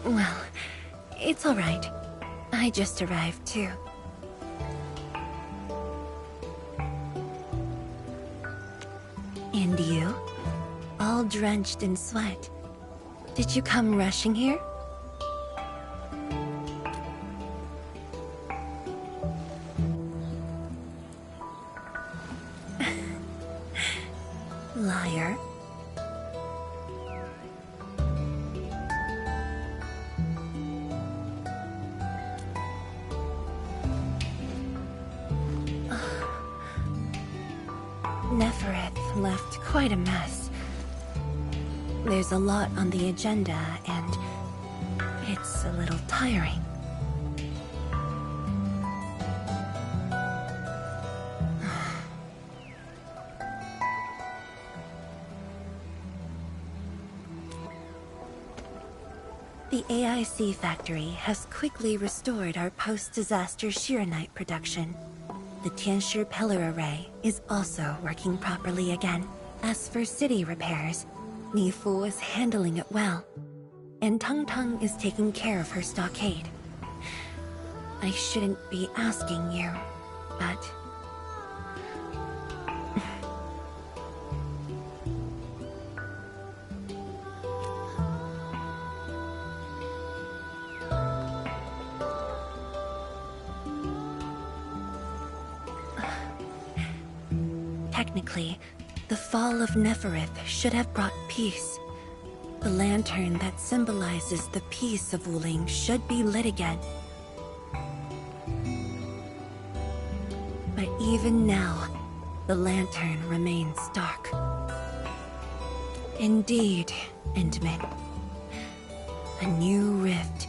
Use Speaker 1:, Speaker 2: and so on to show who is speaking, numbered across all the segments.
Speaker 1: Well, it's all right. I just arrived, too. And you? All drenched in sweat. Did you come rushing here? Liar. Nefereth left quite a mess. There's a lot on the agenda, and it's a little tiring. The AIC factory has quickly restored our post-disaster Shiranite production. The Tianshi pillar array is also working properly again. As for city repairs, Nifu is handling it well, and Tung Tung is taking care of her stockade. I shouldn't be asking you, but... Technically, the fall of Nefereth should have brought peace. The lantern that symbolizes the peace of Wuling should be lit again. But even now, the lantern remains dark. Indeed, Endman. A new rift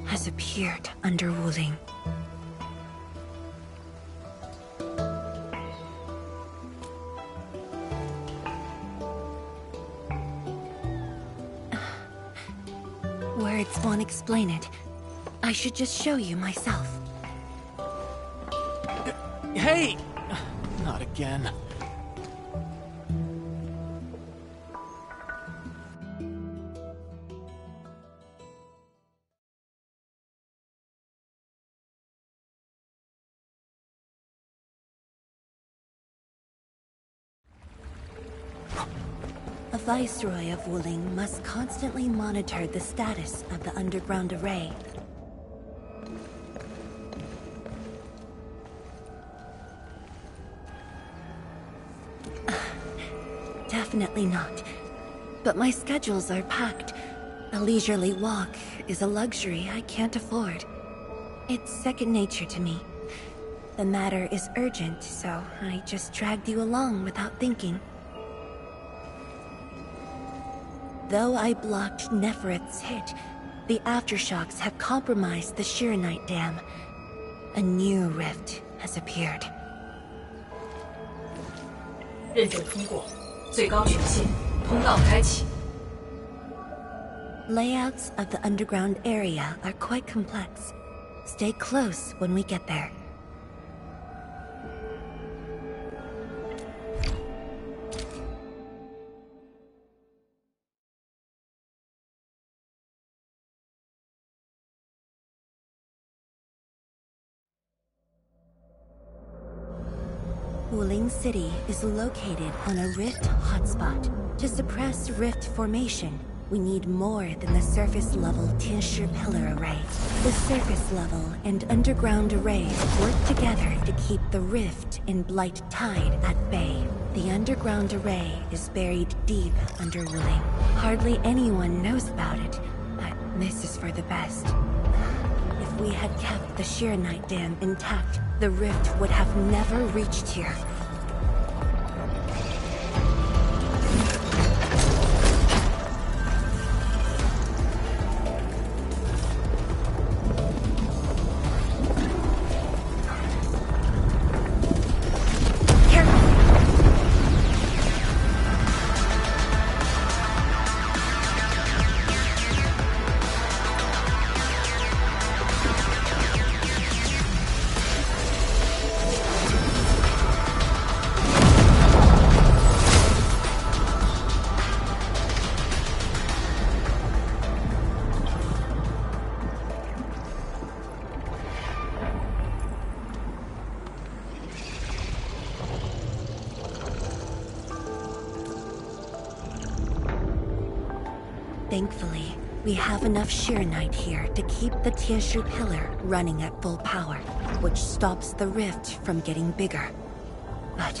Speaker 1: has appeared under Wuling. Words won't explain it. I should just show you myself.
Speaker 2: Hey! Not again.
Speaker 1: A Viceroy of Wuling must constantly monitor the status of the underground array. Definitely not. But my schedules are packed. A leisurely walk is a luxury I can't afford. It's second nature to me. The matter is urgent, so I just dragged you along without thinking. Though I blocked Nefereth's hit, the aftershocks have compromised the Shiranite Dam. A new rift has appeared.
Speaker 3: 认证通过，最高权限，通道开启。
Speaker 1: Layouts of the underground area are quite complex. Stay close when we get there. Wuling City is located on a rift hotspot. To suppress rift formation, we need more than the surface-level Tianshi pillar array. The surface-level and underground arrays work together to keep the rift in Blight Tide at bay. The underground array is buried deep under Wuling. Hardly anyone knows about it, but this is for the best. If we had kept the Shiranite Dam intact, the rift would have never reached here. We have enough Sheernite here to keep the Tianshu pillar running at full power, which stops the rift from getting bigger. But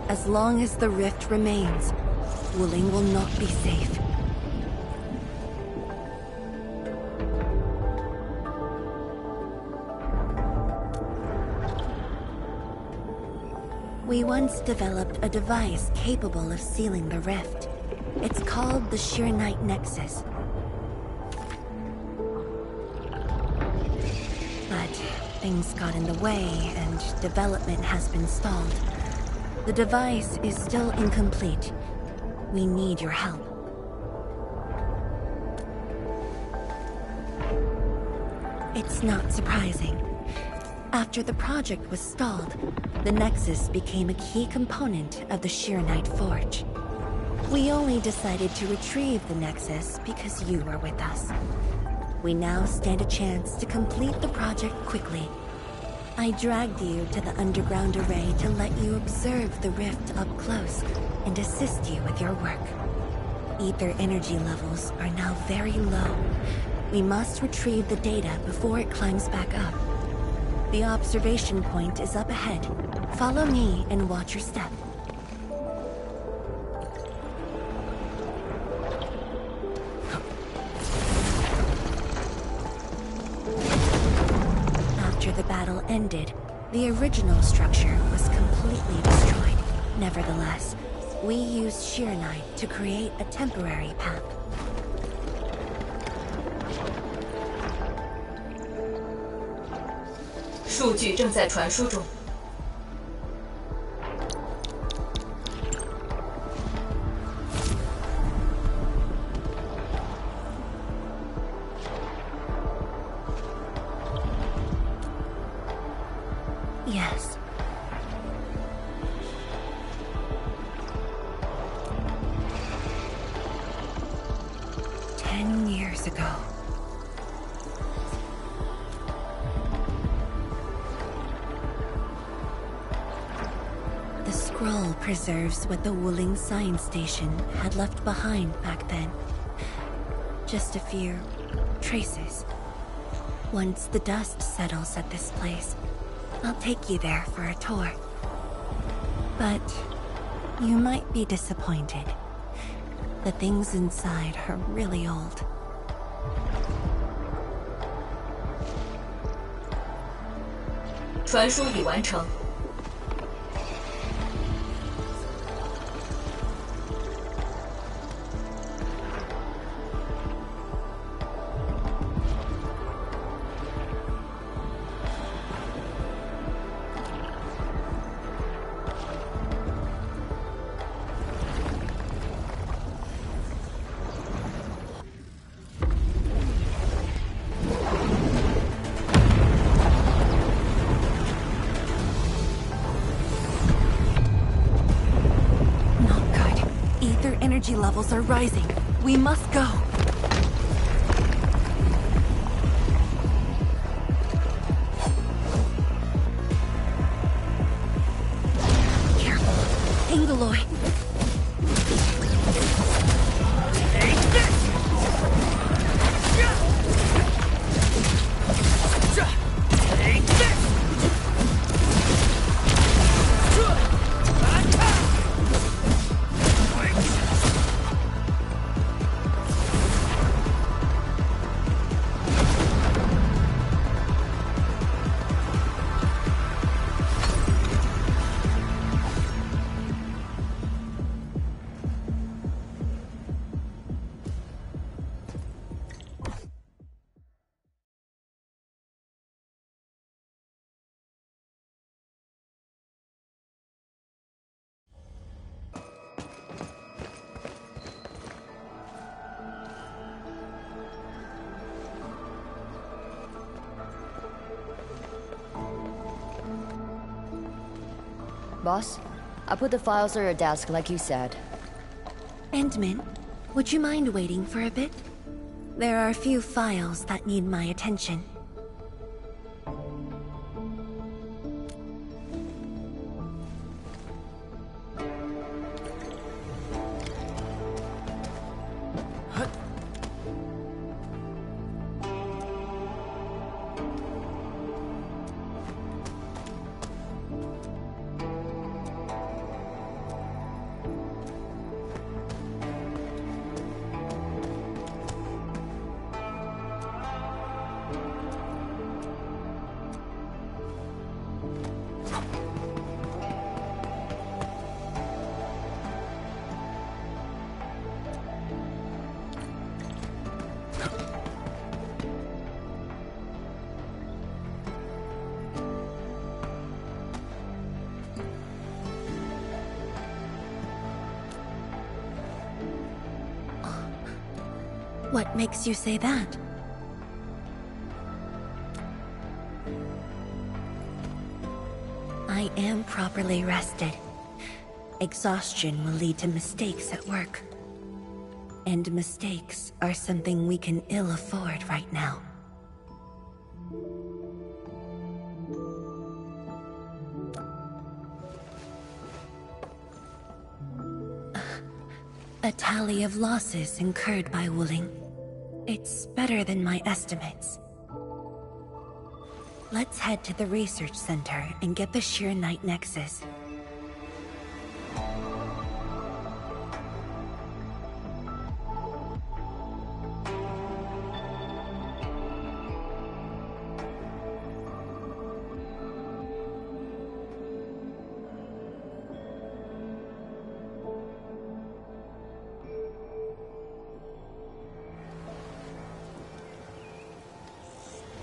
Speaker 1: as long as the rift remains, Wuling will not be safe. We once developed a device capable of sealing the rift. It's called the Sheernite Nexus. But things got in the way and development has been stalled. The device is still incomplete. We need your help. It's not surprising. After the project was stalled, the Nexus became a key component of the Sheernite Forge. We only decided to retrieve the Nexus because you were with us. We now stand a chance to complete the project quickly. I dragged you to the underground array to let you observe the rift up close and assist you with your work. Ether energy levels are now very low. We must retrieve the data before it climbs back up. The observation point is up ahead. Follow me and watch your step. After the battle ended, the original structure was completely destroyed. Nevertheless, we used Sheernite to create a temporary path.
Speaker 3: 数据正在传输中。
Speaker 1: Yes. Ten years ago. The scroll preserves what the Wuling science station had left behind back then. Just a few traces. Once the dust settles at this place, I'll take you there for a tour. But you might be disappointed. The things inside are really old.
Speaker 3: 传输已完成。
Speaker 1: Energy levels are rising. We must go. Careful. Angaloy.
Speaker 4: Boss, I put the files on your desk like you said.
Speaker 1: Endman, would you mind waiting for a bit? There are a few files that need my attention. What makes you say that? I am properly rested. Exhaustion will lead to mistakes at work. And mistakes are something we can ill afford right now. A tally of losses incurred by Wuling. It's better than my estimates. Let's head to the research center and get the Sheer Knight Nexus.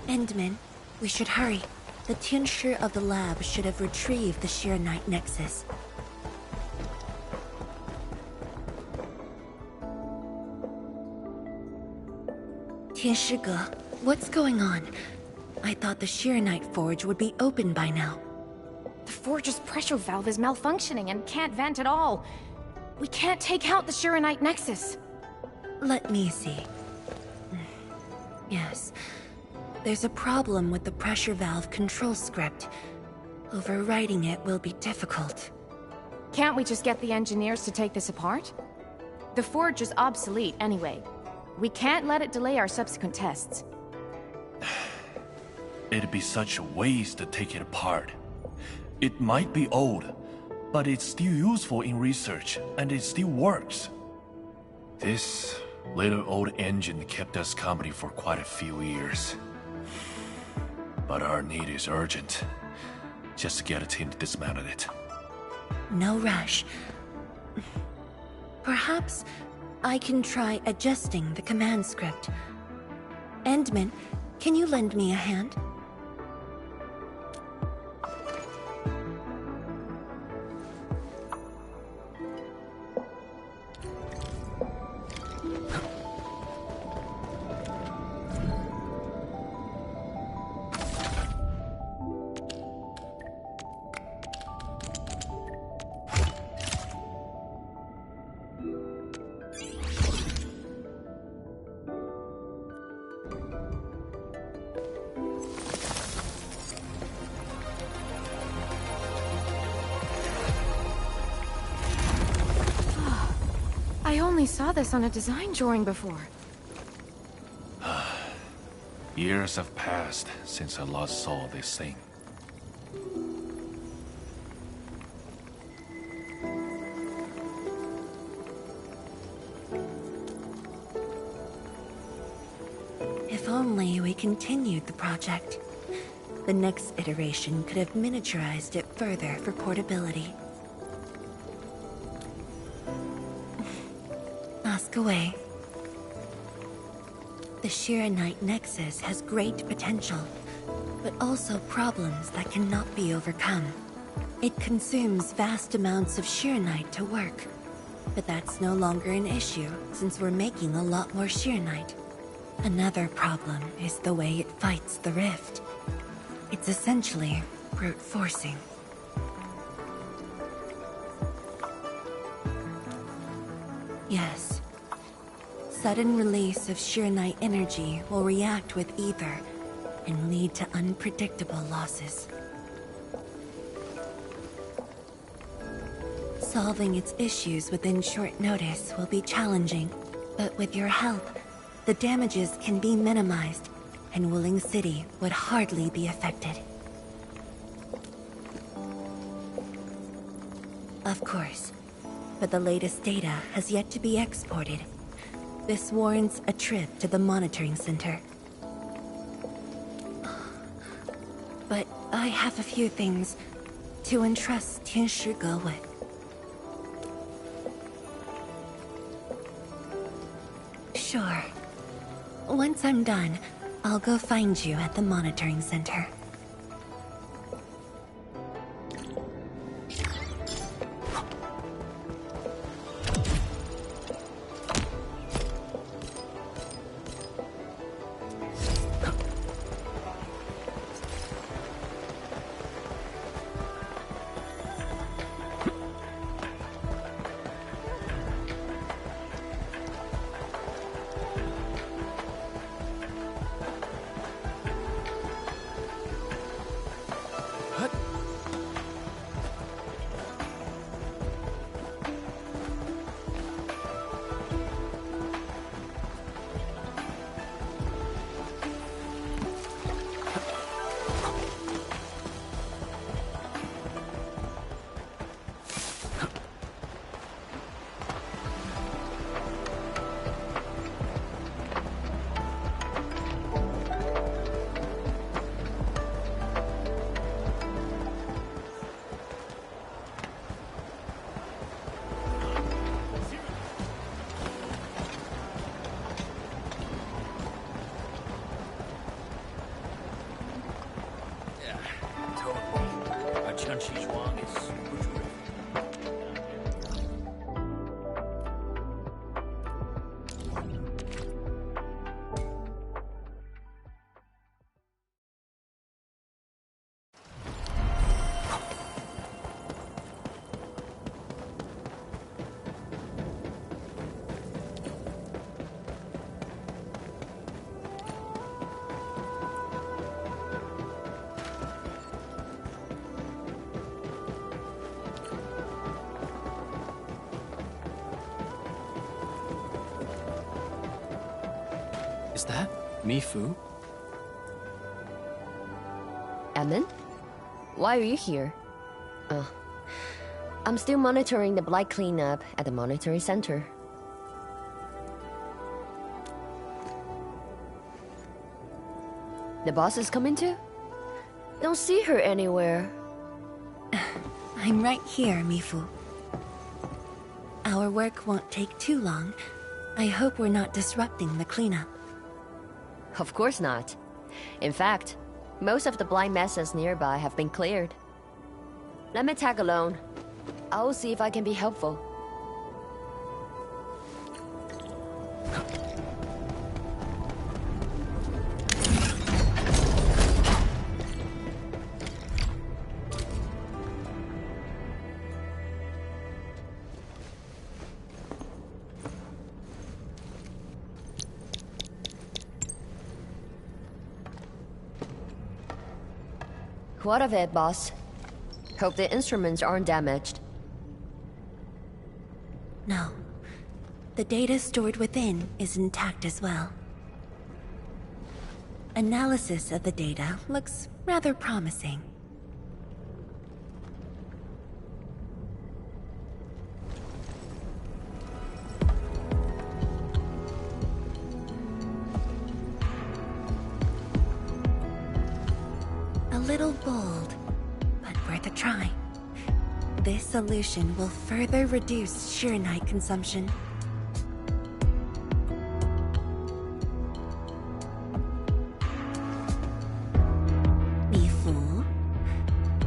Speaker 1: Endman, we should hurry. The tincture of the lab should have retrieved the Sheer Knight Nexus. Tianshige, what's going on? I thought the Sheer Knight Forge would be open by now.
Speaker 5: The Forge's pressure valve is malfunctioning and can't vent at all. We can't take out the Sheer Knight Nexus.
Speaker 1: Let me see. Yes. There's a problem with the pressure valve control script. Overwriting it will be difficult.
Speaker 5: Can't we just get the engineers to take this apart? The Forge is obsolete anyway. We can't let it delay our subsequent tests.
Speaker 6: It'd be such a waste to take it apart. It might be old, but it's still useful in research, and it still works. This little old engine kept us company for quite a few years. But our need is urgent. Just to get a team to dismantle it.
Speaker 1: No rush. Perhaps I can try adjusting the command script. Endman, can you lend me a hand?
Speaker 5: I only saw this on a design drawing before.
Speaker 6: Years have passed since I last saw this thing.
Speaker 1: If only we continued the project. The next iteration could have miniaturized it further for portability. Ask away. The Sheer Knight Nexus has great potential, but also problems that cannot be overcome. It consumes vast amounts of Sheer Knight to work, but that's no longer an issue since we're making a lot more Sheer Knight. Another problem is the way it fights the rift. It's essentially brute forcing. Yes. Sudden release of Sheer Knight energy will react with ether and lead to unpredictable losses. Solving its issues within short notice will be challenging, but with your help, the damages can be minimized, and Wuling City would hardly be affected. Of course, but the latest data has yet to be exported. This warrants a trip to the monitoring center. But I have a few things to entrust Tianshige with. Sure. Once I'm done, I'll go find you at the monitoring center.
Speaker 2: 起床 is super terrific. Is that Mifu?
Speaker 4: Emin? Why are you here? I'm still monitoring the blight cleanup at the monitoring center. The boss is coming too? Don't see her anywhere.
Speaker 1: I'm right here, Mifu. Our work won't take too long. I hope we're not disrupting the cleanup.
Speaker 4: Of course not. In fact, most of the blind messes nearby have been cleared. Let me tag along. I'll see if I can be helpful. What of it, boss? Hope the instruments aren't damaged.
Speaker 1: No. The data stored within is intact as well. Analysis of the data looks rather promising. A little bold, but worth a try. This solution will further reduce Sheernite consumption. Mifu,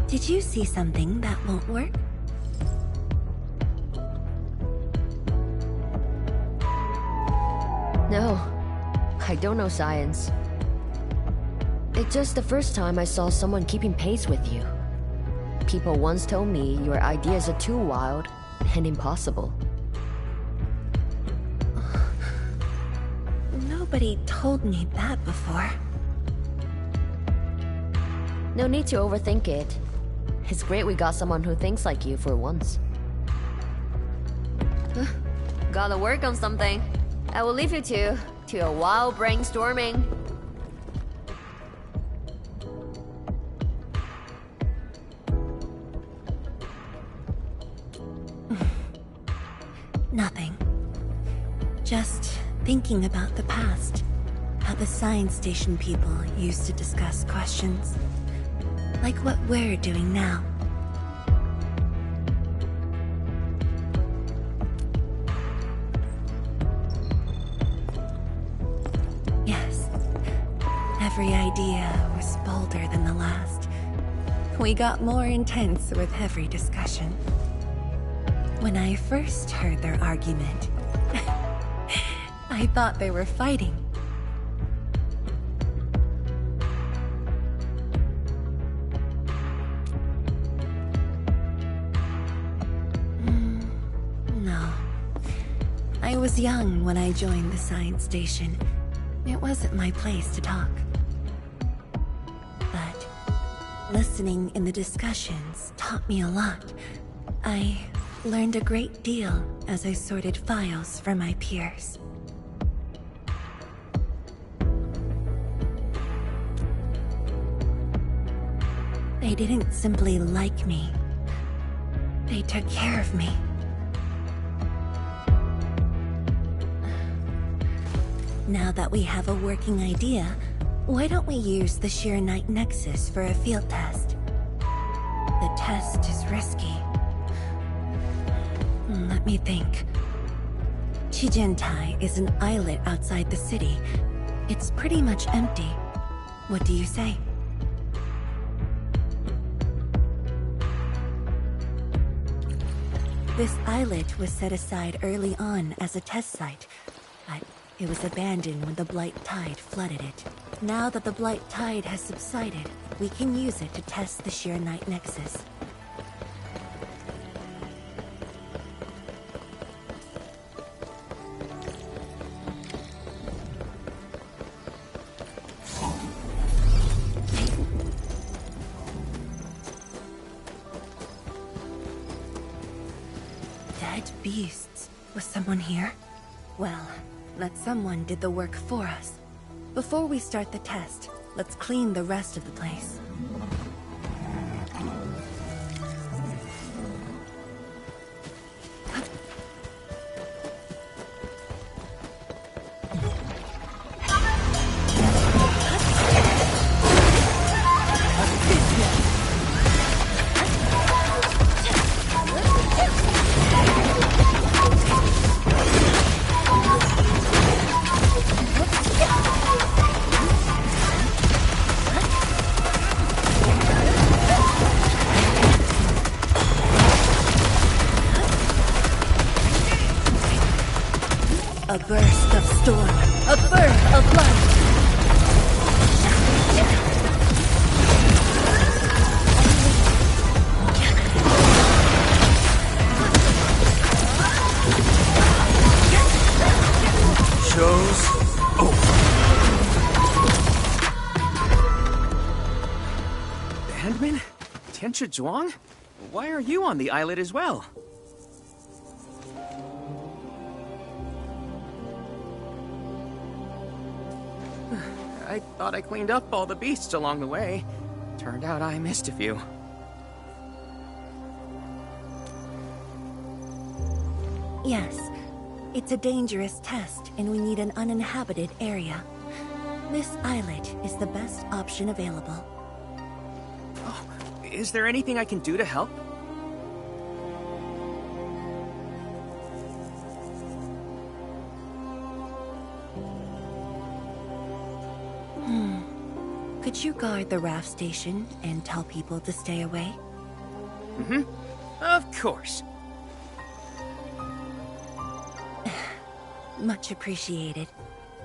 Speaker 1: did you see something that won't work?
Speaker 4: No, I don't know science. It's just the first time I saw someone keeping pace with you. People once told me your ideas are too wild and impossible.
Speaker 1: Nobody told me that before.
Speaker 4: No need to overthink it. It's great we got someone who thinks like you for once. Gotta work on something. I will leave you to a wild brainstorming.
Speaker 1: Nothing. Just thinking about the past. How the science station people used to discuss questions. Like what we're doing now. Yes. Every idea was bolder than the last. We got more intense with every discussion. When I first heard their argument, I thought they were fighting. No. I was young when I joined the science station. It wasn't my place to talk. But listening in the discussions taught me a lot. I learned a great deal as I sorted files for my peers. They didn't simply like me. They took care of me. Now that we have a working idea, why don't we use the Sheernite Nexus for a field test? The test is risky. Let me think. Chijentai is an islet outside the city. It's pretty much empty. What do you say? This islet was set aside early on as a test site, but it was abandoned when the Blight Tide flooded it. Now that the Blight Tide has subsided, we can use it to test the Sheer Night Nexus. Dead beasts. Was someone here? Well, that someone did the work for us. Before we start the test, let's clean the rest of the place. A burst of storm, a birth of light.
Speaker 2: Show's over.
Speaker 7: Handman? Tianshi Zhuang? Why are you on the islet as well? I thought I cleaned up all the beasts along the way. Turned out I missed a few.
Speaker 1: Yes, it's a dangerous test, and we need an uninhabited area. This islet is the best option available.
Speaker 7: Oh, is there anything I can do to help?
Speaker 1: Could you guard the raft station and tell people to stay away?
Speaker 7: Mm-hmm. Of course.
Speaker 1: Much appreciated.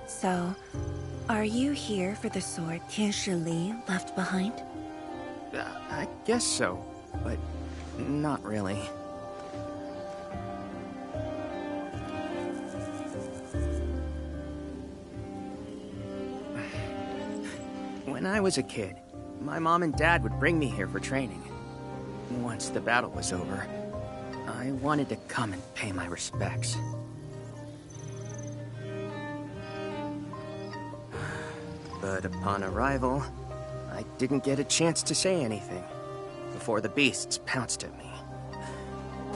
Speaker 1: So, are you here for the sword Tianshi Li left behind?
Speaker 7: I guess so, but not really. When I was a kid, my mom and dad would bring me here for training. Once the battle was over, I wanted to come and pay my respects. But upon arrival, I didn't get a chance to say anything before the beasts pounced at me.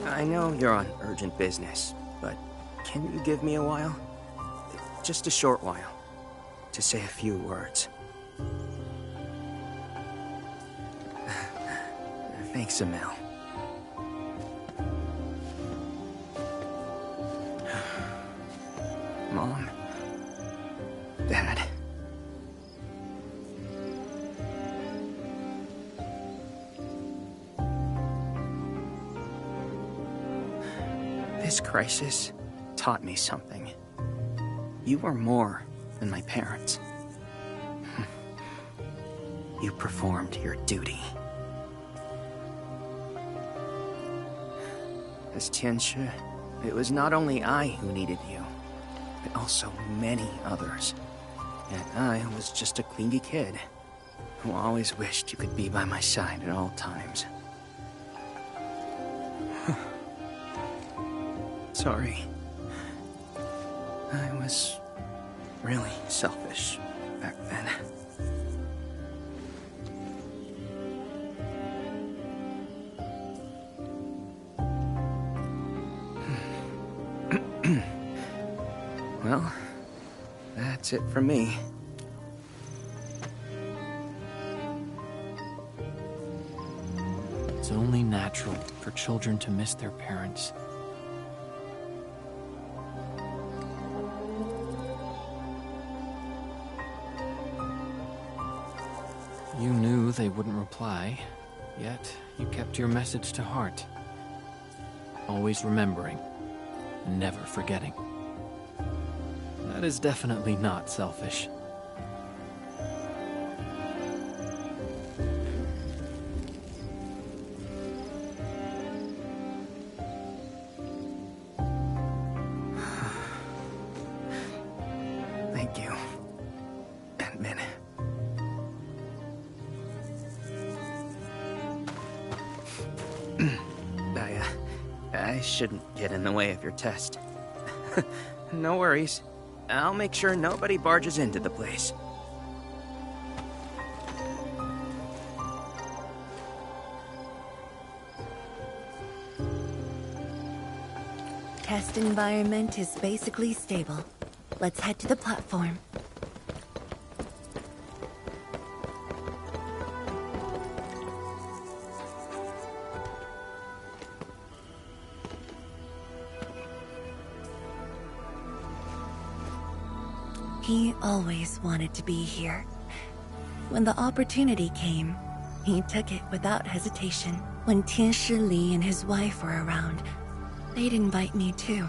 Speaker 7: I know you're on urgent business, but can you give me a while? Just a short while, to say a few words. Thanks, Emil. Mom. Dad. This crisis taught me something. You are more than my parents. You performed your duty. As Tianshi, it was not only I who needed you, but also many others. And I was just a clingy kid who always wished you could be by my side at all times. Sorry. I was really selfish back then. Well, that's it from me.
Speaker 2: It's only natural for children to miss their parents. You knew they wouldn't reply, yet you kept your message to heart. always remembering, and never forgetting. That is definitely not selfish.
Speaker 7: Thank you, Endman. I shouldn't get in the way of your test. No worries. I'll make sure nobody barges into the place.
Speaker 1: Test environment is basically stable. Let's head to the platform. He always wanted to be here. When the opportunity came, he took it without hesitation. When Tianshi Li and his wife were around, they'd invite me too.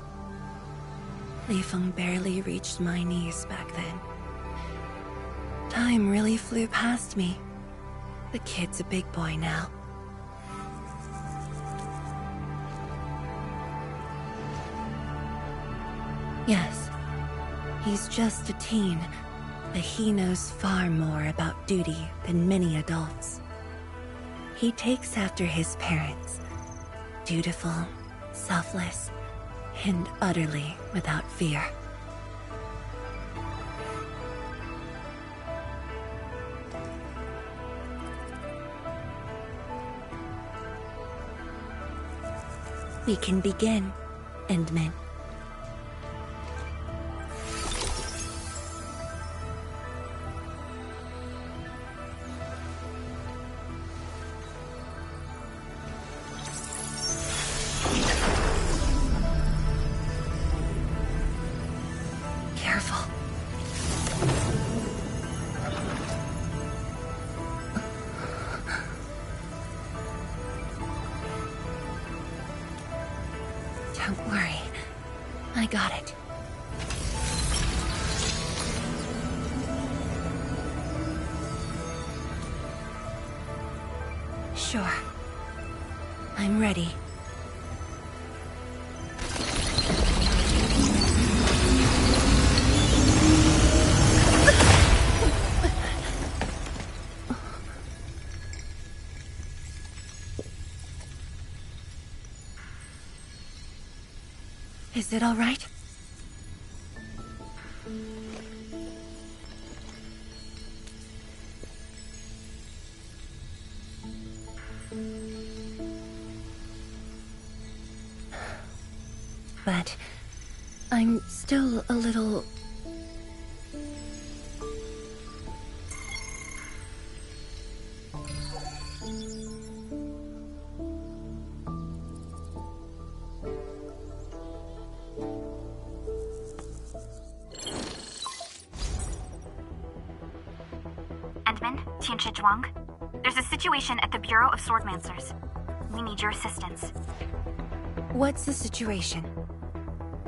Speaker 1: Li Feng barely reached my knees back then. Time really flew past me. The kid's a big boy now. Yes, he's just a teen, but he knows far more about duty than many adults. He takes after his parents, dutiful, selfless, and utterly without fear. We can begin, Endman. Careful. Don't worry. I got it. Sure. I'm ready. Is it all right? But I'm still a little...
Speaker 8: Endman, Tianshi Zhuang. There's a situation at the Bureau of Swordmancers. We need your assistance.
Speaker 1: What's the situation?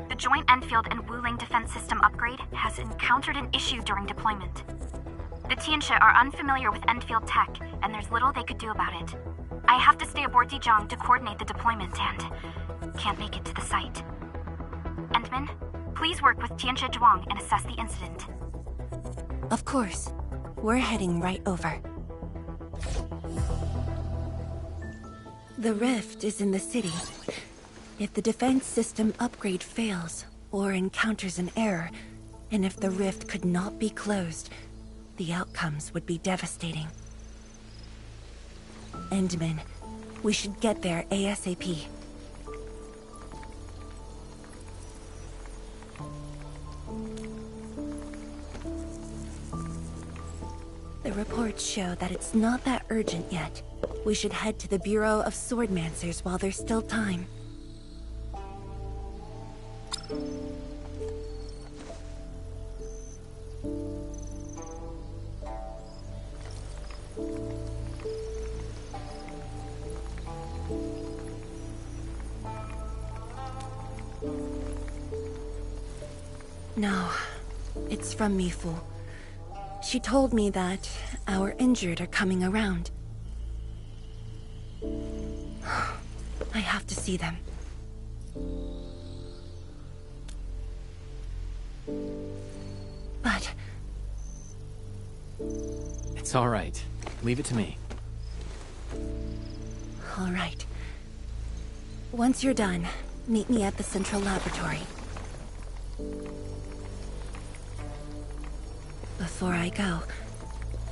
Speaker 8: The joint Endfield and Wuling defense system upgrade has encountered an issue during deployment. The Tianshi are unfamiliar with Endfield tech, and there's little they could do about it. I have to stay aboard Dijiang to coordinate the deployment and can't make it to the site. Endman, please work with Tianshi Zhuang and assess the incident.
Speaker 1: Of course. We're heading right over. The rift is in the city. If the defense system upgrade fails, or encounters an error, and if the rift could not be closed, the outcomes would be devastating. Endman, we should get there ASAP. The reports show that it's not that urgent yet. We should head to the Bureau of Swordmancers while there's still time. No, it's from Mifu. She told me that our injured are coming around. I have to see them. But...
Speaker 2: It's all right. Leave it to me.
Speaker 1: all right. Once you're done, meet me at the central laboratory. Before I go,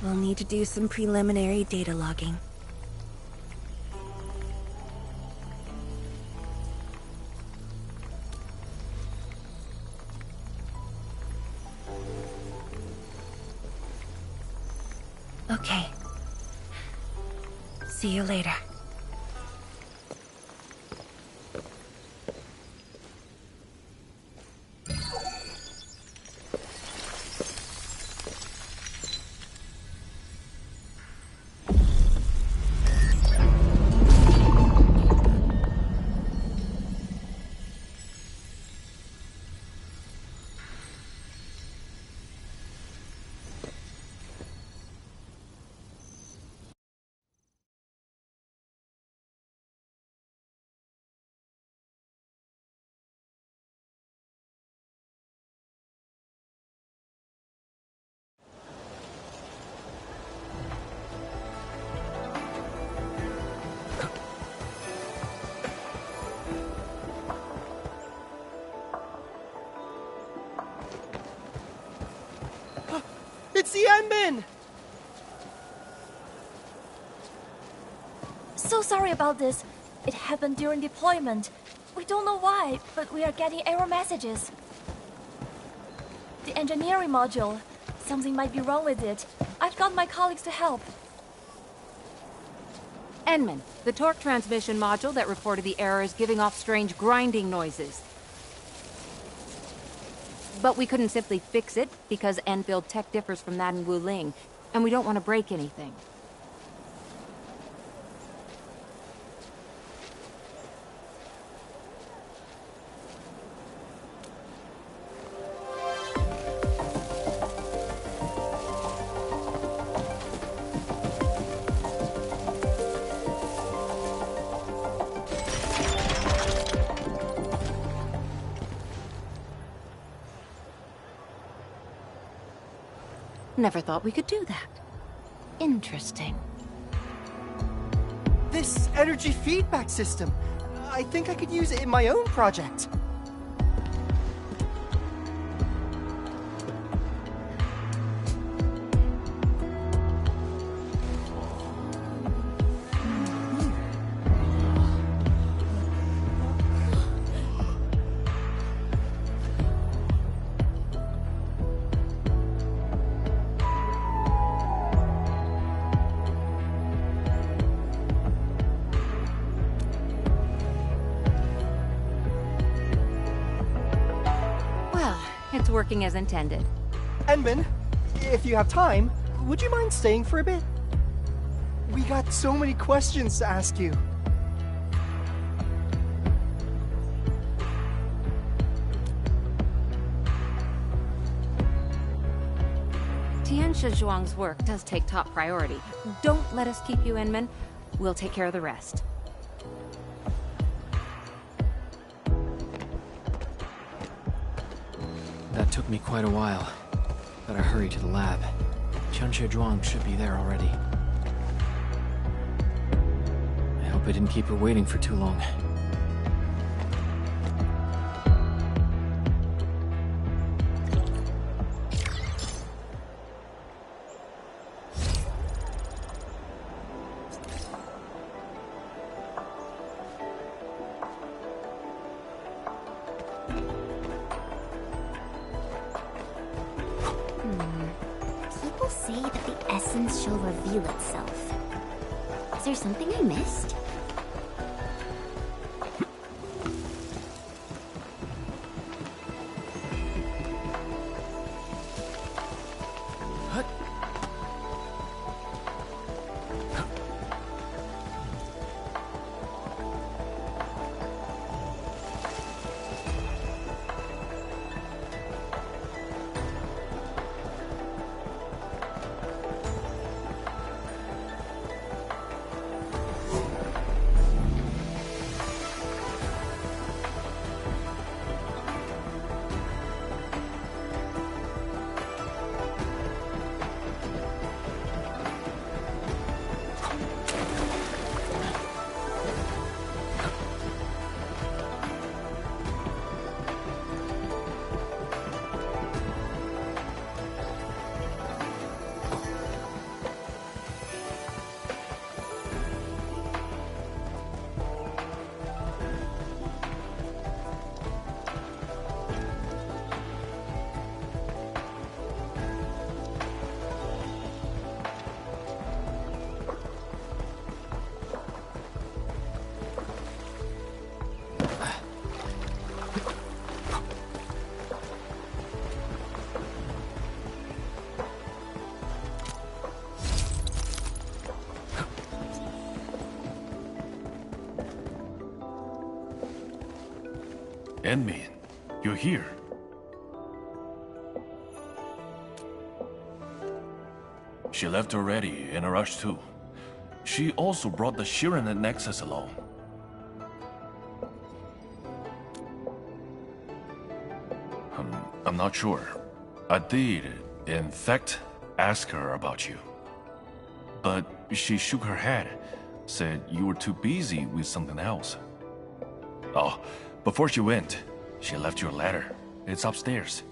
Speaker 1: we'll need to do some preliminary data logging. Okay. See you later.
Speaker 9: It's the Endman!
Speaker 10: So sorry about this. It happened during deployment. We don't know why, but we are getting error messages. The engineering module. Something might be wrong with it. I've got my colleagues to help.
Speaker 5: Endman, the torque transmission module that reported the error is giving off strange grinding noises. But we couldn't simply fix it because Endfield tech differs from that in Wuling, and we don't want to break anything. Never thought we could do that. Interesting.
Speaker 9: This energy feedback system. I think I could use it in my own project.
Speaker 5: It's working as intended.
Speaker 9: Endman, if you have time, would you mind staying for a bit? We got so many questions to ask you.
Speaker 5: Tianxia Zhuang's work does take top priority. Don't let us keep you, Endman. We'll take care of the rest.
Speaker 2: That took me quite a while. Better hurry to the lab. Tianxia Zhuang should be there already. I hope I didn't keep her waiting for too long.
Speaker 11: People say that the essence shall reveal itself. Is there something I missed?
Speaker 6: Enmin, you're here. She left already, in a rush too. She also brought the Shiren Nexus along. I'm not sure. I did, in fact, ask her about you. But she shook her head, said you were too busy with something else. Oh, before she went, she left you a letter. It's upstairs.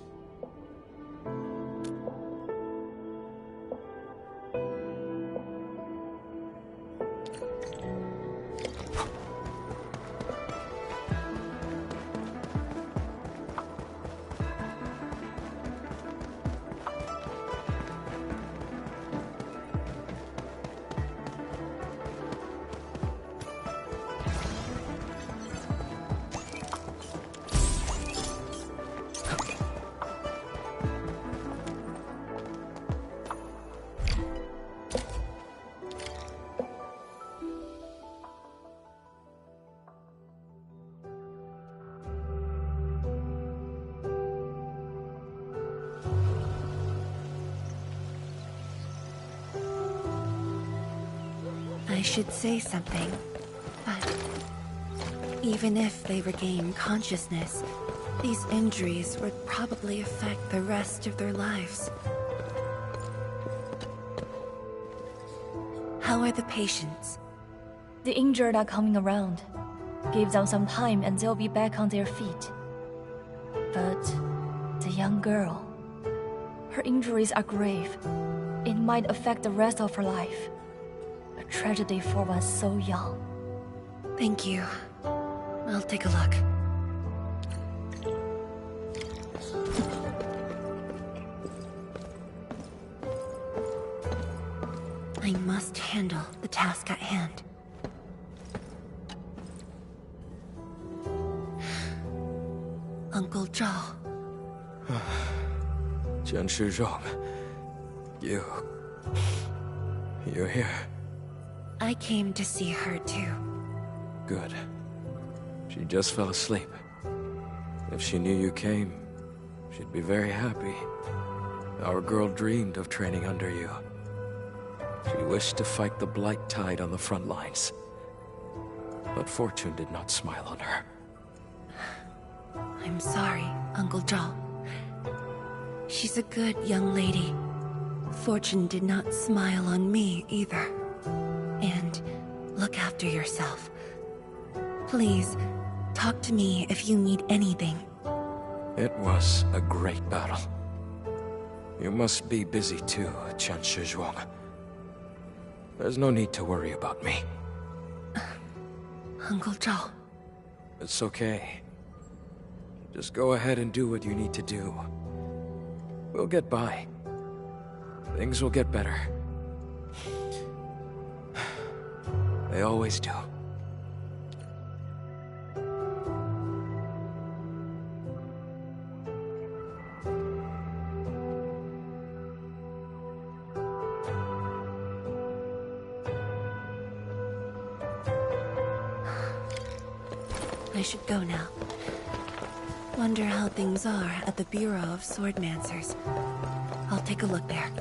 Speaker 1: I should say something, but even if they regain consciousness, these injuries would probably affect the rest of their lives. How are the patients?
Speaker 10: The injured are coming around. Give them some time and they'll be back on their feet. But the young girl, her injuries are grave. It might affect the rest of her life. A tragedy for one so young.
Speaker 1: Thank you. I'll take a look. I must handle the task at hand. Uncle Zhao.
Speaker 12: Chen Shizhong, you're here.
Speaker 1: I came to see her too.
Speaker 12: Good. She just fell asleep. If she knew you came, she'd be very happy. Our girl dreamed of training under you. She wished to fight the Blight Tide on the front lines. But fortune did not smile on her.
Speaker 1: I'm sorry, Uncle Zhao. She's a good young lady. Fortune did not smile on me either. And look after yourself. Please, talk to me if you need anything.
Speaker 12: It was a great battle. You must be busy too, Chen Shizhuang. There's no need to worry about me.
Speaker 1: Uncle Zhao.
Speaker 12: It's okay. Just go ahead and do what you need to do. We'll get by. Things will get better. They always do.
Speaker 1: I should go now. Wonder how things are at the Bureau of Swordmancers. I'll take a look there.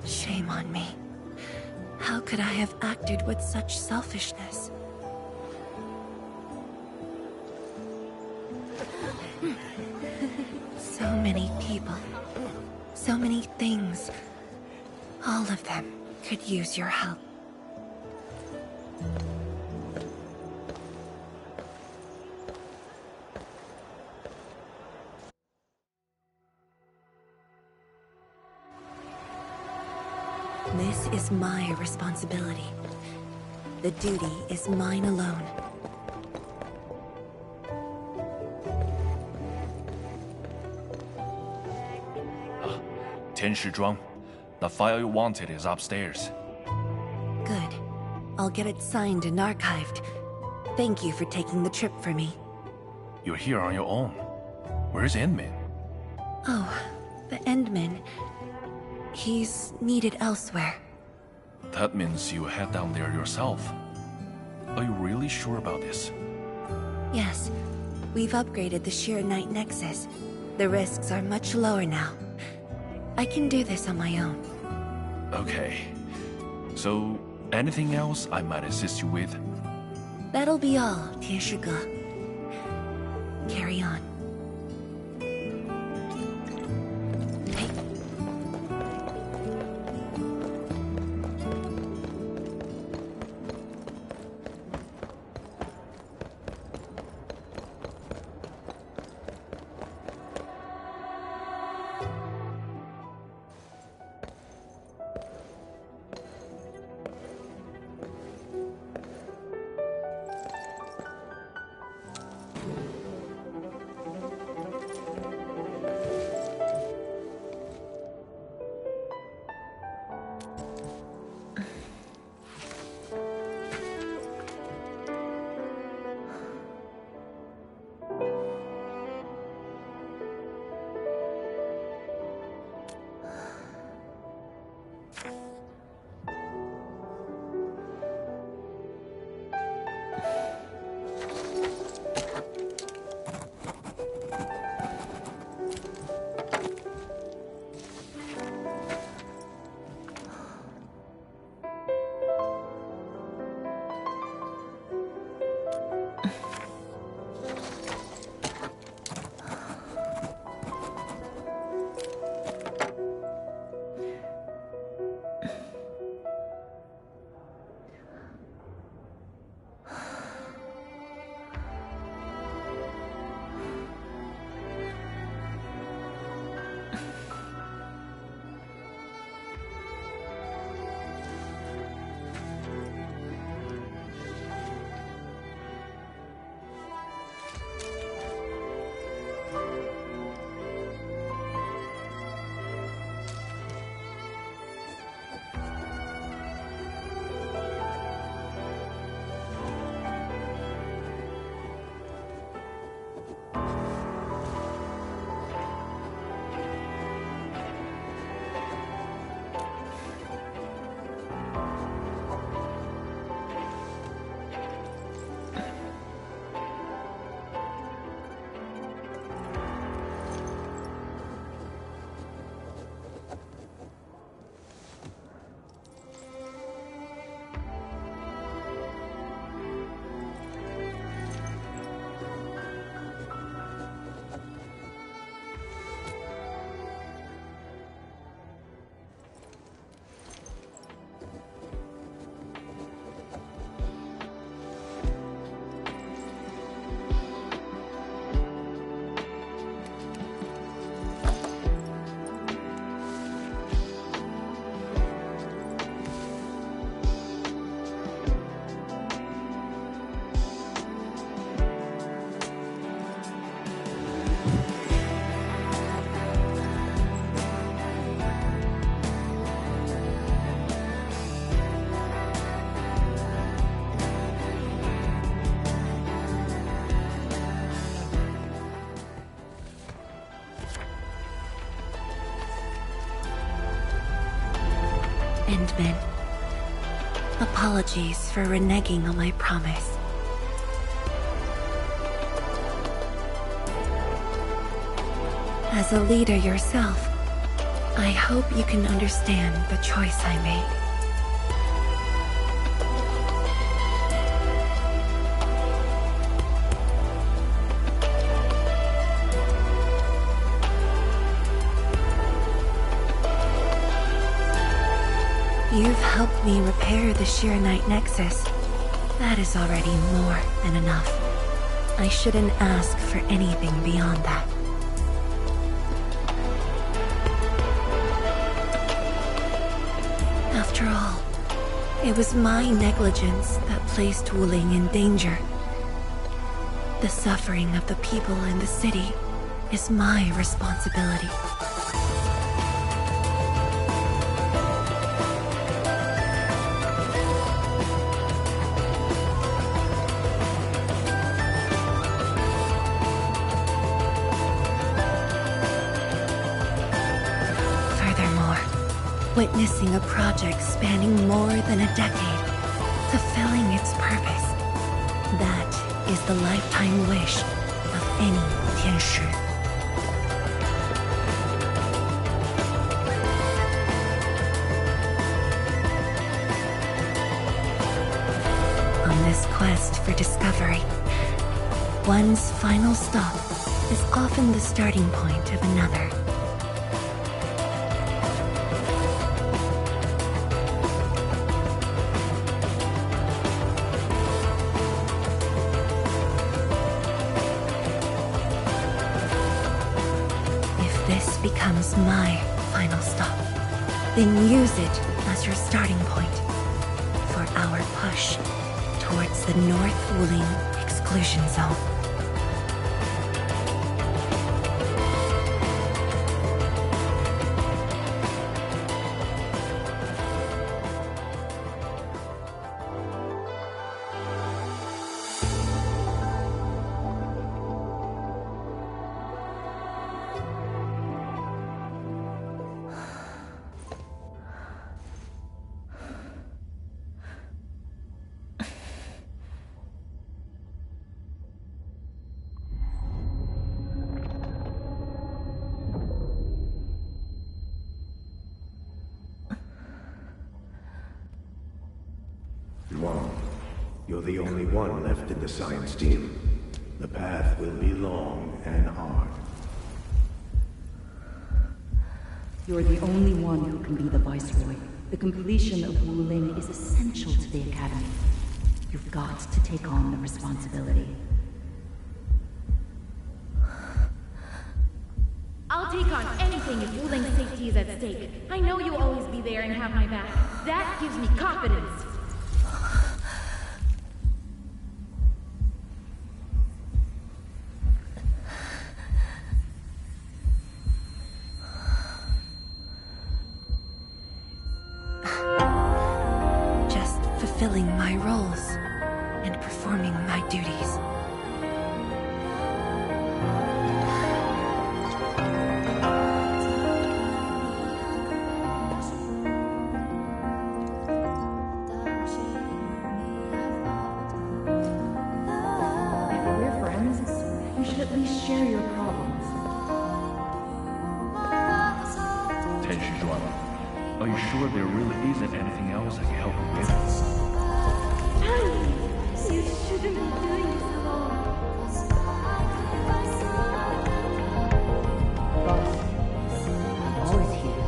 Speaker 1: Shame on me. How could I have acted with such selfishness? So many people. So many things. All of them could use your help. This is my responsibility. The duty is mine alone.
Speaker 6: Tianshizhuang, the file you wanted is upstairs.
Speaker 1: Good. I'll get it signed and archived. Thank you for taking the trip for me.
Speaker 6: You're here on your own. Where's Inmin?
Speaker 1: Oh, the Endman. He's needed elsewhere.
Speaker 6: That means you head down there yourself. Are you really sure about this?
Speaker 1: Yes. We've upgraded the Sheer Night Nexus. The risks are much lower now. I can do this on my own.
Speaker 6: Okay. So, anything else I might assist you with?
Speaker 1: That'll be all, Tianshige. Carry on. Endman. Apologies for reneging on my promise. As a leader yourself, I hope you can understand the choice I made. you've helped me repair the Shiranite Nexus, that is already more than enough. I shouldn't ask for anything beyond that. After all, it was my negligence that placed Wuling in danger. The suffering of the people in the city is my responsibility. Witnessing a project spanning more than a decade, fulfilling its purpose. That is the lifetime wish of any Tianshi. On this quest for discovery, one's final stop is often the starting point of another. Becomes my final stop. Then use it as your starting point for our push towards the North Wuling exclusion zone.
Speaker 13: You're the only one left in the science team. The path will be long and hard.
Speaker 14: You're the only one who can be the Viceroy. The completion of Wuling is essential to the Academy. You've got to take on the responsibility.
Speaker 15: I'll take on anything if Wuling's safety is at stake. I know you'll always be there and have my back. That gives me confidence.
Speaker 1: Fulfilling my roles and performing my duties.
Speaker 14: If we're friends, you should at least share your problems.
Speaker 6: Are you sure there really isn't anything else I can help you with?
Speaker 15: You shouldn't be doing this alone.
Speaker 14: Boss, I'm always here.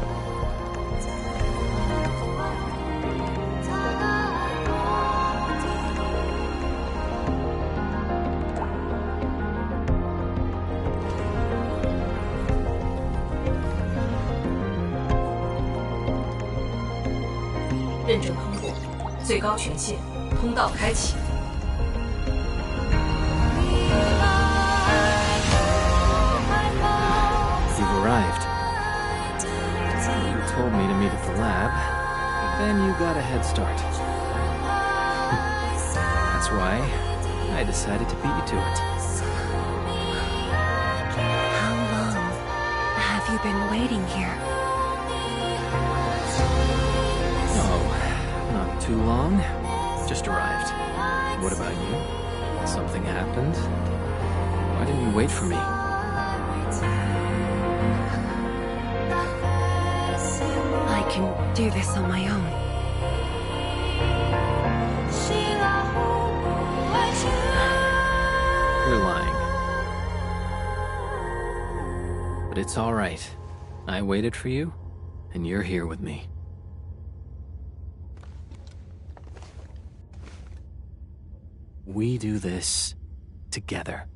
Speaker 3: 认证通过，最高权限，通道开启。
Speaker 2: You've arrived. You told me to meet at the lab, but then you got a head start. That's why I decided to beat you to it.
Speaker 1: How long have you been waiting here?
Speaker 2: Oh, not too long. Just arrived. What about you? Something happened? Why didn't you wait for me?
Speaker 1: I can do this on my own.
Speaker 2: You're lying. But it's all right. I waited for you, and you're here with me. We do this together.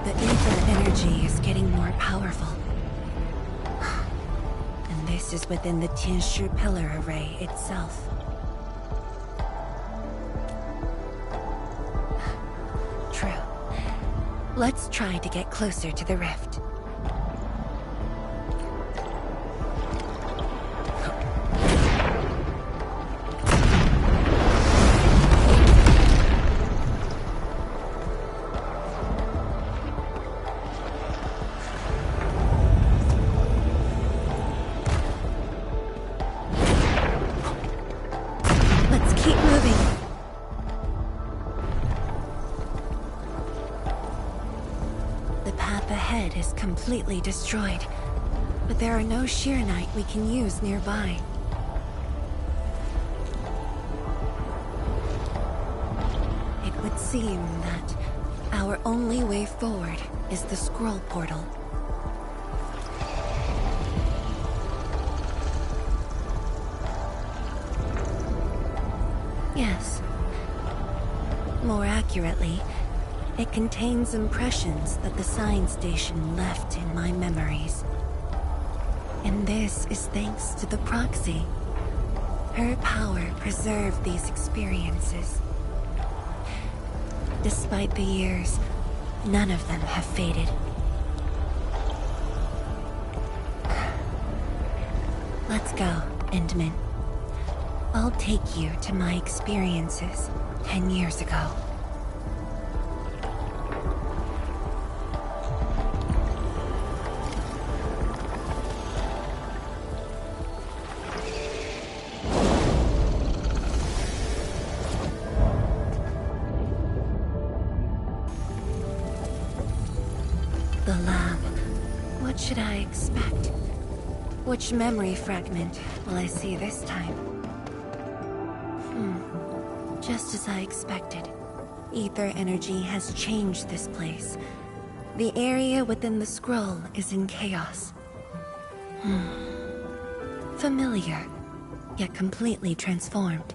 Speaker 1: The ether energy is getting more powerful. And this is within the Tianshi pillar array itself. True. Let's try to get closer to the rift. Completely destroyed, but there are no Sheernite we can use nearby. It would seem that our only way forward is the scroll portal. Yes. More accurately, it contains impressions that the science station left in my memories. And this is thanks to the proxy. Her power preserved these experiences. Despite the years, none of them have faded. Let's go, Endman. I'll take you to my experiences 10 years ago. The lab. What should I expect? Which memory fragment will I see this time? Just as I expected. Ether energy has changed this place. The area within the scroll is in chaos. Familiar, yet completely transformed.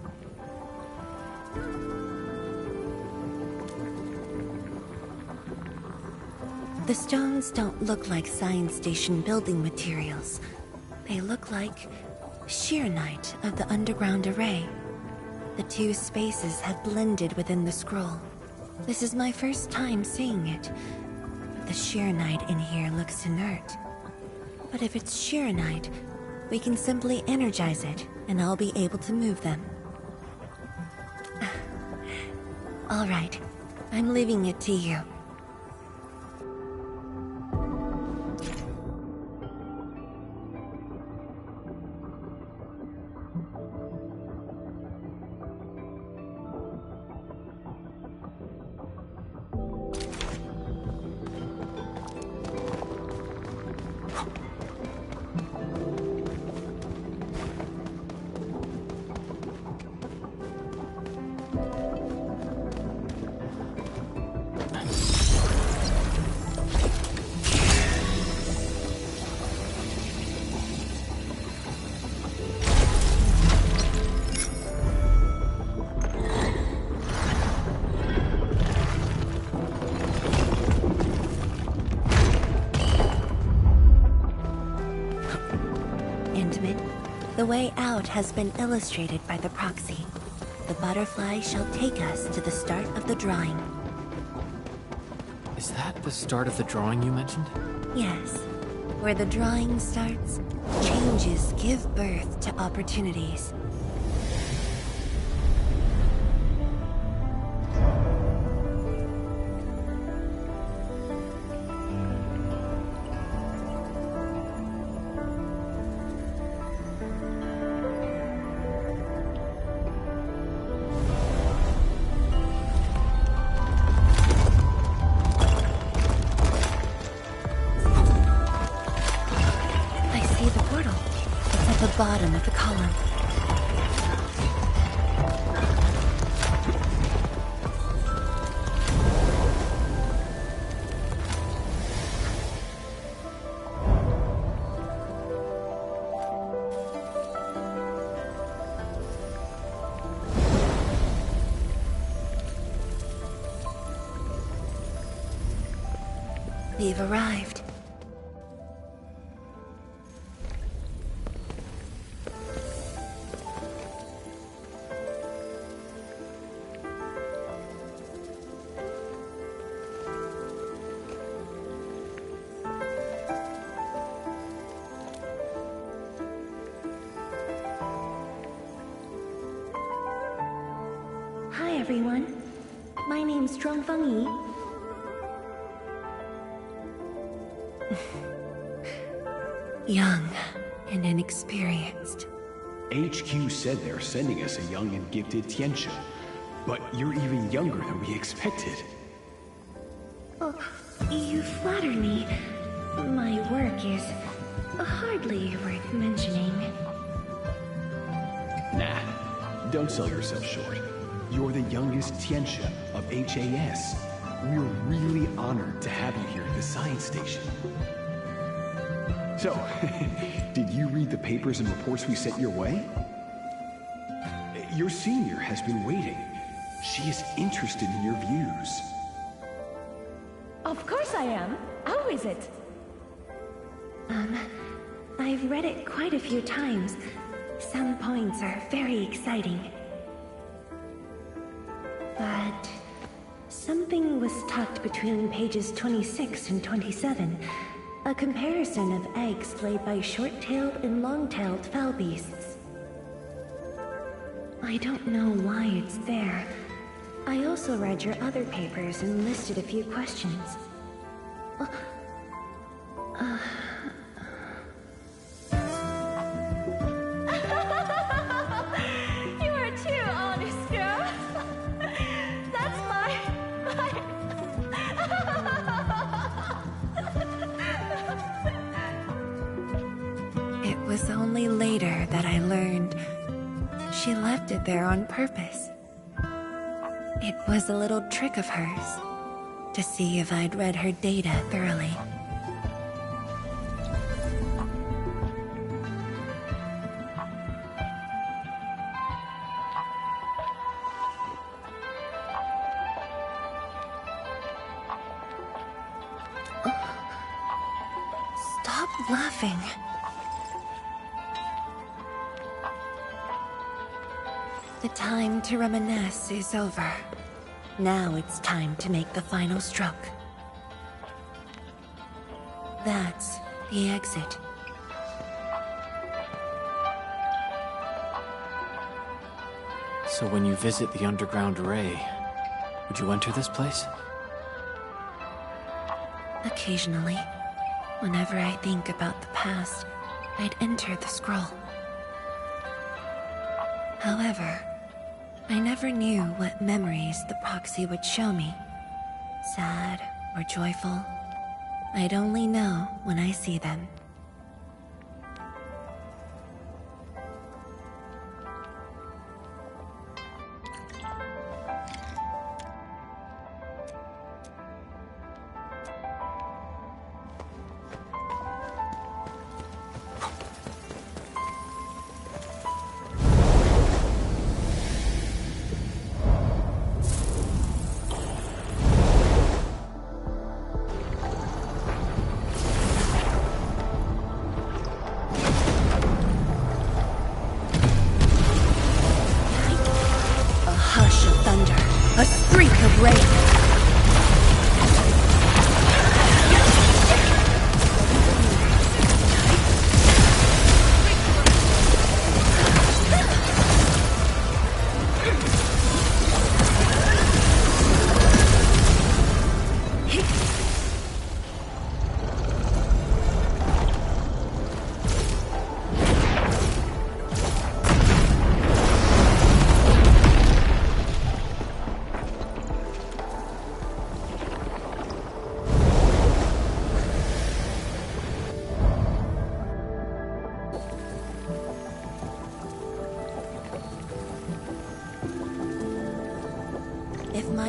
Speaker 1: The stones don't look like science station building materials. They look like Sheernite of the underground array. The two spaces have blended within the scroll. This is my first time seeing it. The Sheernite in here looks inert. But if it's Sheernite, we can simply energize it, and I'll be able to move them. All right, I'm leaving it to you. The way out has been illustrated by the proxy. The butterfly shall take us to the start of the drawing.
Speaker 2: Is that the start of the drawing you mentioned?
Speaker 1: Yes. Where the drawing starts, changes give birth to opportunities. the bottom of the column. We've arrived.
Speaker 16: Hi everyone. My name's Zhuangfang Yi.
Speaker 1: Young and inexperienced.
Speaker 17: HQ said they're sending us a young and gifted Tianxia, but you're even younger than we expected.
Speaker 16: Oh, you flatter me. My work is hardly worth mentioning.
Speaker 17: Nah, don't sell yourself short. You're the youngest Tianxia of HAS. We're really honored to have you here at the science station. So, did you read the papers and reports we sent your way? Your senior has been waiting. She is interested in your views.
Speaker 16: Of course I am. How is it? I've read it quite a few times. Some points are very exciting. But something was tucked between pages 26 and 27. A comparison of eggs laid by short-tailed and long-tailed fowl beasts. I don't know why it's there. I also read your other papers and listed a few questions.
Speaker 15: You are too honest, girl. That's
Speaker 1: It was only later that I learned she left it there on purpose. It was a little trick of hers to see if I'd read her data thoroughly. Stop laughing. The time to reminisce is over. Now it's time to make the final stroke. That's the exit.
Speaker 2: So when you visit the underground array, would you enter this place?
Speaker 1: Occasionally, whenever I think about the past, I'd enter the scroll. However, I never knew what memories the proxy would show me. Sad or joyful. I'd only know when I see them.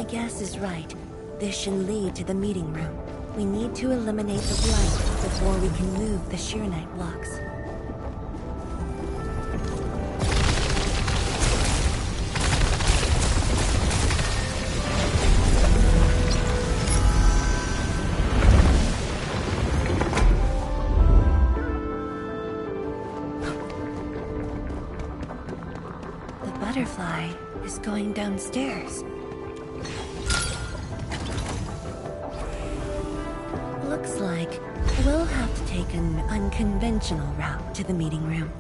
Speaker 1: my guess is right, this should lead to the meeting room. We need to eliminate the blight before we can move the Sheernite blocks. The butterfly is going downstairs. Looks like we'll have to take an unconventional route to the meeting room.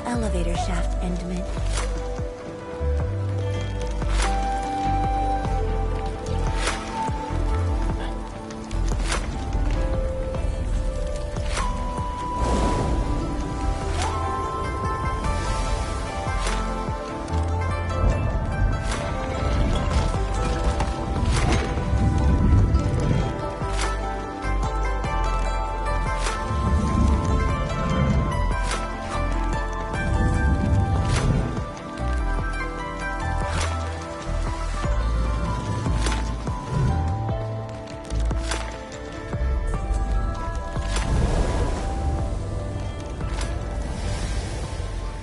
Speaker 1: Elevator shaft, Endman.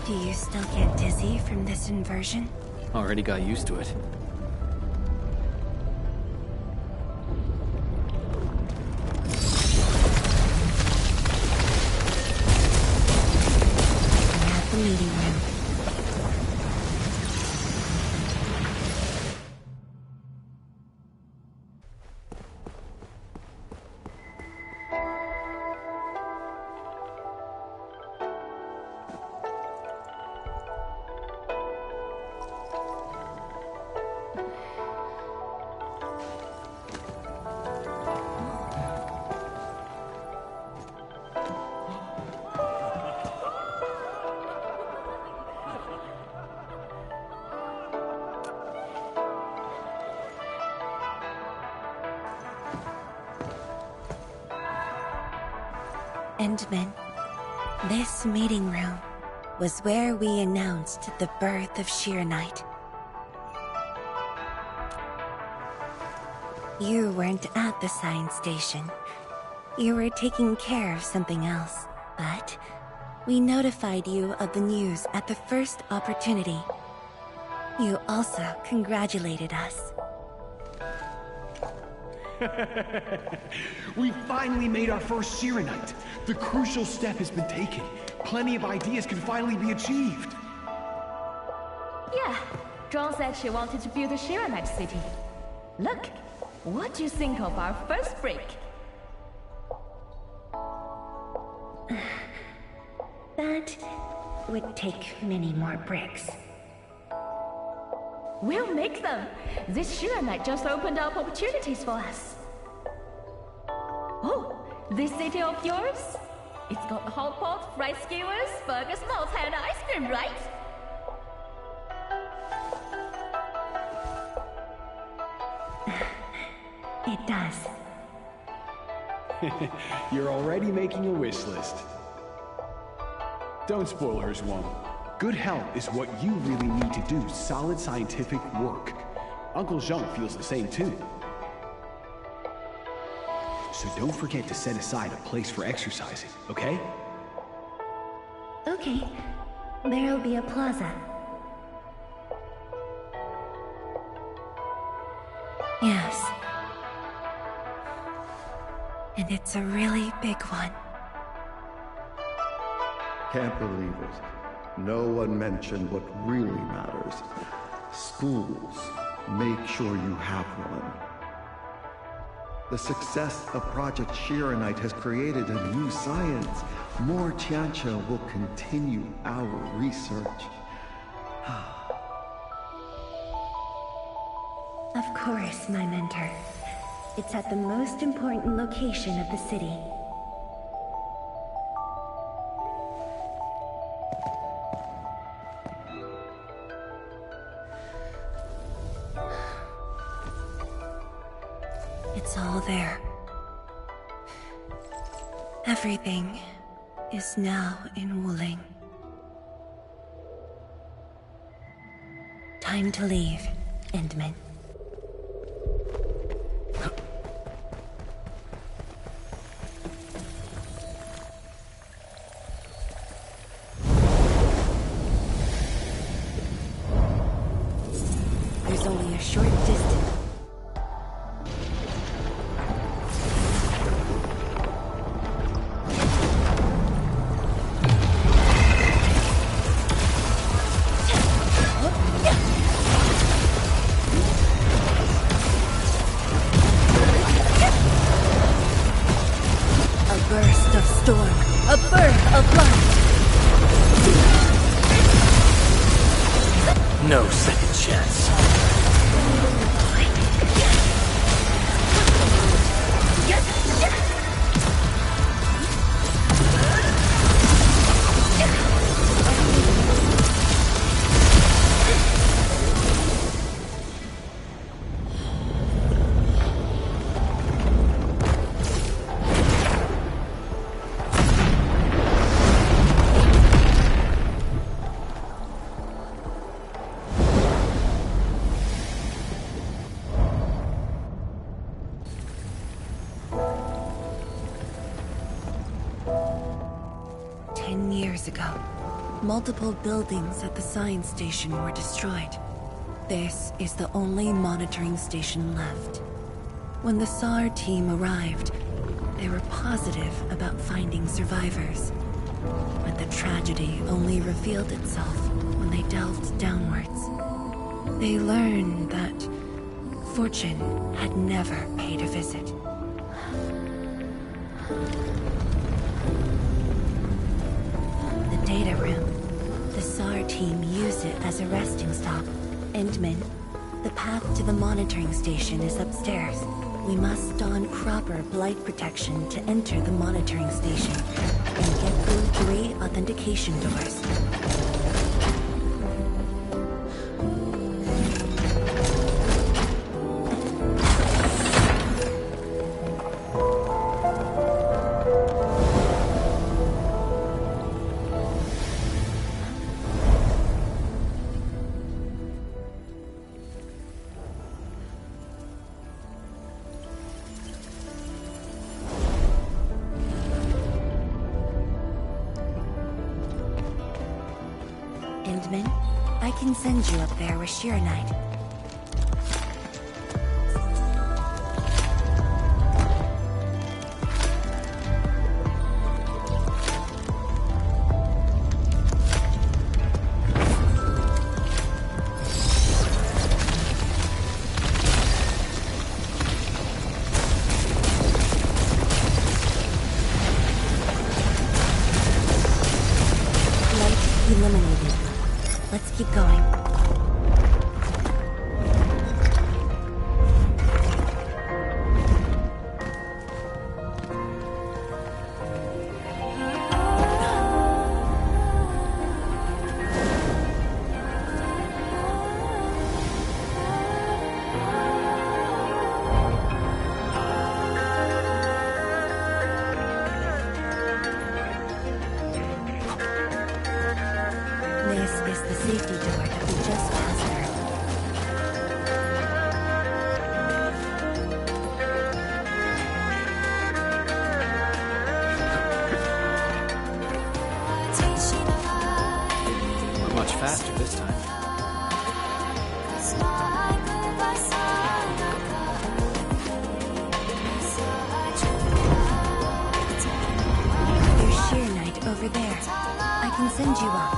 Speaker 1: Do you still get dizzy from this inversion?
Speaker 2: Already got used to it.
Speaker 1: We're at the meeting room. Endman, this meeting room was where we announced the birth of Sheernite. You weren't at the science station. You were taking care of something else, but we notified you of the news at the first opportunity. You also congratulated us.
Speaker 17: We finally made our first Sheernite. The crucial step has been taken. Plenty of ideas can finally be achieved.
Speaker 15: Yeah, John said she wanted to build a Sheernite city. Look, what do you think of our first break?
Speaker 16: That would take many more bricks.
Speaker 15: We'll make them! This Sheernite just opened up opportunities for us. Oh, this city of yours? It's got a hot pot, fried skewers, burgers, malts, and ice cream, right?
Speaker 16: It does.
Speaker 17: You're already making a wish list. Don't spoil her, Zhuang. Good health is what you really need to do solid scientific work. Uncle Zheng feels the same too. So don't forget to set aside a place for exercising, okay?
Speaker 16: Okay. There'll be a plaza.
Speaker 1: Yes. And it's a really big one.
Speaker 13: Can't believe it. No one mentioned what really matters. Schools. Make sure you have one. The success of Project Sheernite has created a new science. More Tiantia will continue our research.
Speaker 16: Of course, my mentor. It's at the most important location of the city. It's all there. Everything is now in Wuling. Time to leave, Endman. There's only a short distance.
Speaker 2: No second chance.
Speaker 1: Multiple buildings at the science station were destroyed. This is the only monitoring station left. When the SAR team arrived, they were positive about finding survivors. But the tragedy only revealed itself when they delved downwards. They learned that fortune had never paid a visit. The data room. The SAR team used it as a resting stop. Endman, the path to the monitoring station is upstairs. We must don proper blight protection to enter the monitoring station and get through 3 authentication doors. Endman, I can send you up there with Sheer Knight. Light eliminated. Let's keep going. This is the safety door that we just passed through.
Speaker 2: We're much faster this time.
Speaker 1: There's Sheer Knight over there. I can send you up.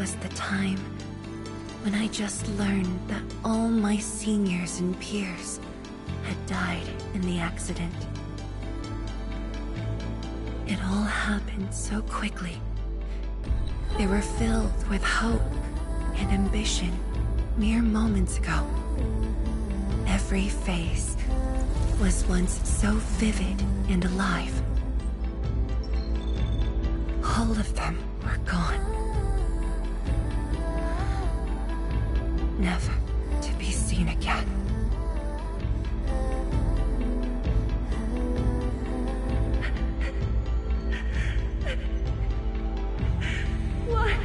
Speaker 1: was the time when I just learned that all my seniors and peers had died in the accident. It all happened so quickly. They were filled with hope and ambition mere moments ago. Every face was once so vivid and alive. All of them were gone. Never to be seen again.
Speaker 16: Why?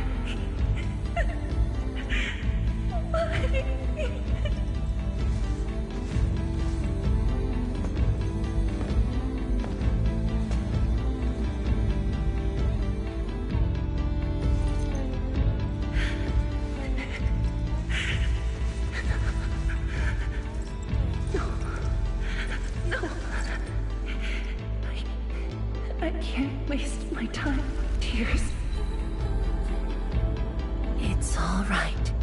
Speaker 16: I can't waste my time with tears.
Speaker 1: It's all right.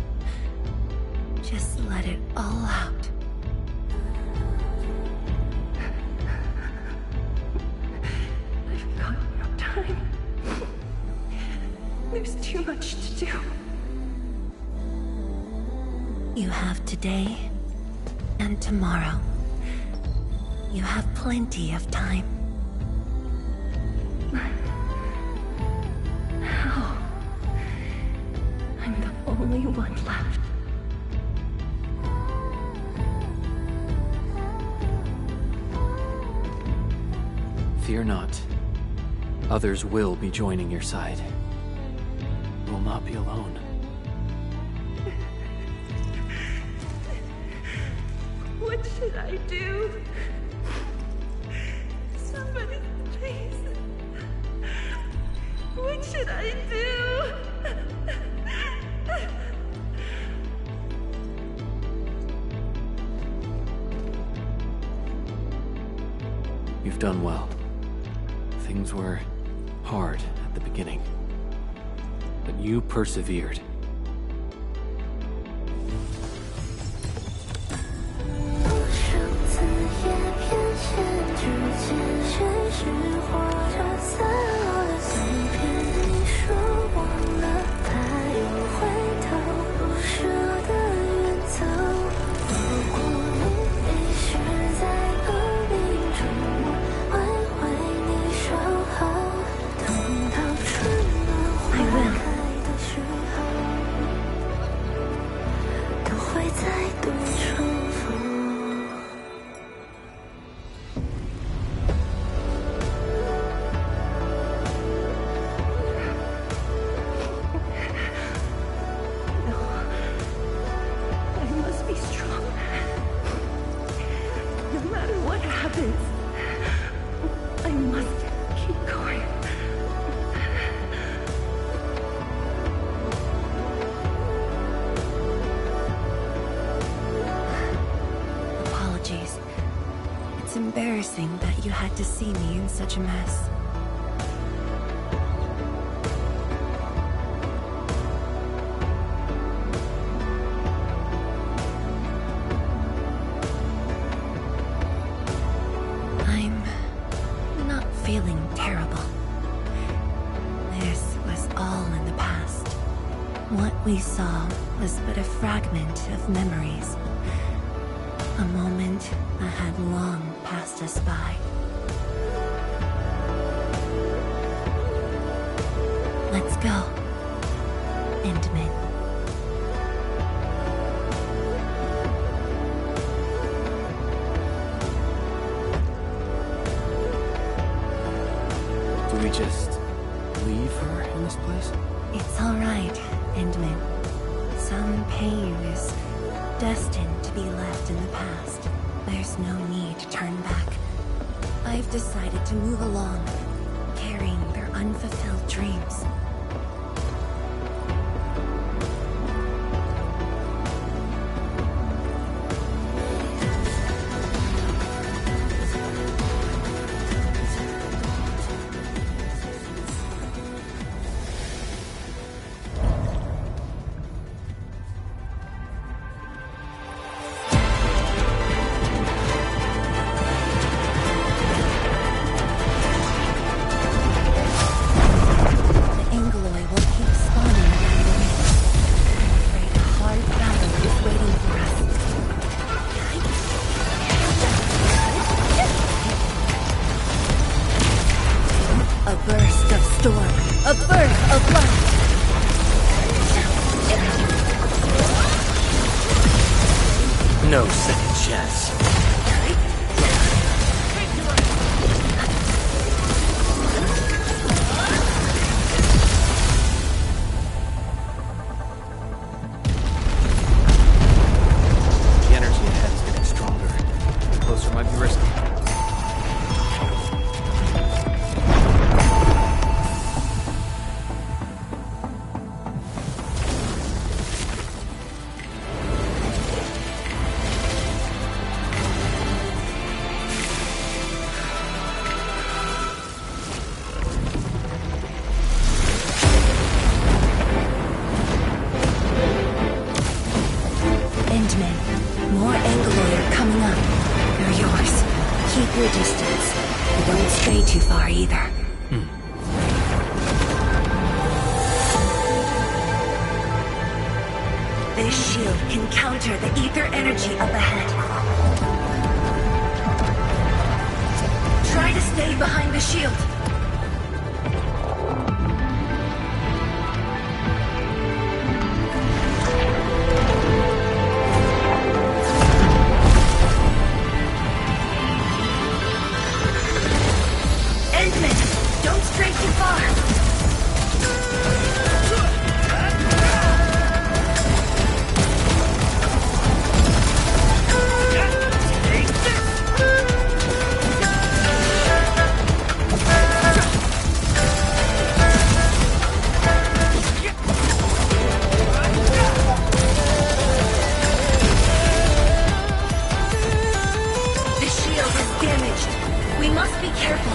Speaker 1: Just let it all out.
Speaker 16: I've got no time. There's too much to do.
Speaker 1: You have today and tomorrow. You have plenty of time.
Speaker 16: How? I'm the only one left.
Speaker 2: Fear not. Others will be joining your side. You will not be alone.
Speaker 16: What should I do? Somebody, please. What should I do?
Speaker 2: You've done well. Things were hard at the beginning, but you persevered.
Speaker 16: I must keep going.
Speaker 1: Apologies. It's embarrassing that you had to see me in such a mess. Feeling terrible. This was all in the past. What we saw was but a fragment of memories. A moment that had long passed us by. Let's go, Endman.
Speaker 2: Do we just leave her in this place?
Speaker 1: It's all right, Endman. Some pain is destined to be left in the past. There's no need to turn back. I've decided to move along, carrying their unfulfilled dreams. of light.
Speaker 2: No second chance. The energy ahead is getting stronger. Closer might be risky.
Speaker 1: More Angloid are coming up. They're yours. Keep your distance. But don't stray too far either. This shield can counter the ether energy up ahead. Try to stay behind the shield. Don't stray too far. The shield is damaged. We must be careful.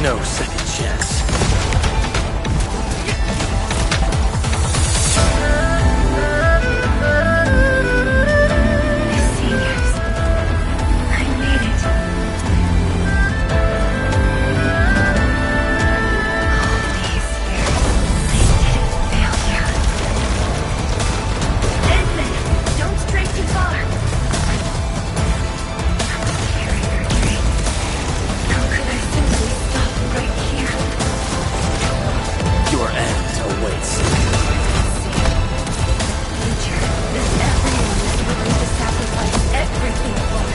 Speaker 2: No second chance.
Speaker 1: Seniors, I made it. All these years, I didn't fail you. Edmund, don't stray too far. Carry your dream. How could I simply stop right here?
Speaker 2: Your end awaits.
Speaker 1: Future is everyone is willing to sacrifice everything for.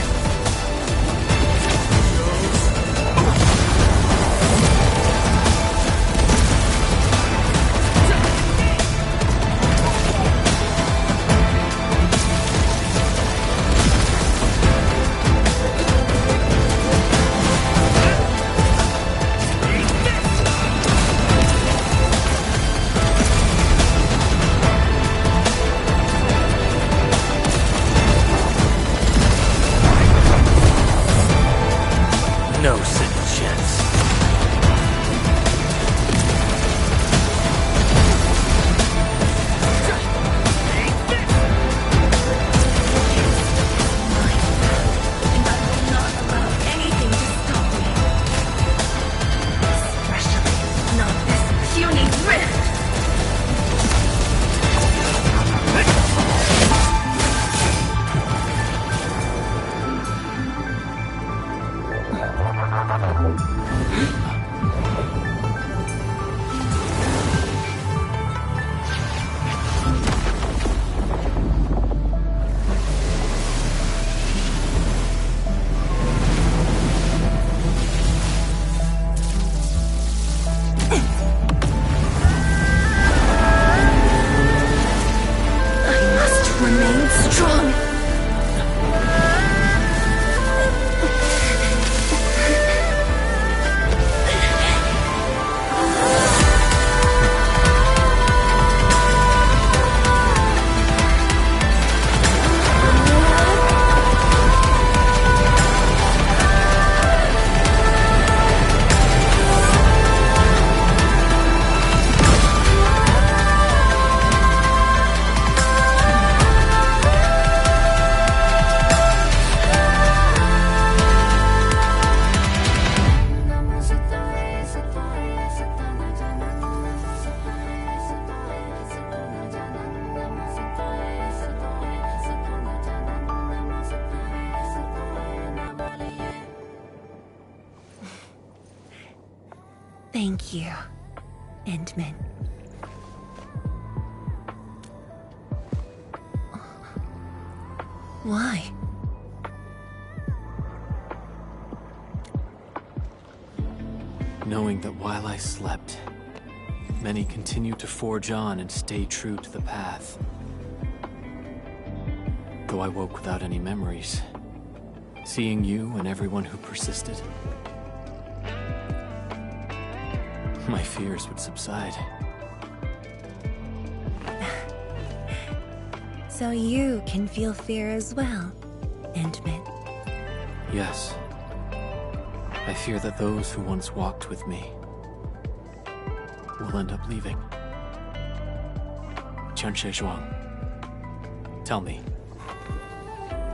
Speaker 2: No second chance.
Speaker 1: And I will not allow anything to stop me. Especially not this puny rift. I must remain strong. Thank you, Endman. Why?
Speaker 2: Knowing that while I slept, many continued to forge on and stay true to the path. Though I woke without any memories, seeing you and everyone who persisted, my fears would subside.
Speaker 1: So you can feel fear as well, Endman.
Speaker 2: Yes. I fear that those who once walked with me will end up leaving. Qianxie Zhuang, tell me,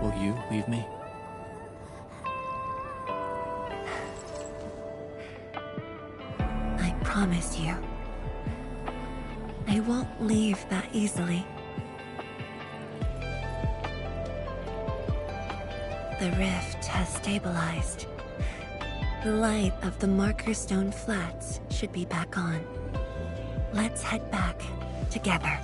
Speaker 2: will you leave me?
Speaker 1: I promise you, I won't leave that easily. The rift has stabilized. The light of the Marker Stone Flats should be back on. Let's head back together.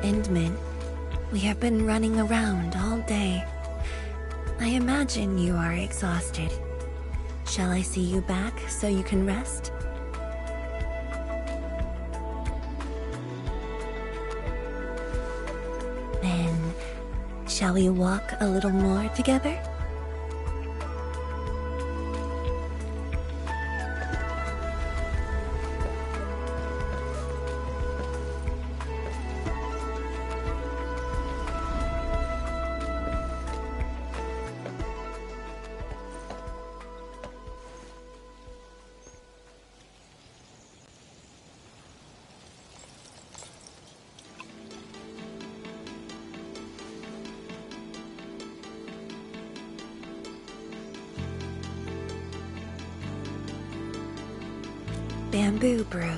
Speaker 1: Endman, we have been running around all day. I imagine you are exhausted. Shall I see you back so you can rest? Then, shall we walk a little more together? Bamboo brew.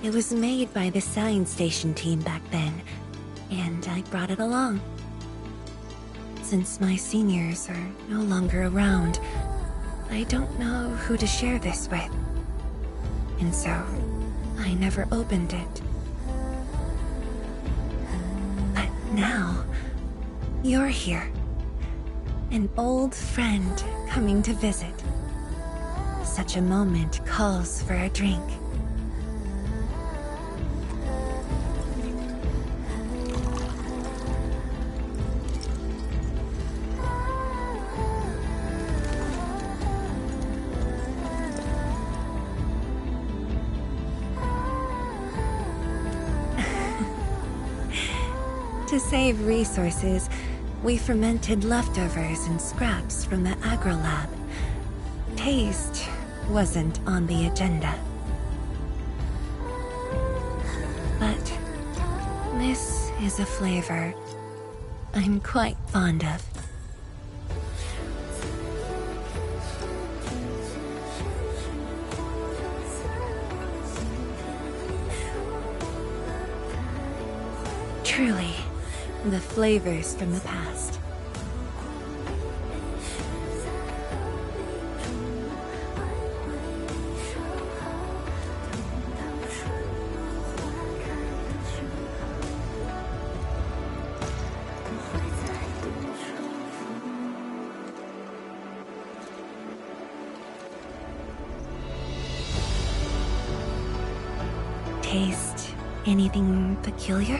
Speaker 1: It was made by the science station team back then, and I brought it along. Since my seniors are no longer around, I don't know who to share this with. And so, I never opened it. But now, you're here. An old friend coming to visit. Such a moment calls for a drink. To save resources, we fermented leftovers and scraps from the agro-lab. Taste wasn't on the agenda. But this is a flavor I'm quite fond of. Truly, the flavors from the past. Taste anything peculiar?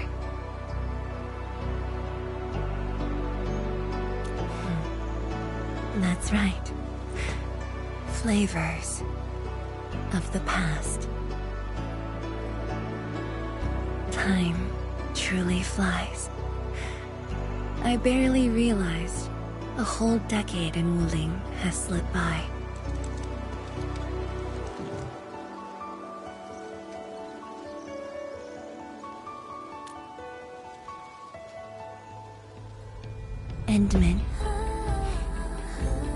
Speaker 1: That's right. Flavors of the past. Time truly flies. I barely realized a whole decade in Wuling has slipped by. Endman.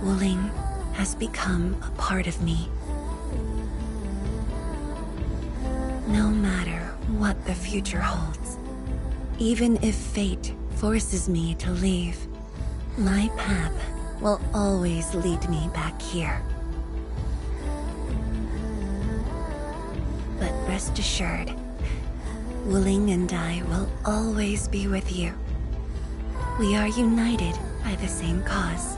Speaker 1: Wuling has become a part of me. No matter what the future holds, even if fate forces me to leave, my path will always lead me back here. But rest assured, Wuling and I will always be with you. We are united by the same cause.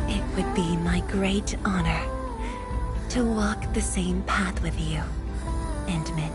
Speaker 1: It would be my great honor to walk the same path with you, Endman.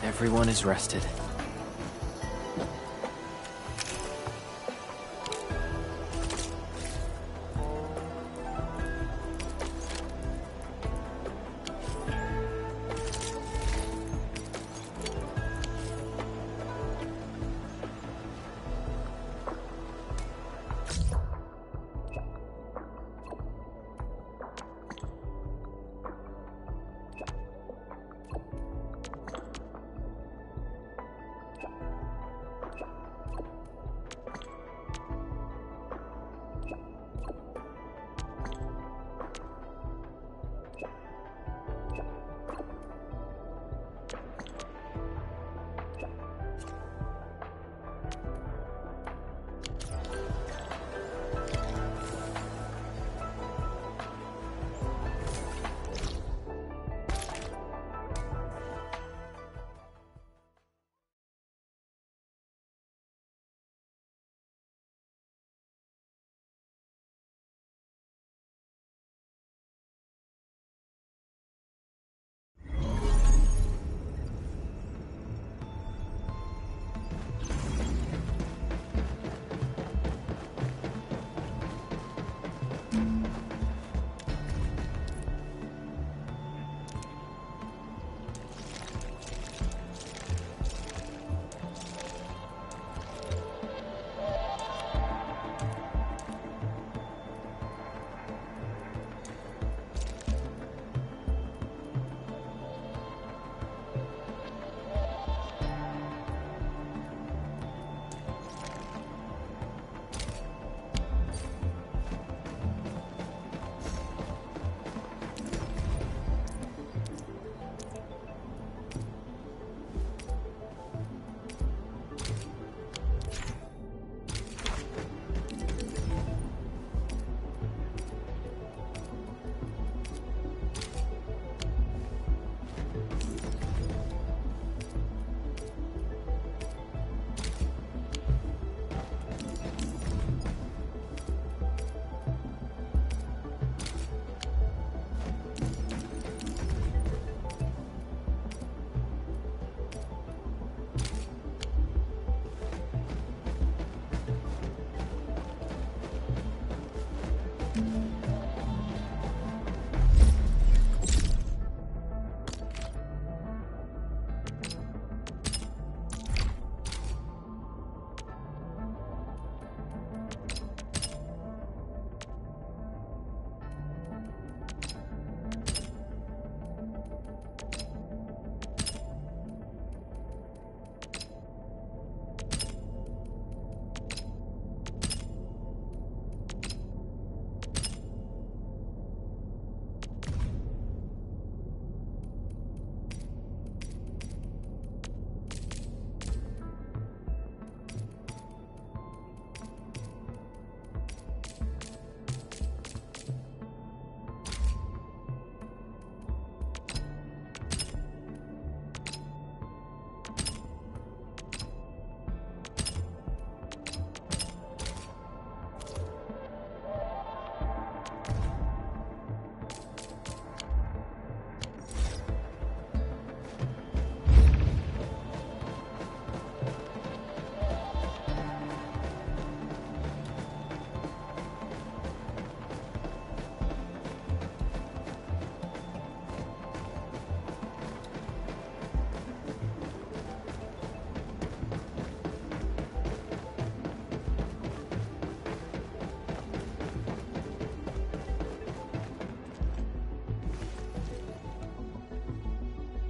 Speaker 2: Everyone is rested.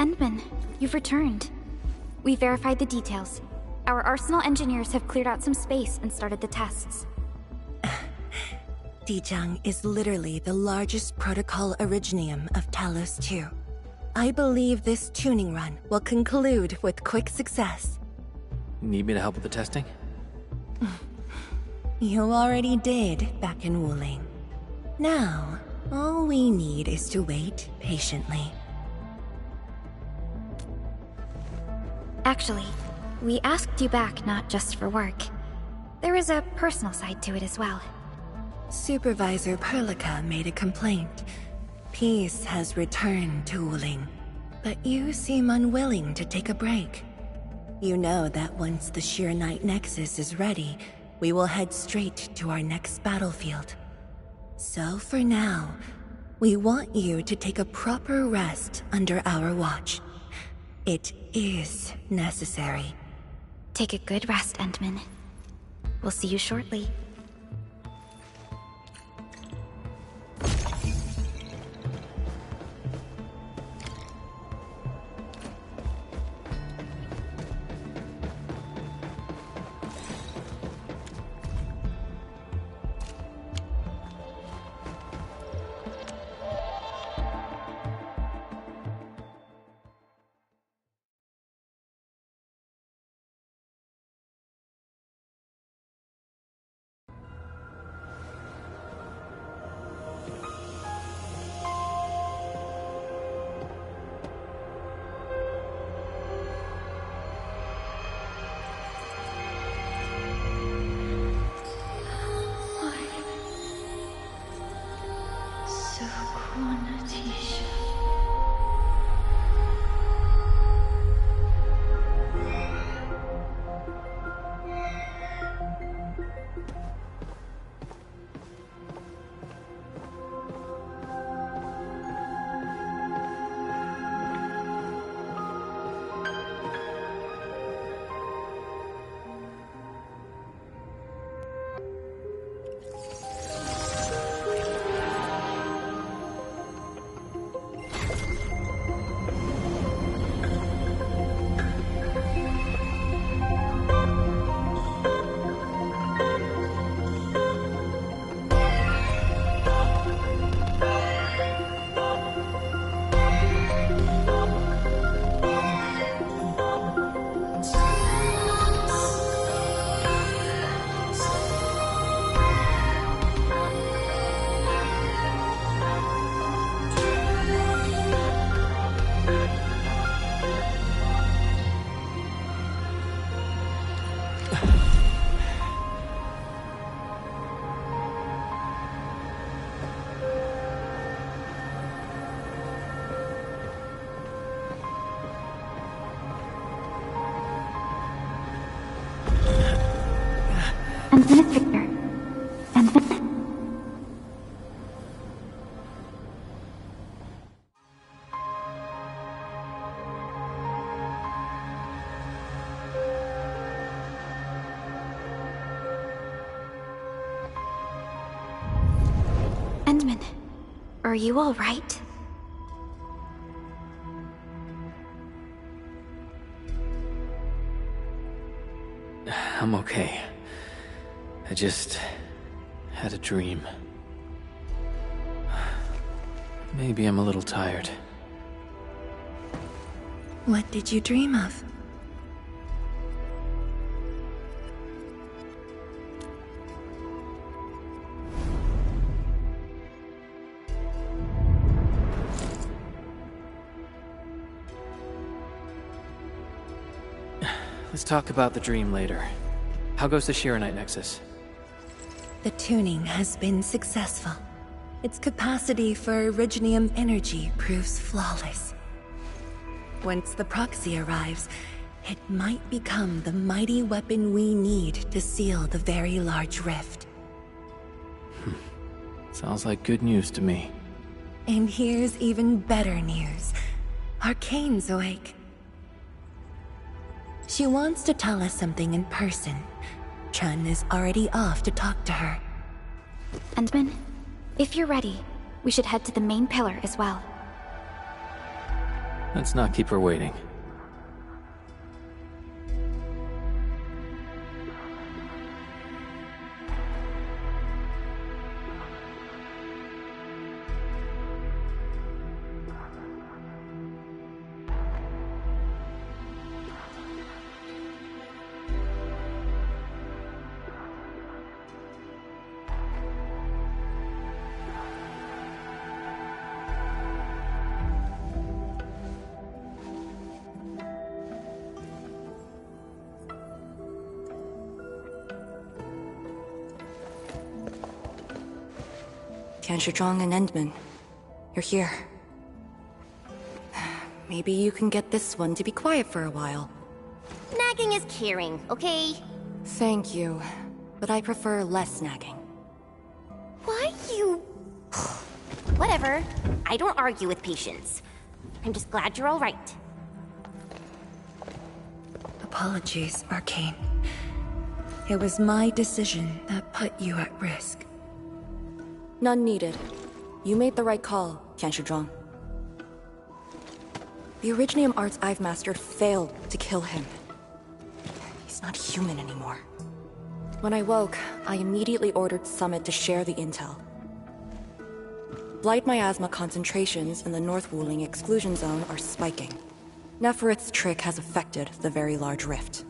Speaker 8: Endman, you've returned. We verified the details. Our Arsenal engineers have cleared out some space and started the tests.
Speaker 1: Dijang is literally the largest protocol originium of Talos 2. I believe this tuning run will conclude with quick success.
Speaker 2: Need me to help with the testing?
Speaker 1: You already did back in Wuling. Now, all we need is to wait patiently.
Speaker 8: Actually, we asked you back not just for work. There is a personal side to it as well.
Speaker 1: Supervisor Perlica made a complaint. Peace has returned to Wuling, but you seem unwilling to take a break. You know that once the Sheer Night Nexus is ready, we will head straight to our next battlefield. So for now, we want you to take a proper rest under our watch. It is necessary.
Speaker 8: Take a good rest, Endman. We'll see you shortly. Are you alright?
Speaker 2: I'm okay. I just had a dream. Maybe I'm a little tired.
Speaker 1: What did you dream of?
Speaker 2: Let's talk about the dream later. How goes the Shiranite Nexus?
Speaker 1: The tuning has been successful. Its capacity for originium energy proves flawless. Once the proxy arrives, it might become the mighty weapon we need to seal the very large rift.
Speaker 2: Sounds like good news to me.
Speaker 1: And here's even better news. Arcane's awake. She wants to tell us something in person. Chun is already off to talk to her.
Speaker 8: Endman, if you're ready, we should head to the main pillar as well.
Speaker 2: Let's not keep her waiting.
Speaker 18: Tianshizhuang and Endman, you're here. Maybe you can get this one to be quiet for a while.
Speaker 11: Nagging is caring, okay?
Speaker 18: Thank you, but I prefer less nagging.
Speaker 11: Why you... Whatever. I don't argue with patience. I'm just glad you're alright.
Speaker 1: Apologies, Arcane. It was my decision that put you at risk.
Speaker 18: None needed. You made the right call, Tianshizhuang. The Originium arts I've mastered failed to kill him. He's not human anymore. When I woke, I immediately ordered Summit to share the intel. Blight miasma concentrations in the North Wuling exclusion zone are spiking. Neferith's trick has affected the Very Large Rift.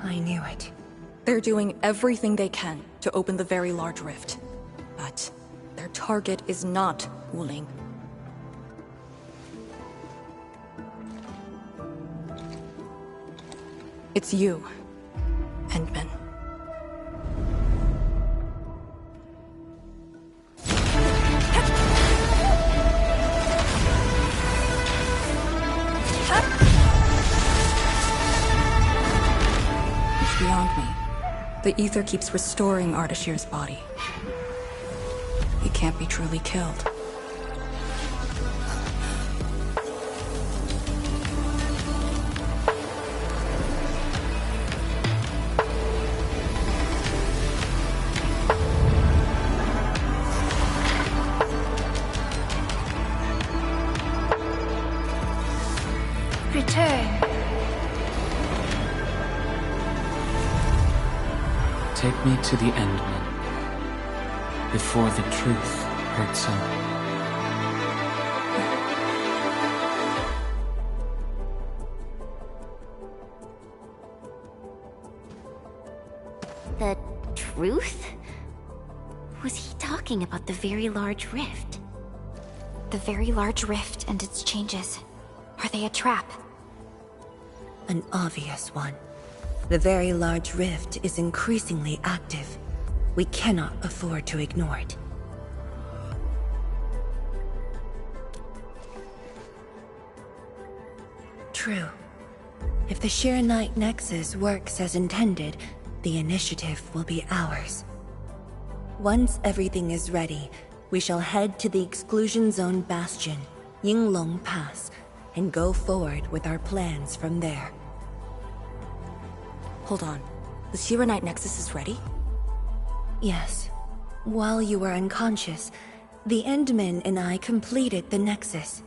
Speaker 1: I knew it.
Speaker 18: They're doing everything they can to open the Very Large Rift. But their target is not Wuling. It's you, Endman. Beyond me. The ether keeps restoring Ardashir's body. He can't be truly killed.
Speaker 1: Return.
Speaker 2: Take me to the Endman, before the truth hurts him.
Speaker 11: The truth? Was he talking about the Very Large Rift?
Speaker 8: The Very Large Rift and its changes. Are they a trap?
Speaker 1: An obvious one. The Very Large Rift is increasingly active. We cannot afford to ignore it. True. If the Shiranite Nexus works as intended, the initiative will be ours. Once everything is ready, we shall head to the Exclusion Zone Bastion, Yinglong Pass, and go forward with our plans from there.
Speaker 18: Hold on. The Shiranite Nexus is ready?
Speaker 1: Yes. While you were unconscious, the Endmen and I completed the Nexus.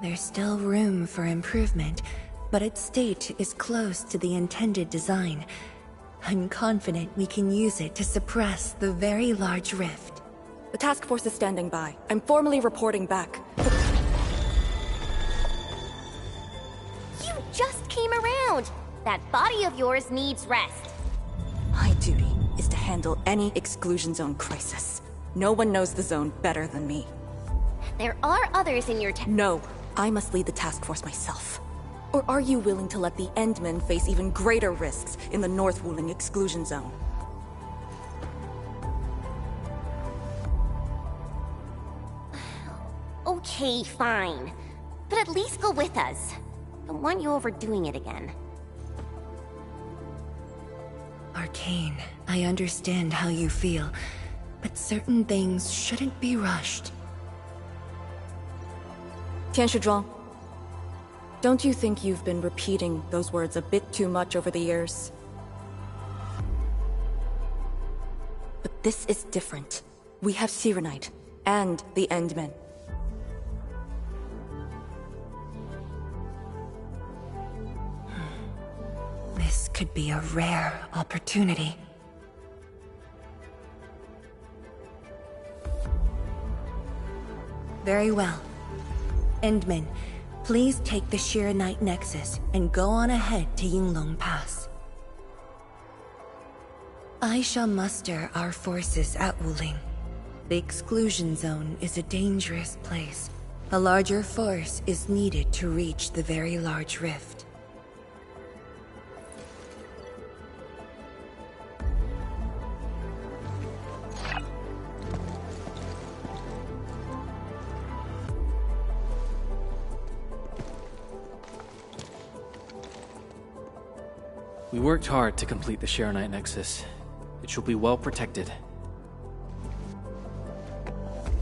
Speaker 1: There's still room for improvement, but its state is close to the intended design. I'm confident we can use it to suppress the very large rift.
Speaker 18: The task force is standing by. I'm formally reporting back.
Speaker 11: You just came around! That body of yours needs rest.
Speaker 18: My duty is to handle any exclusion zone crisis. No one knows the zone better than me.
Speaker 11: There are others in your
Speaker 18: No, I must lead the task force myself. Or are you willing to let the Endmen face even greater risks in the North Wuling exclusion zone?
Speaker 11: Okay, fine. But at least go with us. Don't want you overdoing it again.
Speaker 1: Arcane, I understand how you feel, but certain things shouldn't be rushed.
Speaker 18: Tianshizhuang, don't you think you've been repeating those words a bit too much over the years? But this is different. We have Shiranite and the Endmen.
Speaker 1: This could be a rare opportunity. Very well. Endmen, please take the Shiranite Nexus and go on ahead to Yinglong Pass. I shall muster our forces at Wuling. The exclusion zone is a dangerous place. A larger force is needed to reach the very large rift.
Speaker 2: We worked hard to complete the Shiranite Nexus. It shall be well protected.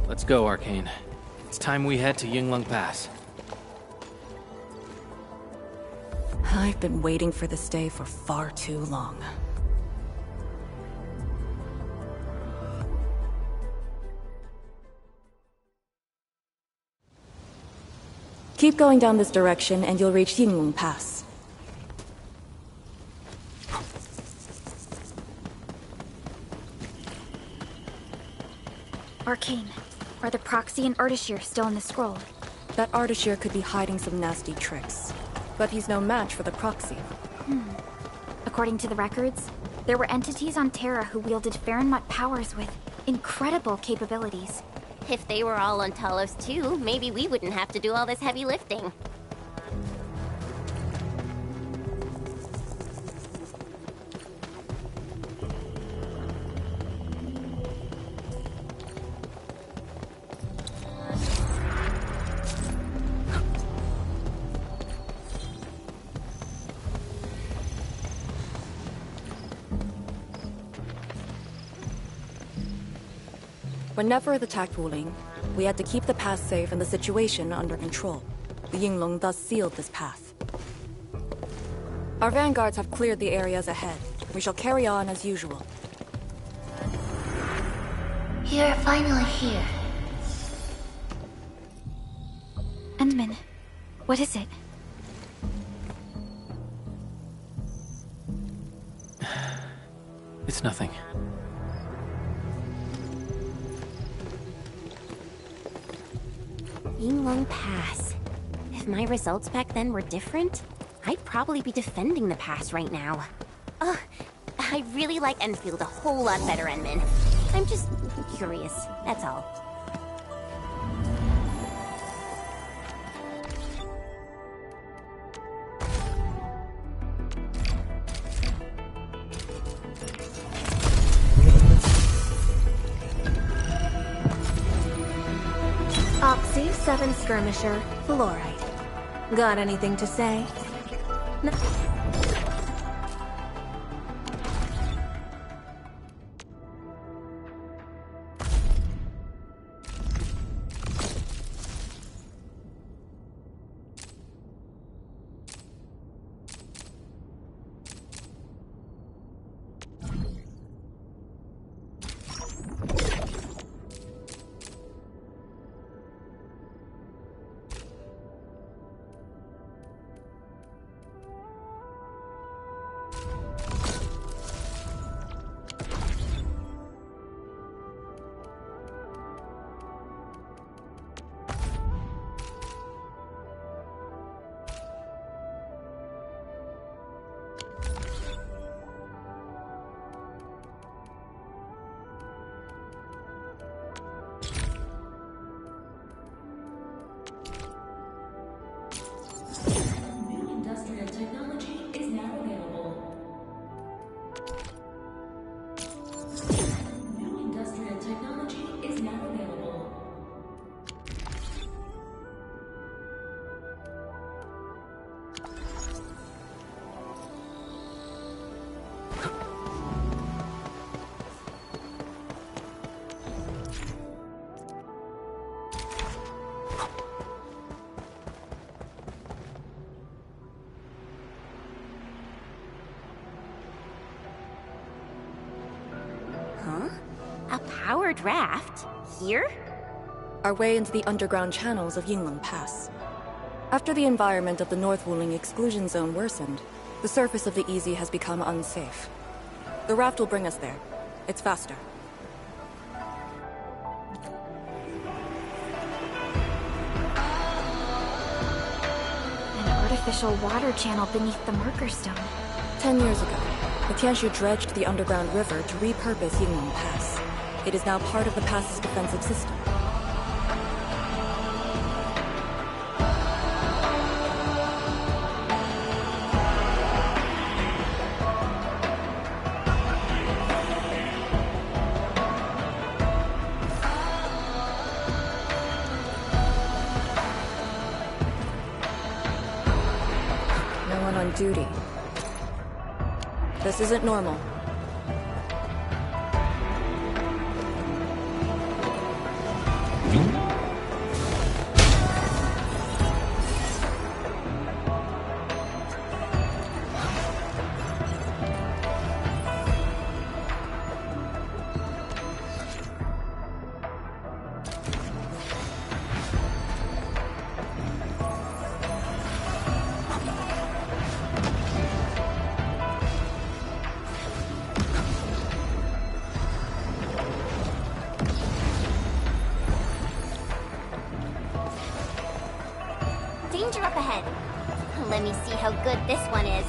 Speaker 2: Let's go, Arcane. It's time we head to Yinglong Pass.
Speaker 18: I've been waiting for this day for far too long. Keep going down this direction and you'll reach Yinglong Pass.
Speaker 8: Arcane, are the proxy and Ardashir still in the scroll?
Speaker 18: That Ardashir could be hiding some nasty tricks, but he's no match for the proxy.
Speaker 8: According to the records, there were entities on Terra who wielded Farenmut powers with incredible capabilities.
Speaker 11: If they were all on Talos too, maybe we wouldn't have to do all this heavy lifting.
Speaker 18: When Neferth attacked Wuling, we had to keep the pass safe and the situation under control. The Yinglong thus sealed this path. Our vanguards have cleared the areas ahead. We shall carry on as usual.
Speaker 11: You're finally here.
Speaker 8: Endman, what is it?
Speaker 2: It's nothing.
Speaker 11: Yinglong Pass. If my results back then were different, I'd probably be defending the pass right now. I really like Endfield a whole lot better, Endman. I'm just curious, that's all.
Speaker 19: Oxy 7 Skirmisher, Fluorite. Got anything to say? No.
Speaker 11: powered raft? Here?
Speaker 18: Our way into the underground channels of Yinglong Pass. After the environment of the North Wuling exclusion zone worsened, the surface of the Easy has become unsafe. The raft will bring us there. It's faster.
Speaker 8: An artificial water channel beneath the marker stone.
Speaker 18: 10 years ago, the Tianshu dredged the underground river to repurpose Yinglong Pass. It is now part of the pass's defensive system. No one on duty. This isn't normal.
Speaker 11: Danger up ahead. Let me see how good this one is.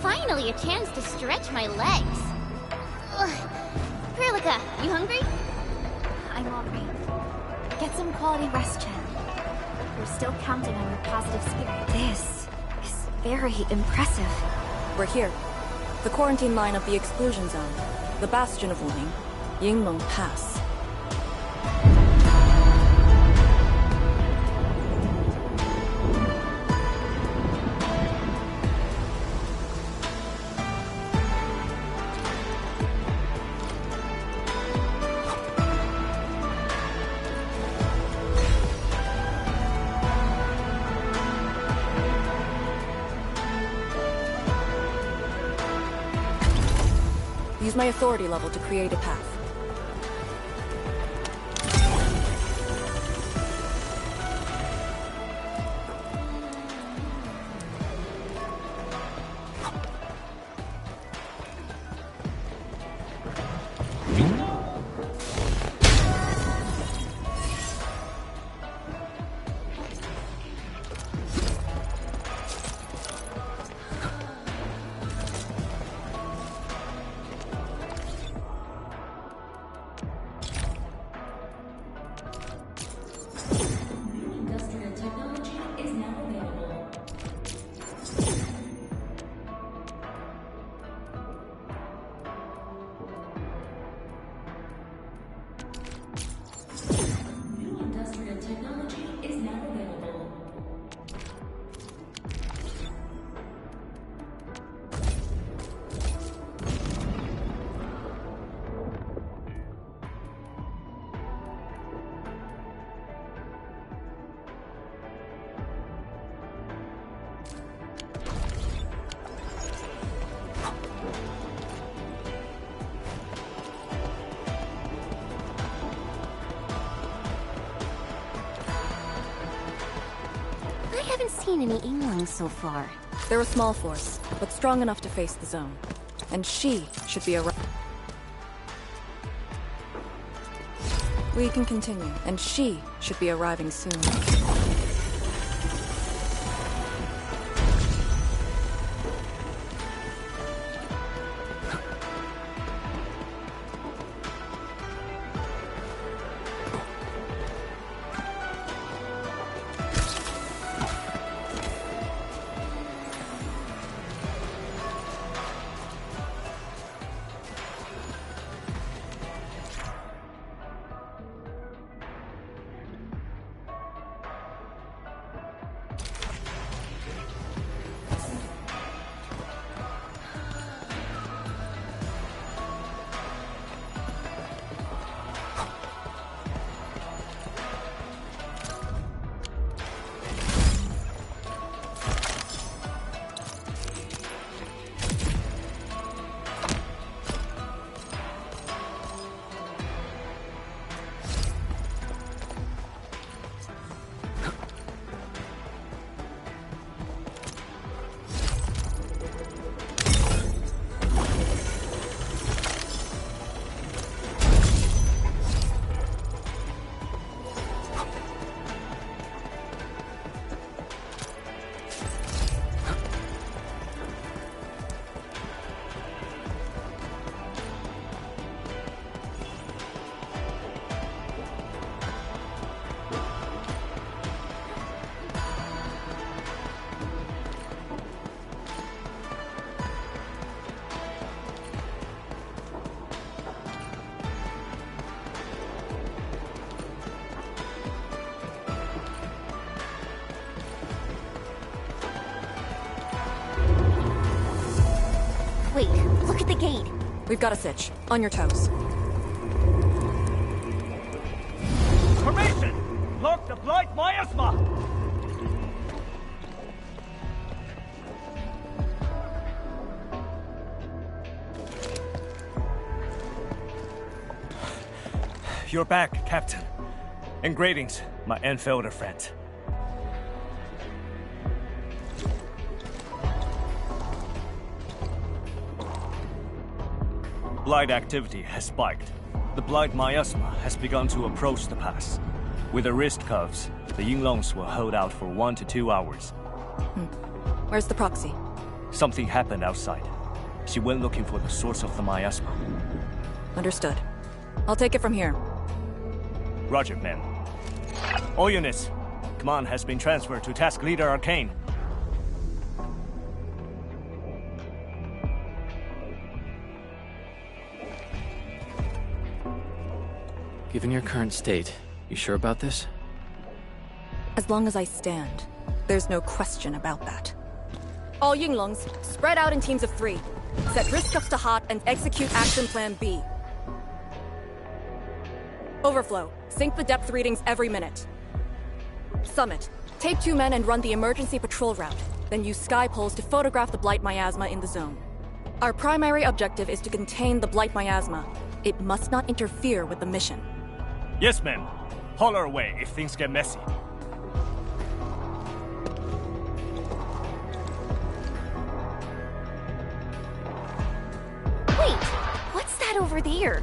Speaker 11: Finally a chance to stretch my legs. Ugh. Perlica, you hungry? I'm alright. Get some quality rest, Chen. We're still counting on your positive spirit.
Speaker 8: This is very impressive.
Speaker 18: We're here. The quarantine line of the exclusion zone. The bastion of Wuling. Yinglong Pass. Use my authority level to create a path.
Speaker 11: I haven't seen any Yinglongs so far.
Speaker 18: They're a small force, but strong enough to face the zone. And she should be around. We can continue, and she should be arriving soon.
Speaker 11: Wait, look at the gate.
Speaker 18: We've got a sitch. On your toes.
Speaker 20: Formation! Lock the blight miasma! You're back, Captain. And greetings, my Endfielder friend. Blight activity has spiked. The blight miasma has begun to approach the pass. With the wrist cuffs, the Yinglongs will hold out for 1 to 2 hours.
Speaker 18: Where's the proxy?
Speaker 20: Something happened outside. She went looking for the source of the miasma.
Speaker 18: Understood. I'll take it from here.
Speaker 20: Roger, ma'am. All units, command has been transferred to Task Leader Arcane.
Speaker 2: Given your current state, you sure about this?
Speaker 18: As long as I stand, there's no question about that. All Yinglongs, spread out in teams of 3. Set risk cuffs to hot and execute action plan B. Overflow, sync the depth readings every minute. Summit, take 2 men and run the emergency patrol route, then use sky poles to photograph the blight miasma in the zone. Our primary objective is to contain the blight miasma. It must not interfere with the mission.
Speaker 20: Yes, ma'am. Holler away if things get messy.
Speaker 11: Wait, what's that over there?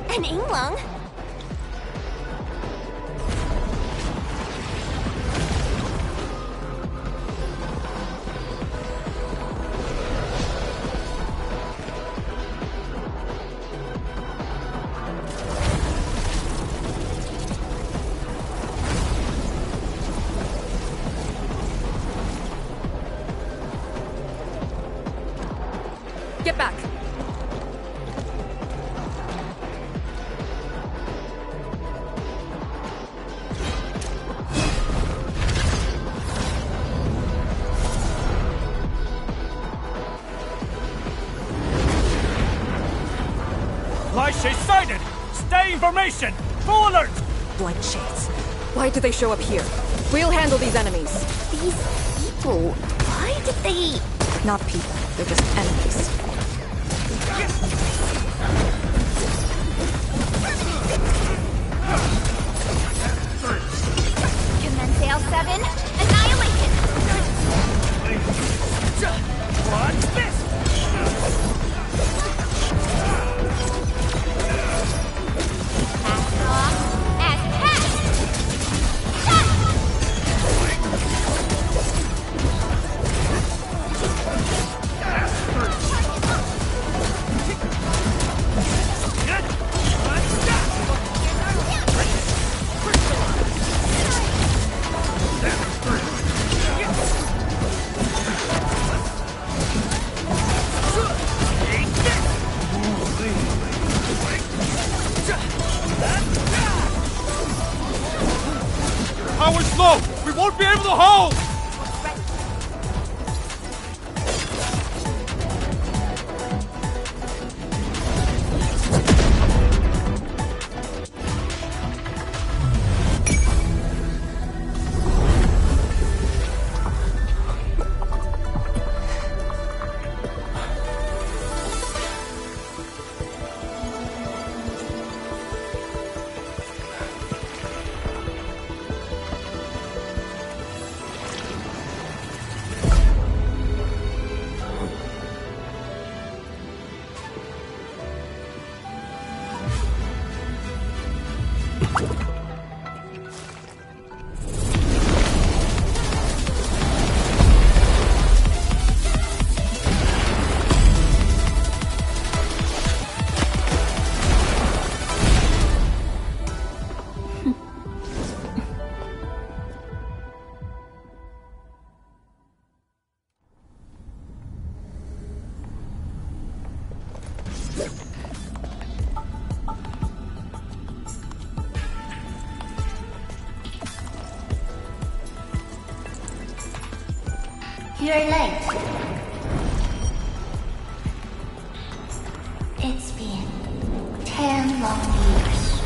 Speaker 11: An Yinglong?
Speaker 18: Get back!
Speaker 20: Blight shades sighted! Stay in formation! Full alert!
Speaker 18: Blight shades. Why did they show up here? We'll handle these enemies.
Speaker 11: These people, why did they...
Speaker 18: Not people, they're just enemies.
Speaker 11: Commence L7, annihilation!
Speaker 20: Watch this!
Speaker 21: Power's low! We won't be able to hold!
Speaker 4: You're late. It's been 10 long years.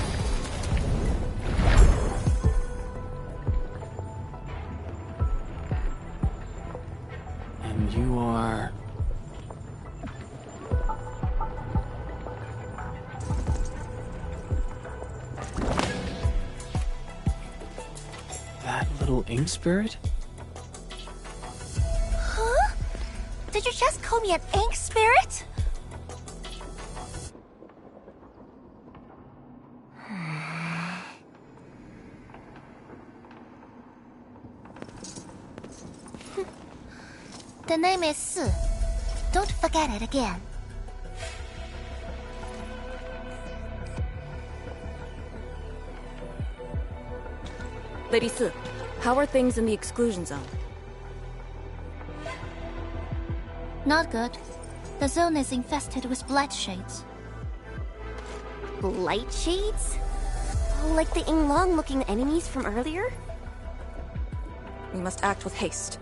Speaker 2: And you are... that little ink spirit?
Speaker 4: Huh? Did you just call me an ink spirit? The name is Su. Don't forget it again.
Speaker 18: Lady Su, how are things in the exclusion zone?
Speaker 4: Not good. The zone is infested with blight shades.
Speaker 11: Blight shades? Like the Yinglong-looking enemies from earlier?
Speaker 18: We must act with haste.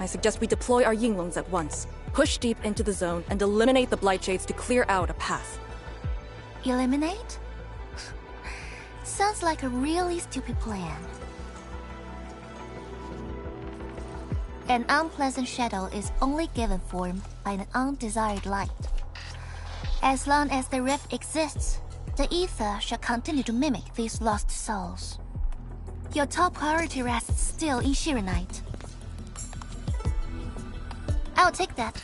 Speaker 18: I suggest we deploy our Yinglongs at once, push deep into the zone, and eliminate the blight shades to clear out a path.
Speaker 4: Eliminate? Sounds like a really stupid plan. An unpleasant shadow is only given form by an undesired light. As long as the rift exists, the ether shall continue to mimic these lost souls. Your top priority rests still in Shirenite. I'll take that.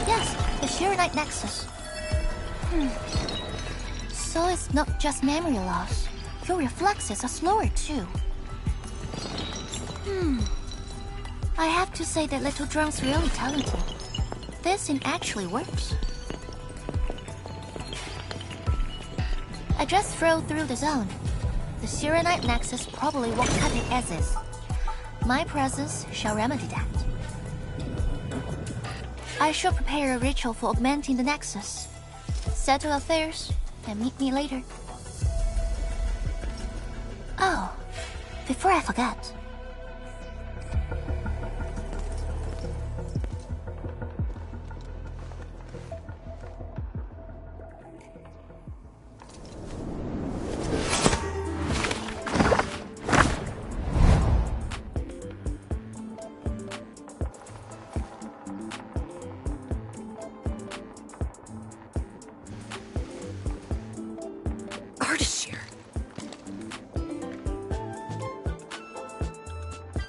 Speaker 4: Yes, the Shirenite Nexus. So it's not just memory loss. Your reflexes are slower too. I have to say that Little Drone's really talented. This thing actually works. I just rode through the zone. The Shirenite Nexus probably won't cut it as is. My presence shall remedy that. I shall prepare a ritual for augmenting the Nexus. Settle affairs, and meet me later. Oh, before I forget.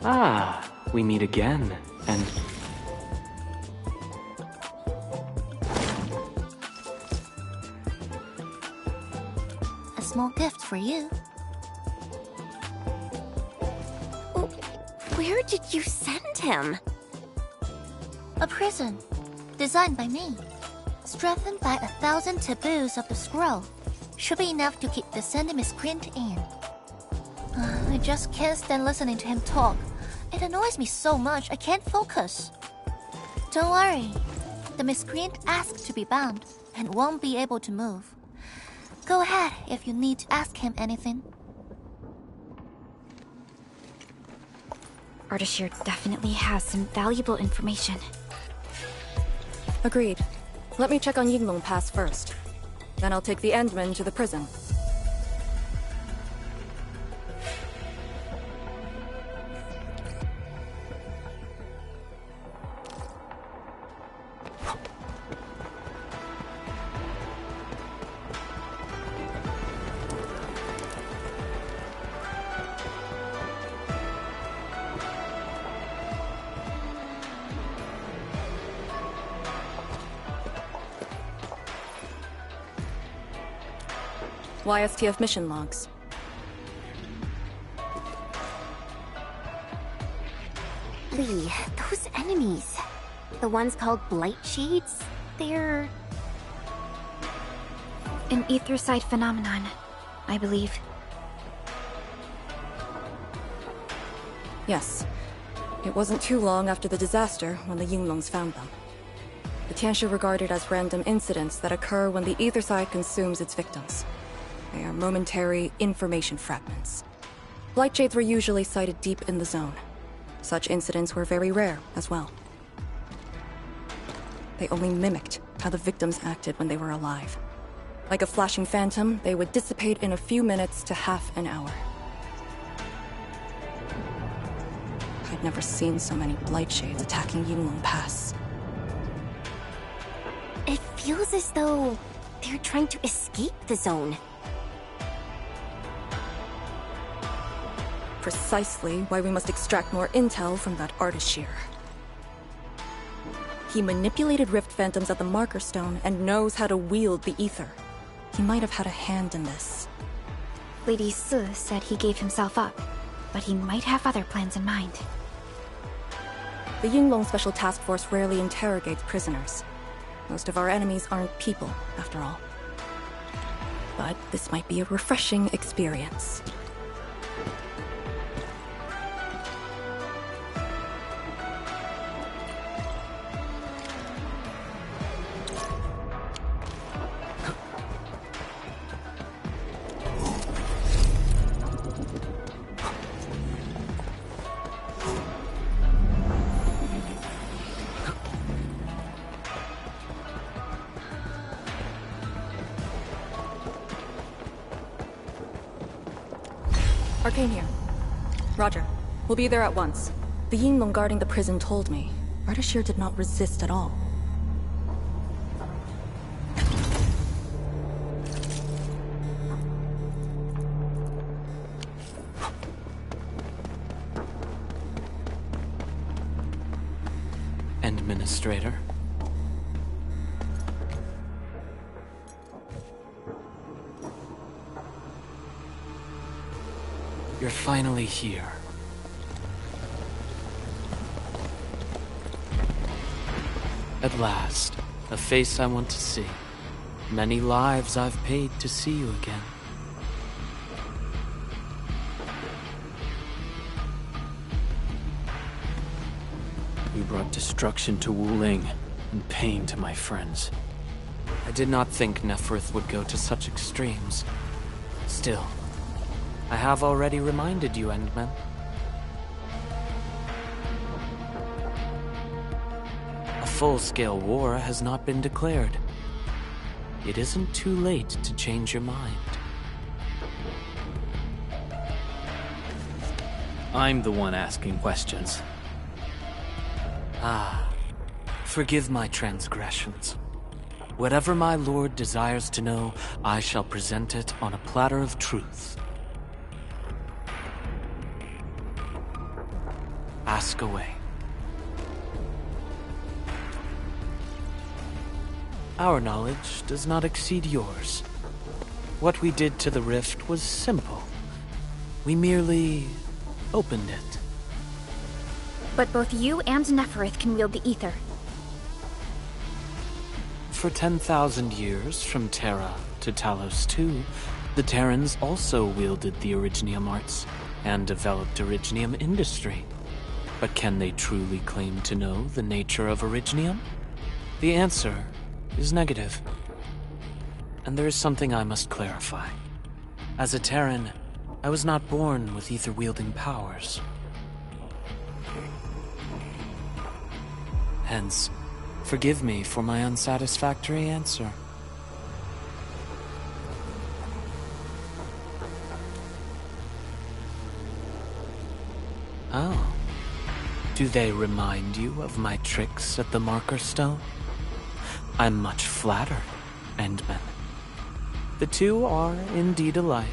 Speaker 2: Ah, we meet again, and...
Speaker 4: A small gift for you.
Speaker 11: Where did you send him?
Speaker 4: A prison, designed by me. Strengthened by 1,000 taboos of the scroll. Should be enough to keep the sending miscreant in. I just can't stand listening to him talk. It annoys me so much I can't focus. Don't worry. The miscreant asked to be bound and won't be able to move. Go ahead if you need to ask him anything.
Speaker 8: Ardashir definitely has some valuable information.
Speaker 18: Agreed. Let me check on Yinglong Pass first. Then I'll take the Endmen to the prison. YSTF mission logs.
Speaker 11: Lee, those enemies. The ones called Blight Shades, they're...
Speaker 8: An ether-side phenomenon, I believe.
Speaker 18: Yes. It wasn't too long after the disaster when the Yinglongs found them. The Tianshi regarded as random incidents that occur when the ether side consumes its victims. They are momentary information fragments. Blightshades were usually sighted deep in the zone. Such incidents were very rare as well. They only mimicked how the victims acted when they were alive. Like a flashing phantom, they would dissipate in a few minutes to half an hour. I'd never seen so many Blightshades attacking Yinglong Pass.
Speaker 11: It feels as though they're trying to escape the zone.
Speaker 18: Precisely why we must extract more intel from that Artishir. He manipulated Rift Phantoms at the Marker Stone and knows how to wield the ether. He might have had a hand in this.
Speaker 8: Lady Si said he gave himself up, but he might have other plans in mind.
Speaker 18: The Yinglong Special Task Force rarely interrogates prisoners. Most of our enemies aren't people, after all. But this might be a refreshing experience. Arcane here. Roger. We'll be there at once. The Yinglong guarding the prison told me. Artishir did not resist at all.
Speaker 2: Administrator. You're finally here. At last, a face I want to see. Many lives I've paid to see you again. You brought destruction to Wuling and pain to my friends. I did not think Neferth would go to such extremes. Still, I have already reminded you, Endman. A full-scale war has not been declared. It isn't too late to change your mind. I'm the one asking questions. Ah, forgive my transgressions. Whatever my lord desires to know, I shall present it on a platter of truth. Ask away. Our knowledge does not exceed yours. What we did to the rift was simple. We merely opened it.
Speaker 8: But both you and Neferth can wield the ether.
Speaker 2: For 10,000 years, from Terra to Talos II, the Terrans also wielded the Originium arts and developed Originium industry. But can they truly claim to know the nature of Originium? The answer is negative. And there is something I must clarify. As a Terran, I was not born with ether-wielding powers. Hence, forgive me for my unsatisfactory answer. Oh. Do they remind you of my tricks at the Marker Stone? I'm much flattered, Endman. The two are indeed alike.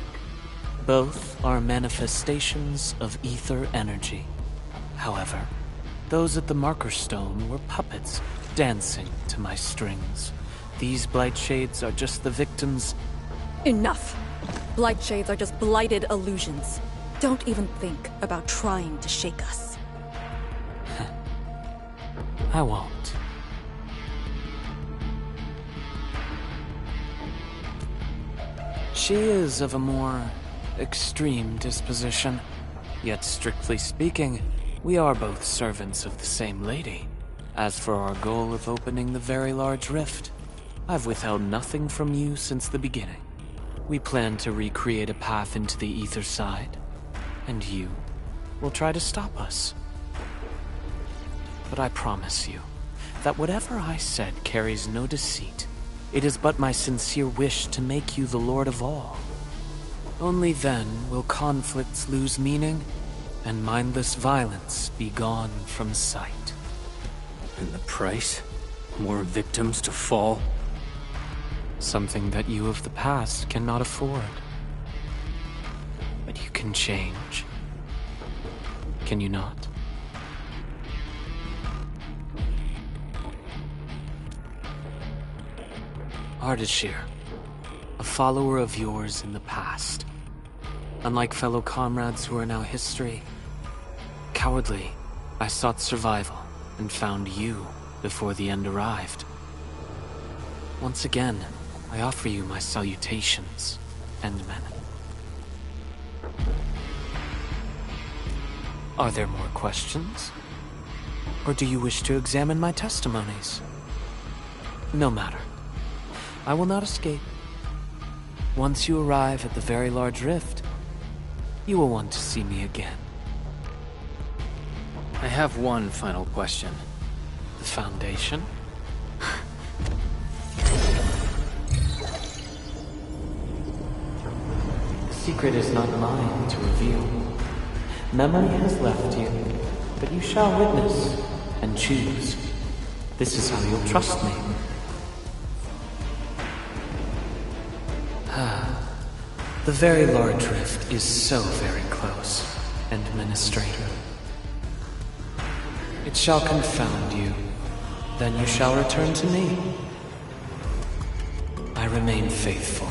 Speaker 2: Both are manifestations of ether energy. However, those at the Marker Stone were puppets dancing to my strings. These Blightshades are just the victims.
Speaker 18: Enough! Blightshades are just blighted illusions. Don't even think about trying to shake us.
Speaker 2: I won't. She is of a more extreme disposition. Yet strictly speaking, we are both servants of the same lady. As for our goal of opening the very large rift, I've withheld nothing from you since the beginning. We plan to recreate a path into the ether side. and you will try to stop us. But I promise you that whatever I said carries no deceit. It is but my sincere wish to make you the Lord of all. Only then will conflicts lose meaning and mindless violence be gone from sight. And the price? More victims to fall? Something that you of the past cannot afford. But you can change. Can you not? Ardashir, a follower of yours in the past. Unlike fellow comrades who are now history, cowardly, I sought survival and found you before the end arrived. Once again, I offer you my salutations, Endmen. Are there more questions? Or do you wish to examine my testimonies? No matter. I will not escape. Once you arrive at the Very Large Rift, you will want to see me again.
Speaker 7: I have one final question.
Speaker 2: The Foundation? The secret is not mine to reveal. Memory has left you, but you shall witness and choose. This is how you'll trust me. The Very Large Rift is so very close, Administrator. It shall confound you. Then you shall return to me. I remain faithful,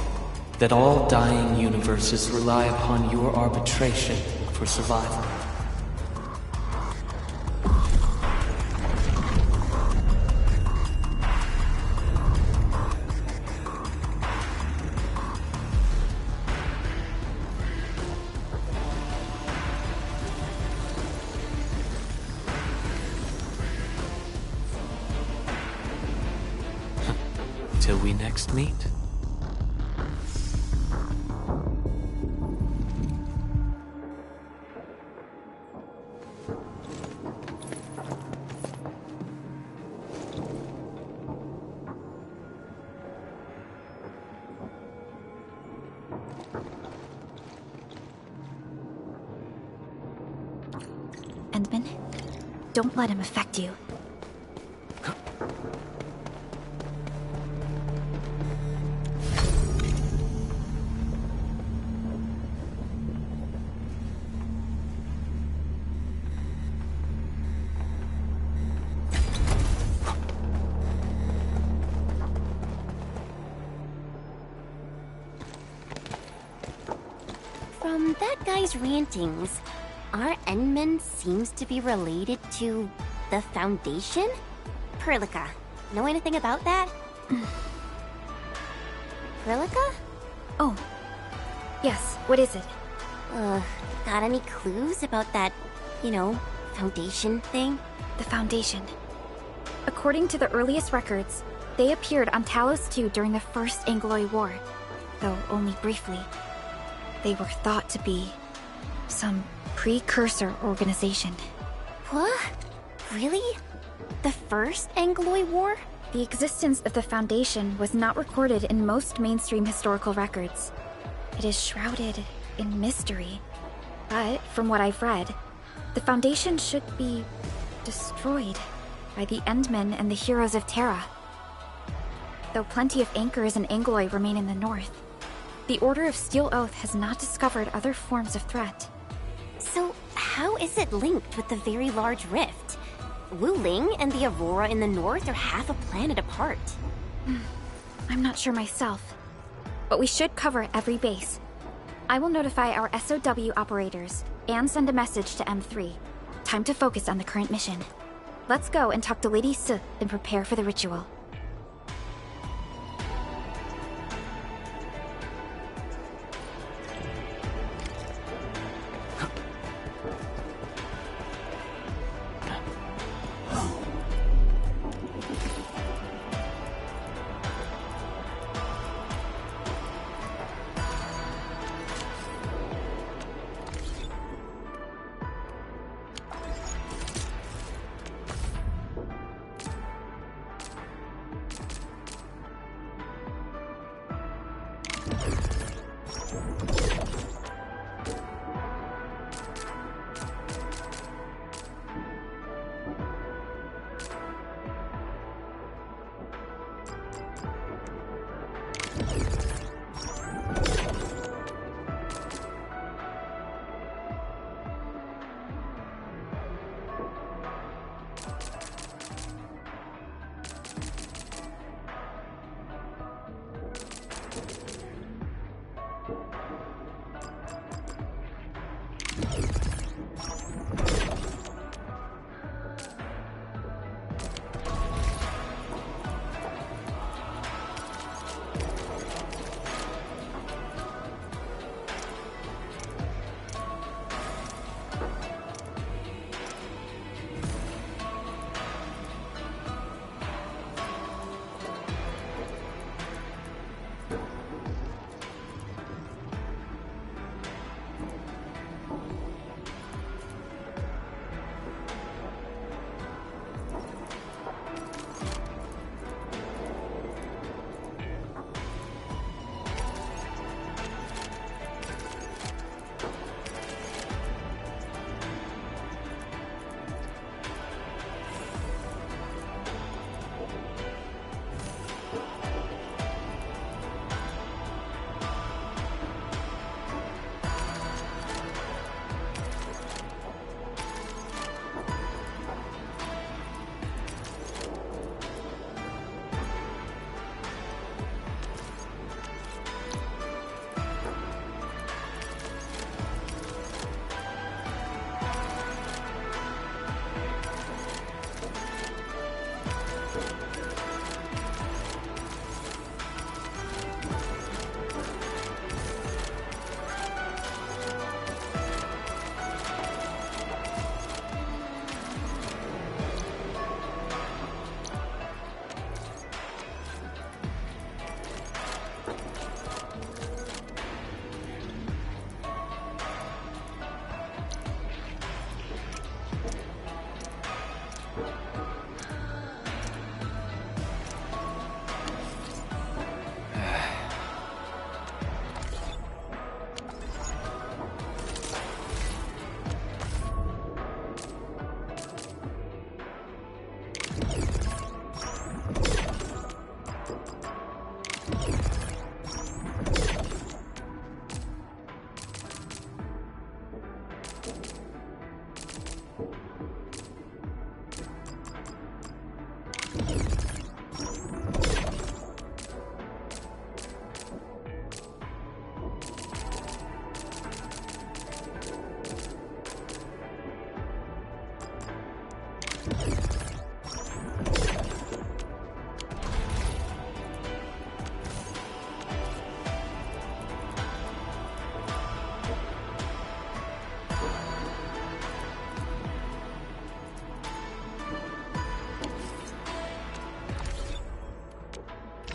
Speaker 2: that all dying universes rely upon your arbitration for survival. Till we next meet.
Speaker 4: Endman, don't let him affect you.
Speaker 11: From that guy's rantings, our Endman seems to be related to the Foundation? Perlica, know anything about that? Perlica?
Speaker 4: Oh. Yes, what is it?
Speaker 11: Got any clues about that, Foundation thing?
Speaker 4: The Foundation. According to the earliest records, they appeared on Talos II during the First Angloid War, though only briefly. They were thought to be some precursor organization.
Speaker 11: What? Really? The First Angloid War?
Speaker 4: The existence of the Foundation was not recorded in most mainstream historical records. It is shrouded in mystery. But, from what I've read, the Foundation should be destroyed by the Endmen and the heroes of Terra. Though plenty of anchors and Angloid remain in the north, the Order of Steel Oath has not discovered other forms of threat.
Speaker 11: So, how is it linked with the Very Large Rift? Wu Ling and the Aurora in the north are half a planet apart.
Speaker 4: I'm not sure myself, but we should cover every base. I will notify our SOW operators and send a message to M3. Time to focus on the current mission. Let's go and talk to Lady Su and prepare for the ritual.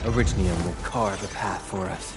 Speaker 7: Orignium will carve a path for us.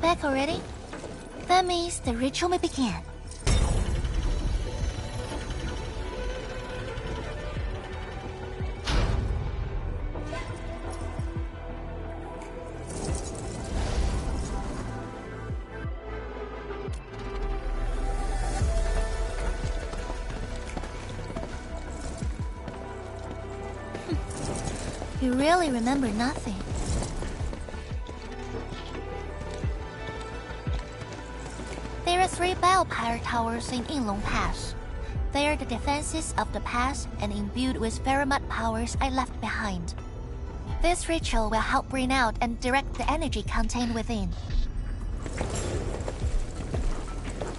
Speaker 4: Back already? That means the ritual may begin. You really remember nothing. There are 3 biopower towers in Yinglong Pass. They are the defenses of the pass and imbued with Veramut powers I left behind. This ritual will help bring out and direct the energy contained within.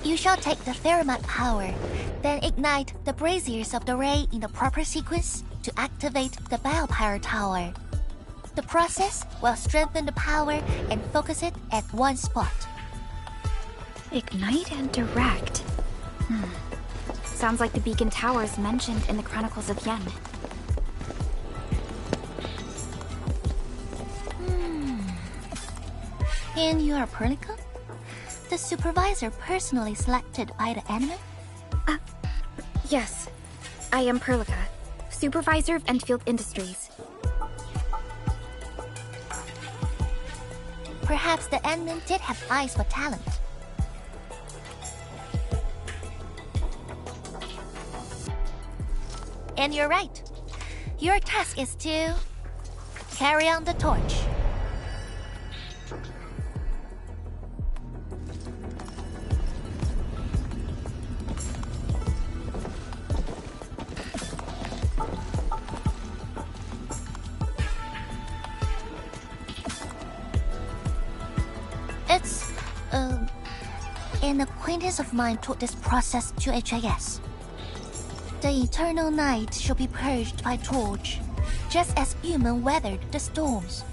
Speaker 4: You shall take the Veramut power, then ignite the braziers of the ray in the proper sequence to activate the biopower tower. The process will strengthen the power and focus it at one spot.
Speaker 8: Ignite and direct. Sounds like the beacon towers mentioned in the Chronicles of Yen.
Speaker 4: And you are Perlica? The supervisor personally selected by the enemy?
Speaker 8: Yes. I am Perlica, supervisor of Endfield Industries.
Speaker 4: Perhaps the admin did have eyes for talent. And you're right. Your task is to carry on the torch. It's, an acquaintance of mine taught this process to HIS. The eternal night shall be purged by torch, just as human weathered the storms.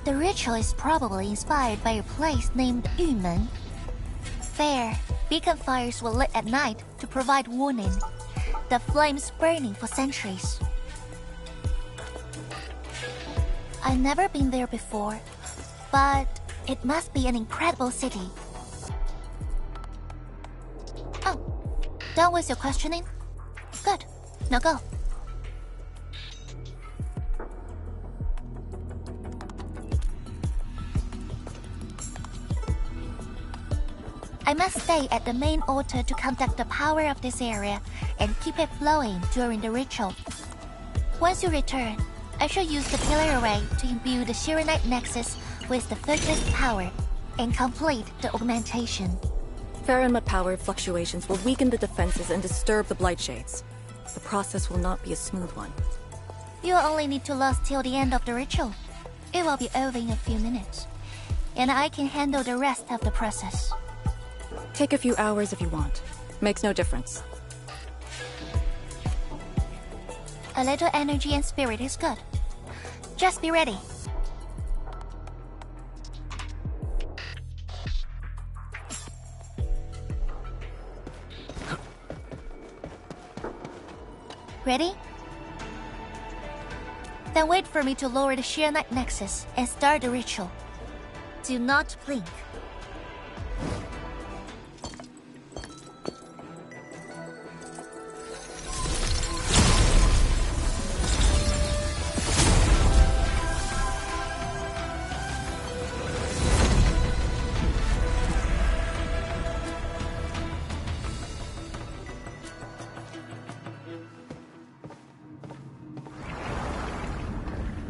Speaker 4: The ritual is probably inspired by a place named Yumen. There, beacon fires were lit at night to provide warning, the flames burning for centuries. I've never been there before, but it must be an incredible city. Oh, done with your questioning? Good. Now go. I must stay at the main altar to conduct the power of this area and keep it flowing during the ritual. Once you return, I shall use the pillar array to imbue the Shiranite Nexus with the focused power and complete the augmentation.
Speaker 18: Farenmut-powered fluctuations will weaken the defenses and disturb the Blight Shades. The process will not be a smooth one.
Speaker 4: You'll only need to last till the end of the ritual. It will be over in a few minutes, and I can handle the rest of the process.
Speaker 18: Take a few hours if you want. Makes no difference.
Speaker 4: A little energy and spirit is good. Just be ready. Ready? Then wait for me to lower the Shiranite Nexus and start the ritual. Do not blink.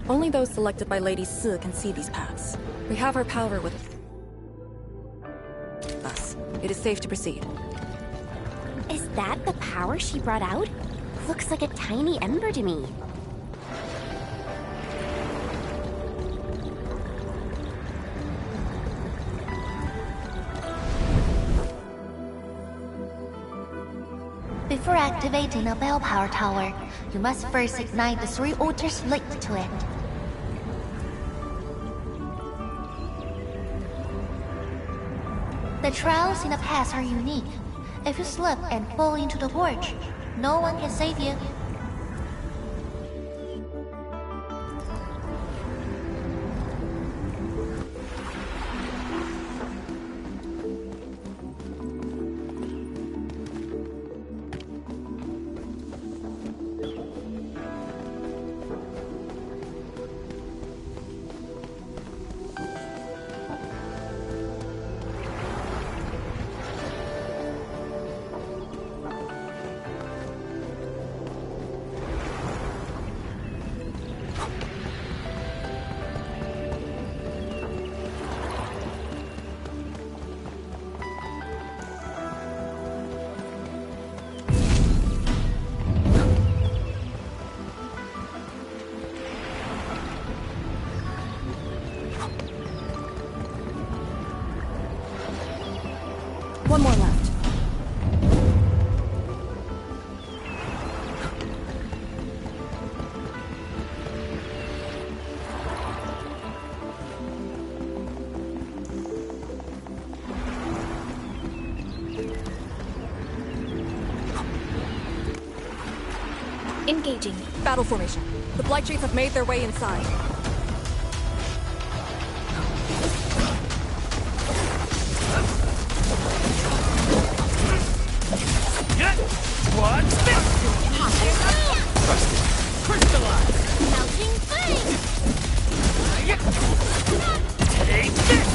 Speaker 18: Only those selected by Lady Si can see these paths. We have our power with us. It is safe to proceed.
Speaker 11: Is that the power she brought out? Looks like a tiny ember to me.
Speaker 4: Before activating a bell power tower, you must first ignite the 3 altars linked to it. The trials in the past are unique. If you slip and fall into the torch, no one can save you.
Speaker 18: One more left.
Speaker 8: Engaging.
Speaker 18: Battle formation. The Blight Shades have made their way inside.
Speaker 21: What's this? Crystallize!
Speaker 4: Melting flame!
Speaker 21: Take this!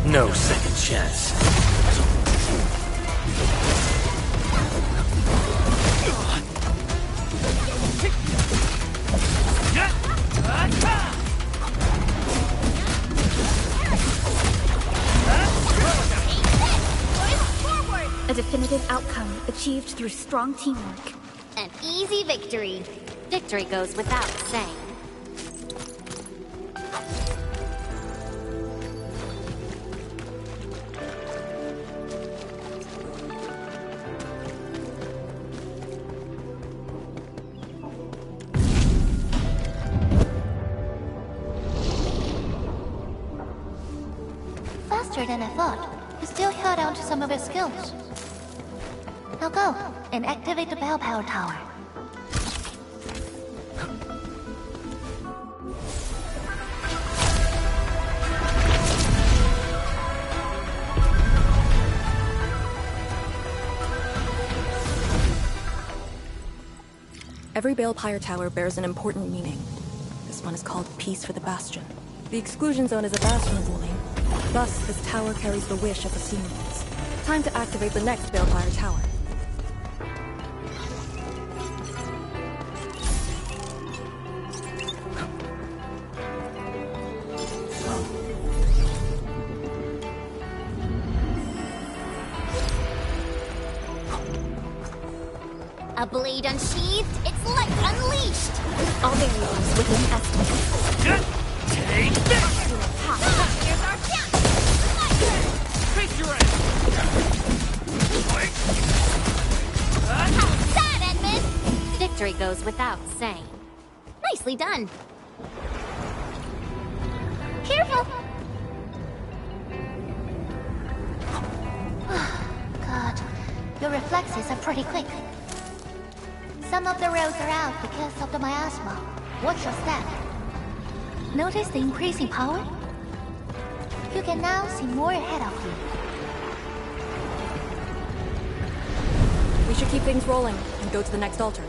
Speaker 21: No second chance.
Speaker 9: A definitive outcome achieved through strong teamwork.
Speaker 11: An easy victory. Victory goes without saying.
Speaker 4: Faster than I thought. You still held on to some of your skills. Now go and activate the bell power tower.
Speaker 18: Every Balepire tower bears an important meaning. This one is called Peace for the Bastion. The exclusion zone is a bastion of Wuling. Thus, this tower carries the wish of the Sea Lords. Time to activate the next Balepire tower.
Speaker 11: A blade unsheathed, its light unleashed!
Speaker 9: All variables within estimate.
Speaker 21: Take this!
Speaker 11: Here's our chance!
Speaker 21: Face your ass!
Speaker 11: How's that, Edmund? Victory goes without saying. Nicely done.
Speaker 4: Careful! God, your reflexes are pretty quick. Some of the rails are out because of the miasma. Watch your step. Notice the increasing power? You can now see more ahead of you.
Speaker 18: We should keep things rolling and go to the next altar.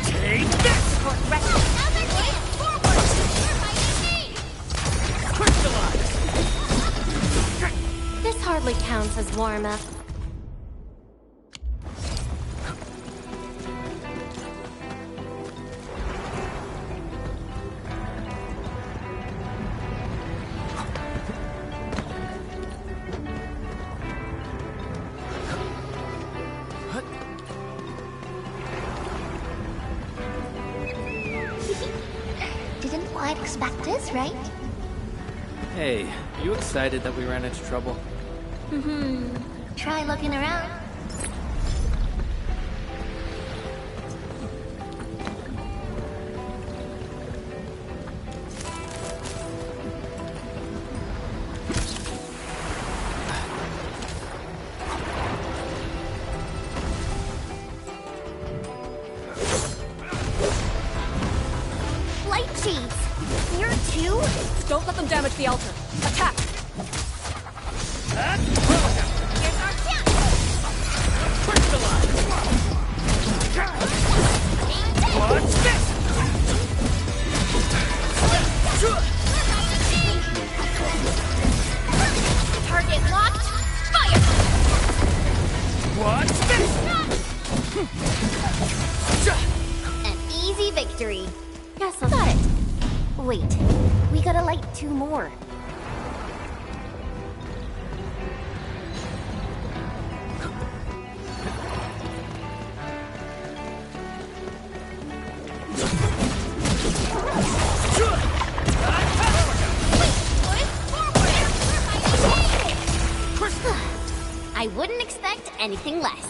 Speaker 21: Take this!
Speaker 11: This hardly counts as warm-up.
Speaker 4: Didn't quite expect this, right?
Speaker 7: Hey, you excited that we ran into trouble?
Speaker 4: Try looking around.
Speaker 11: Light cheese! You're two?
Speaker 18: Don't let them damage the altar. Attack!
Speaker 11: Here's our chance!
Speaker 21: What's this?
Speaker 11: Target locked! Fire!
Speaker 21: What's this?
Speaker 11: An easy victory. Yes, got it. Wait, we gotta light two more. I wouldn't expect anything less.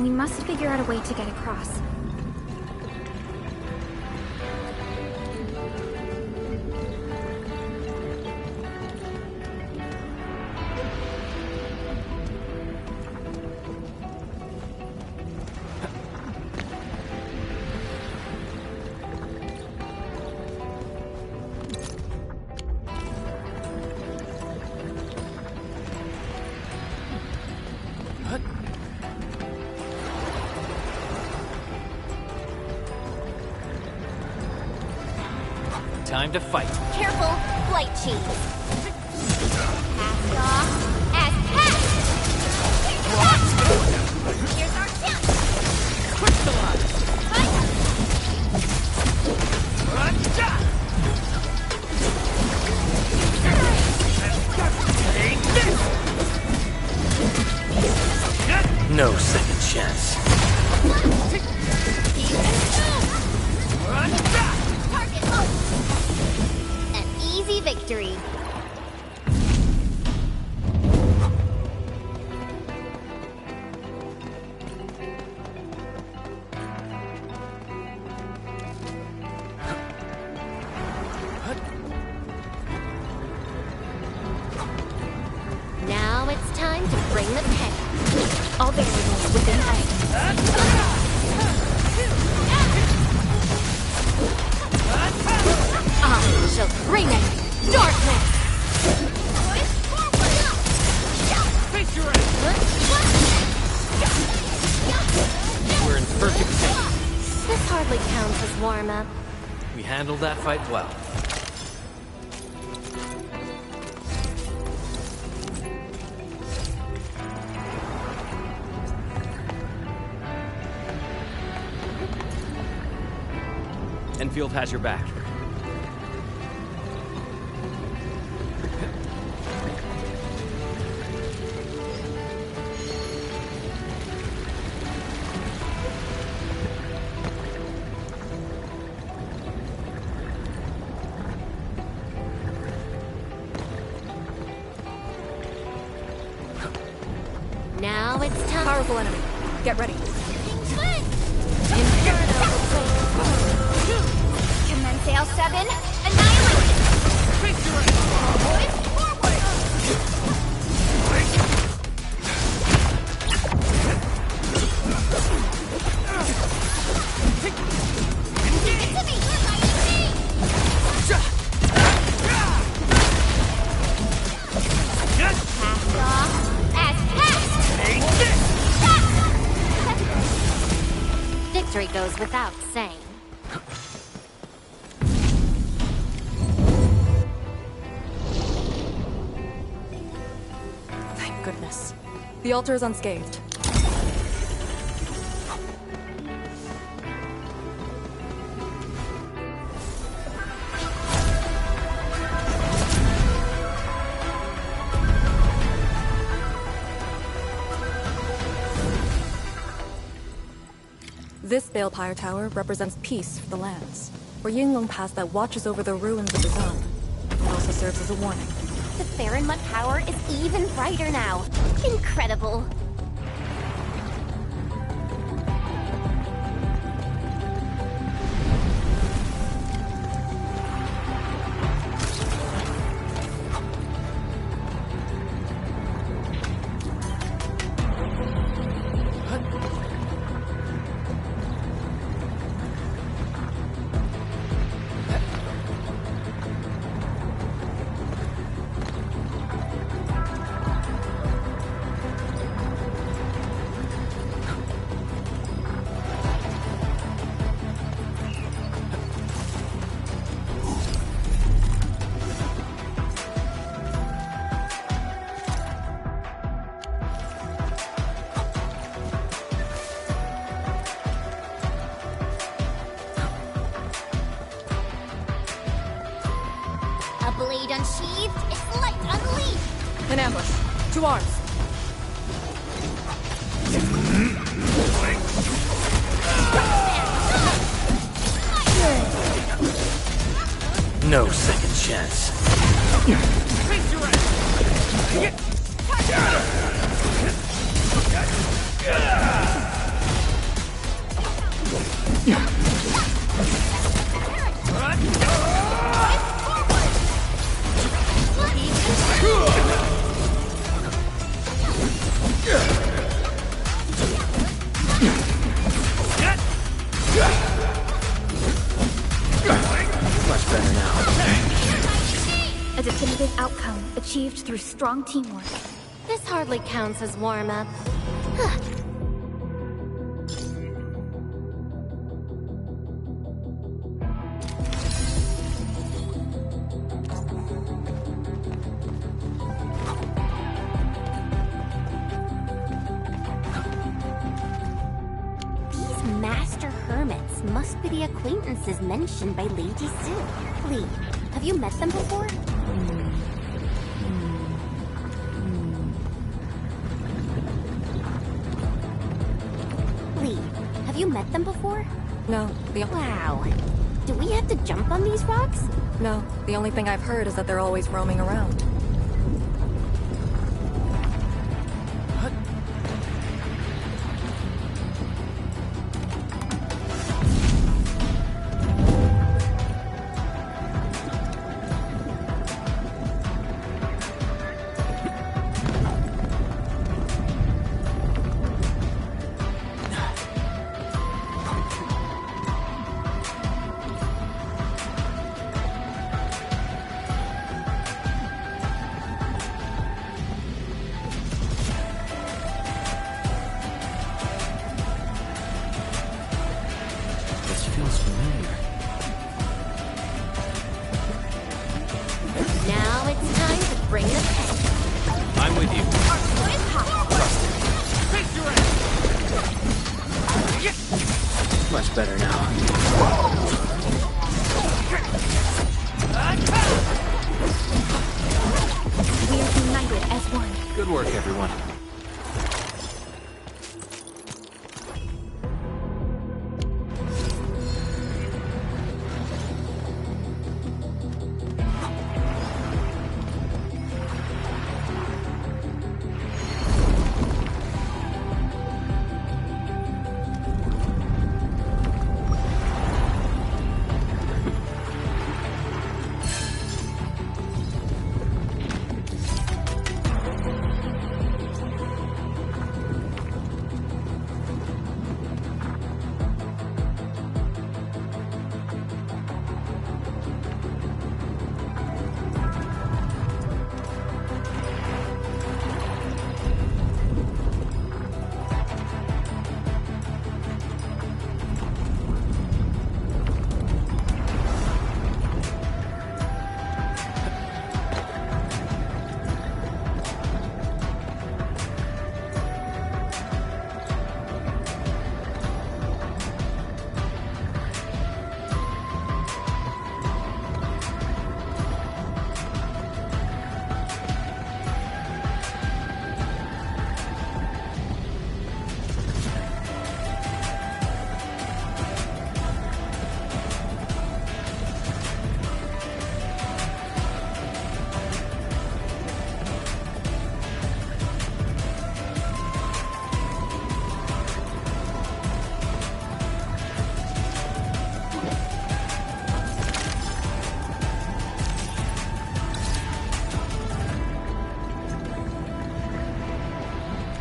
Speaker 9: We must figure out a way to get across.
Speaker 2: Time to fight.
Speaker 11: Careful, flight cheese. Cast off as cast! Here's our chance!
Speaker 21: Crystallize!
Speaker 7: No second chance.
Speaker 11: Target low! An easy victory. Now it's time to bring the pain. All variables within I shall bring it darkness.
Speaker 21: Face your ass!
Speaker 7: We're in perfect shape.
Speaker 11: This hardly counts as warm-up.
Speaker 7: We handled that fight well.
Speaker 20: Endfield has your back.
Speaker 11: Now it's time.
Speaker 18: Powerful enemy. Get ready.
Speaker 11: Commence L7. Annihilation.
Speaker 21: Face your ass!
Speaker 11: Victory goes without saying.
Speaker 18: Thank goodness. The altar is unscathed. This Balepire Tower represents peace for the lands, or Yinglong Pass that watches over the ruins of the Zan. It also serves as a warning.
Speaker 11: The Baron Mud power is even brighter now. Incredible. A blade unsheathed, its light unleashed.
Speaker 18: An ambush. To arms.
Speaker 7: No second chance.
Speaker 21: Face your ass!
Speaker 7: Much better now.
Speaker 9: A definitive outcome achieved through strong teamwork.
Speaker 11: This hardly counts as warm-up. These master hermits must be the acquaintances mentioned by Lady Sue. Lee, have you met them before? Lee, have you met them before?
Speaker 18: No,
Speaker 11: Wow. Do we have to jump on these rocks?
Speaker 18: No, the only thing I've heard is that they're always roaming around.
Speaker 2: This feels familiar.
Speaker 11: Now it's time to bring the pain.
Speaker 2: I'm with you.
Speaker 7: Much better now.
Speaker 9: We are united as one.
Speaker 2: Good work, everyone.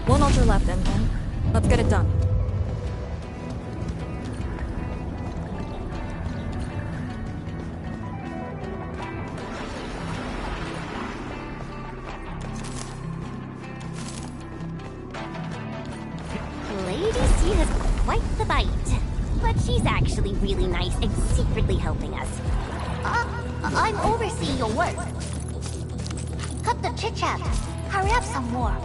Speaker 18: One altar left, Endfield. Let's get it done.
Speaker 11: Lady C has quite the bite. But she's actually really nice and secretly helping us.
Speaker 4: I'm overseeing your work. Cut the chit-chat. Hurry up some more.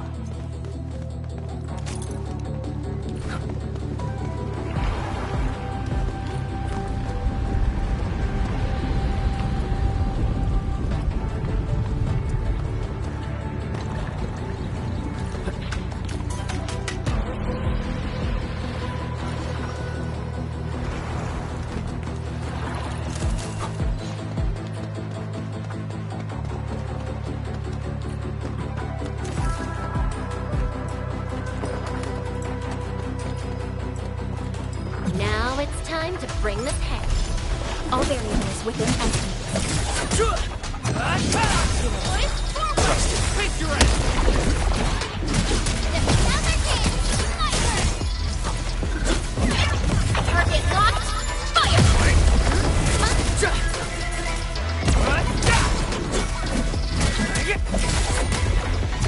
Speaker 9: all variables within Endfield.
Speaker 21: Face your end!
Speaker 9: Target locked. Fire!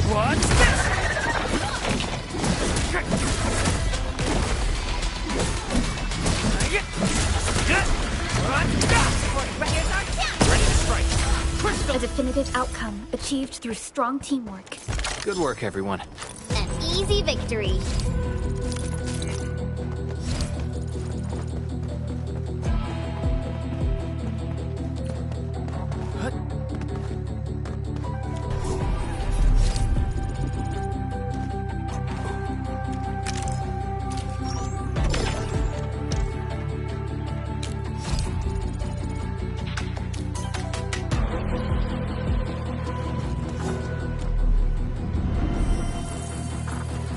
Speaker 21: What's this? Ready to strike. Crystal!
Speaker 9: A definitive outcome achieved through strong teamwork.
Speaker 7: Good work, everyone.
Speaker 11: An easy victory.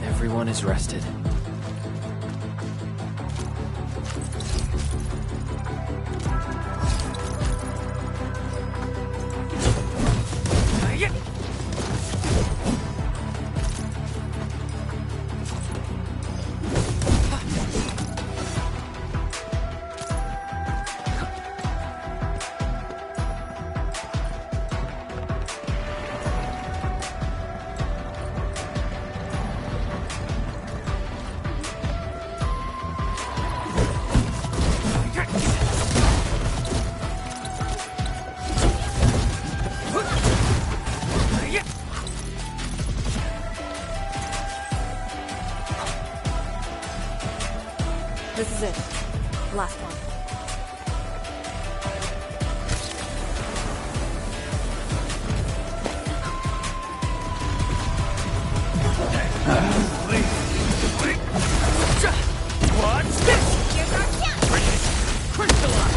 Speaker 7: Everyone is rested.
Speaker 18: This is it. Last one.
Speaker 21: What's this?
Speaker 9: Here's our chance!
Speaker 21: Crystallize!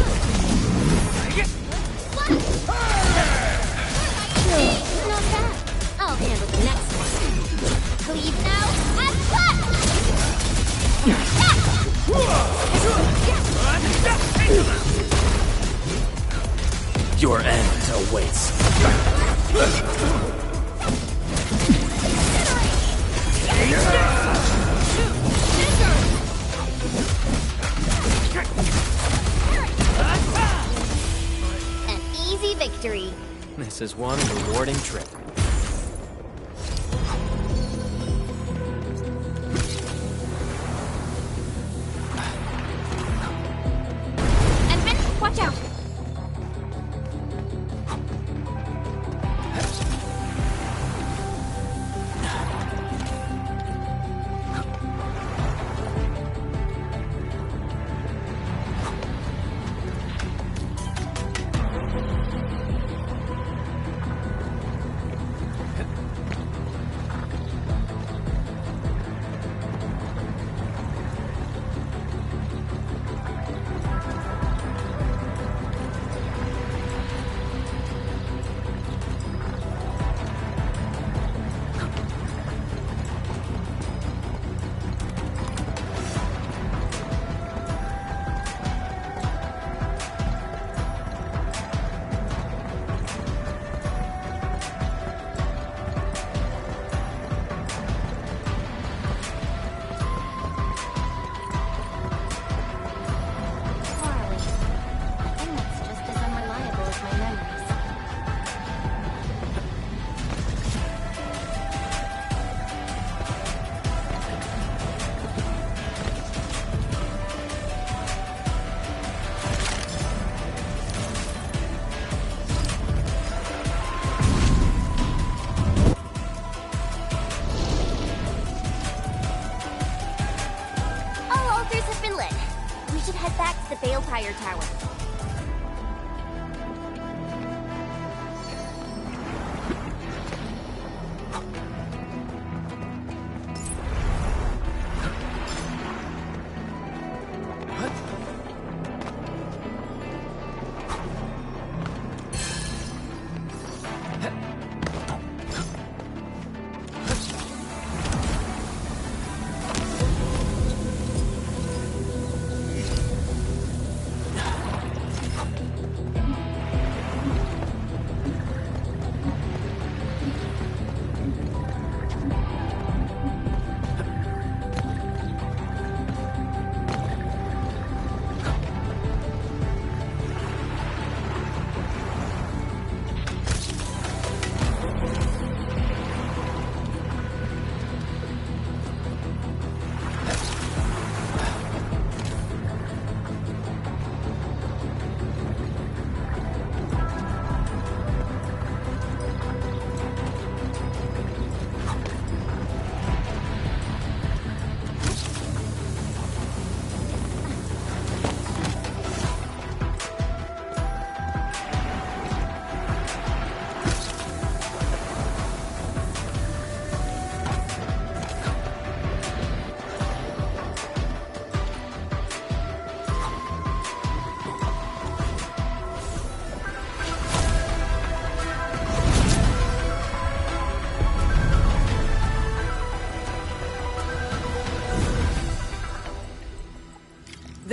Speaker 11: Not bad. I'll handle the next one. Leave now and cut!
Speaker 7: Your end awaits.
Speaker 11: An easy victory.
Speaker 7: This is one rewarding trip.
Speaker 9: And Vin, watch out!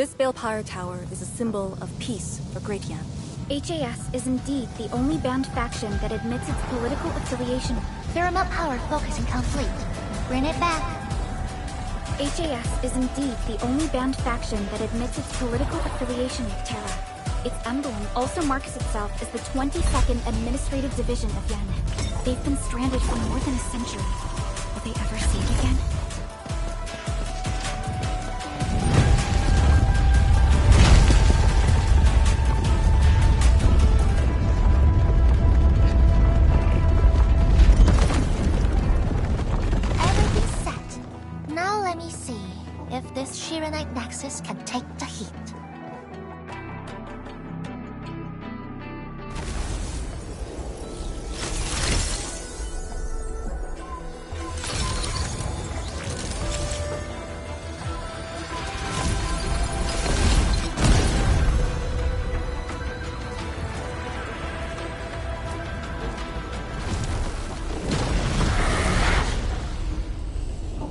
Speaker 18: This Balpire Tower is a symbol of peace for Great Yan.
Speaker 9: HAS is indeed the only banned faction that admits its political affiliation.
Speaker 4: Paramount power focus and conflict. Bring it back.
Speaker 9: HAS is indeed the only banned faction that admits its political affiliation with Terra. Its emblem also marks itself as the 22nd Administrative Division of Yen. They've been stranded for more than a century. Will they ever see it again?
Speaker 4: Everything's set. Now let me see if this Shiranite Nexus can take the heat.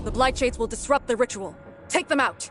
Speaker 18: The Blight Shades will disrupt the ritual. Take them out!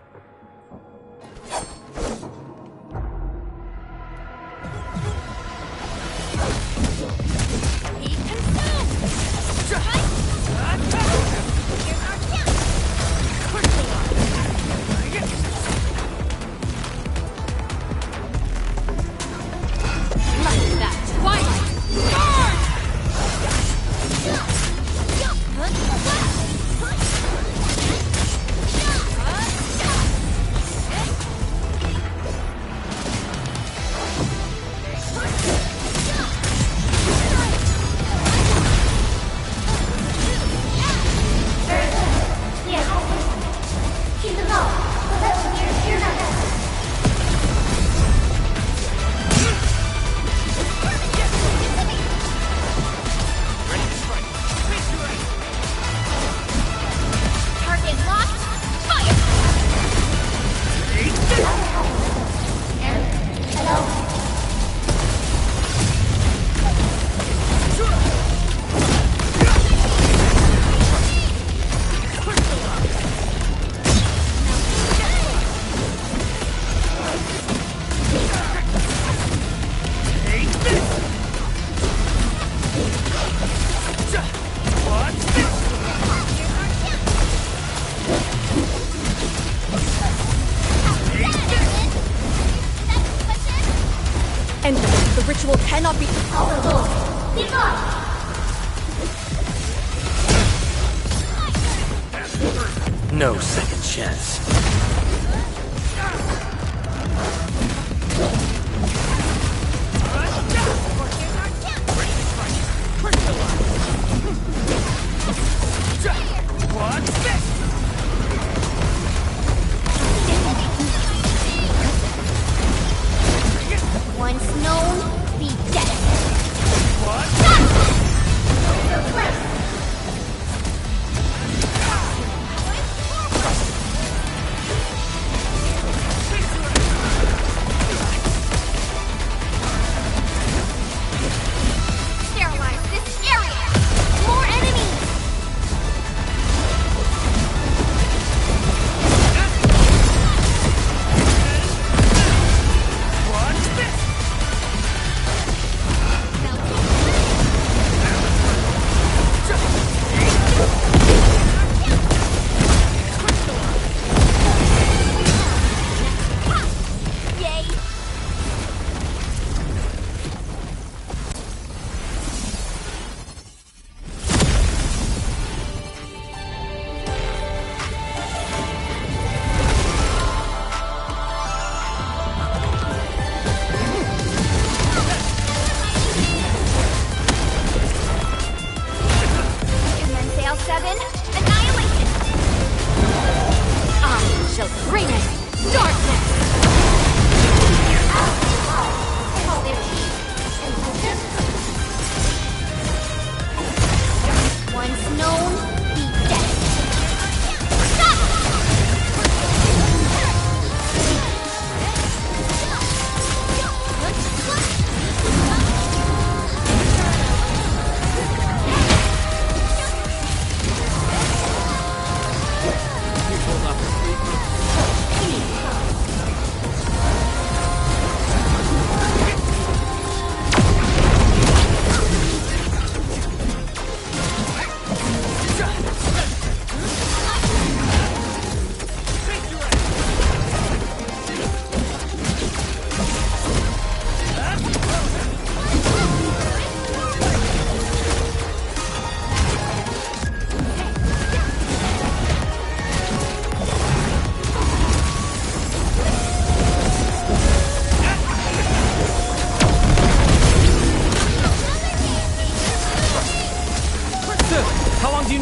Speaker 18: The ritual cannot be...
Speaker 2: No second chance.
Speaker 4: Once known, be dead.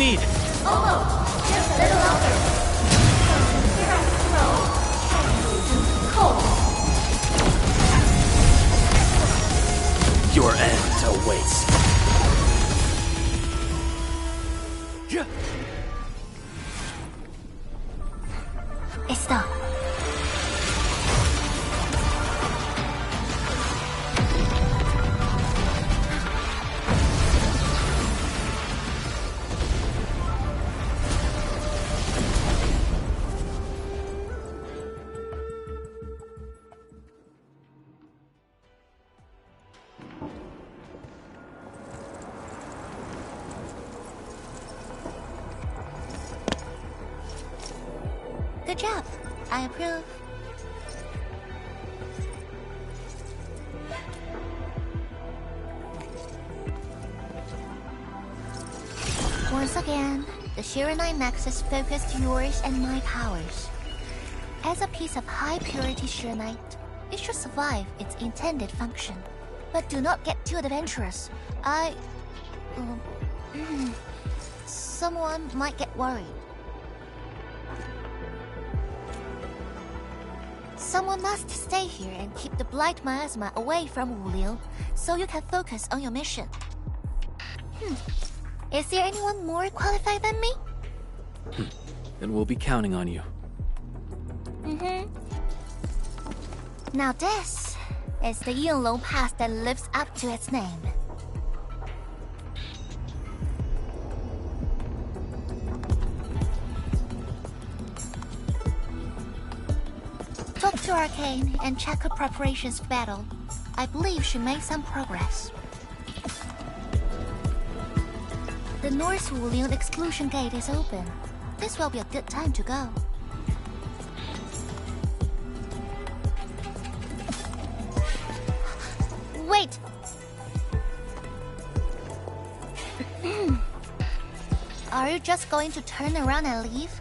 Speaker 2: speed!
Speaker 19: Almost. Just a little longer.
Speaker 2: Your end awaits.
Speaker 4: Stop. Good job. I approve. Once again, the Shiranite Nexus focused yours and my powers. As a piece of high-purity Shiranite, it should survive its intended function. But do not get too adventurous. Someone might get worried. Someone must stay here and keep the Blight Miasma away from Wuliu, so you can focus on your mission. Is there anyone more qualified than me?
Speaker 2: And we'll be counting on you.
Speaker 4: Now this is the Yinglong Pass that lives up to its name. Talk to Arcane and check her preparations for battle. I believe she made some progress. The North Wulian exclusion gate is open. This will be a good time to go. Wait! Are you just going to turn around and leave?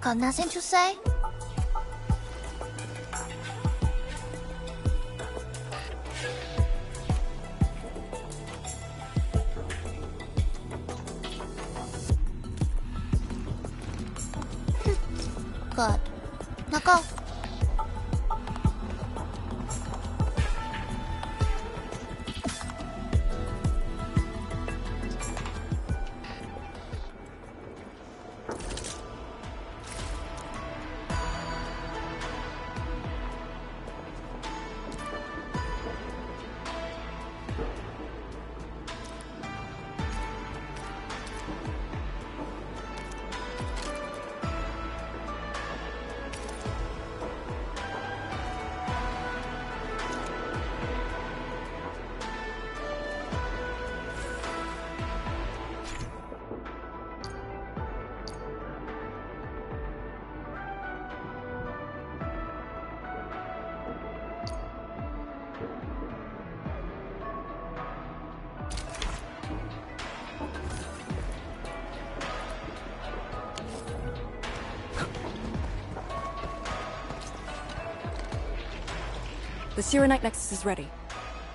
Speaker 4: Got nothing to say? Good. Now go.
Speaker 18: The Shiranite Nexus is ready.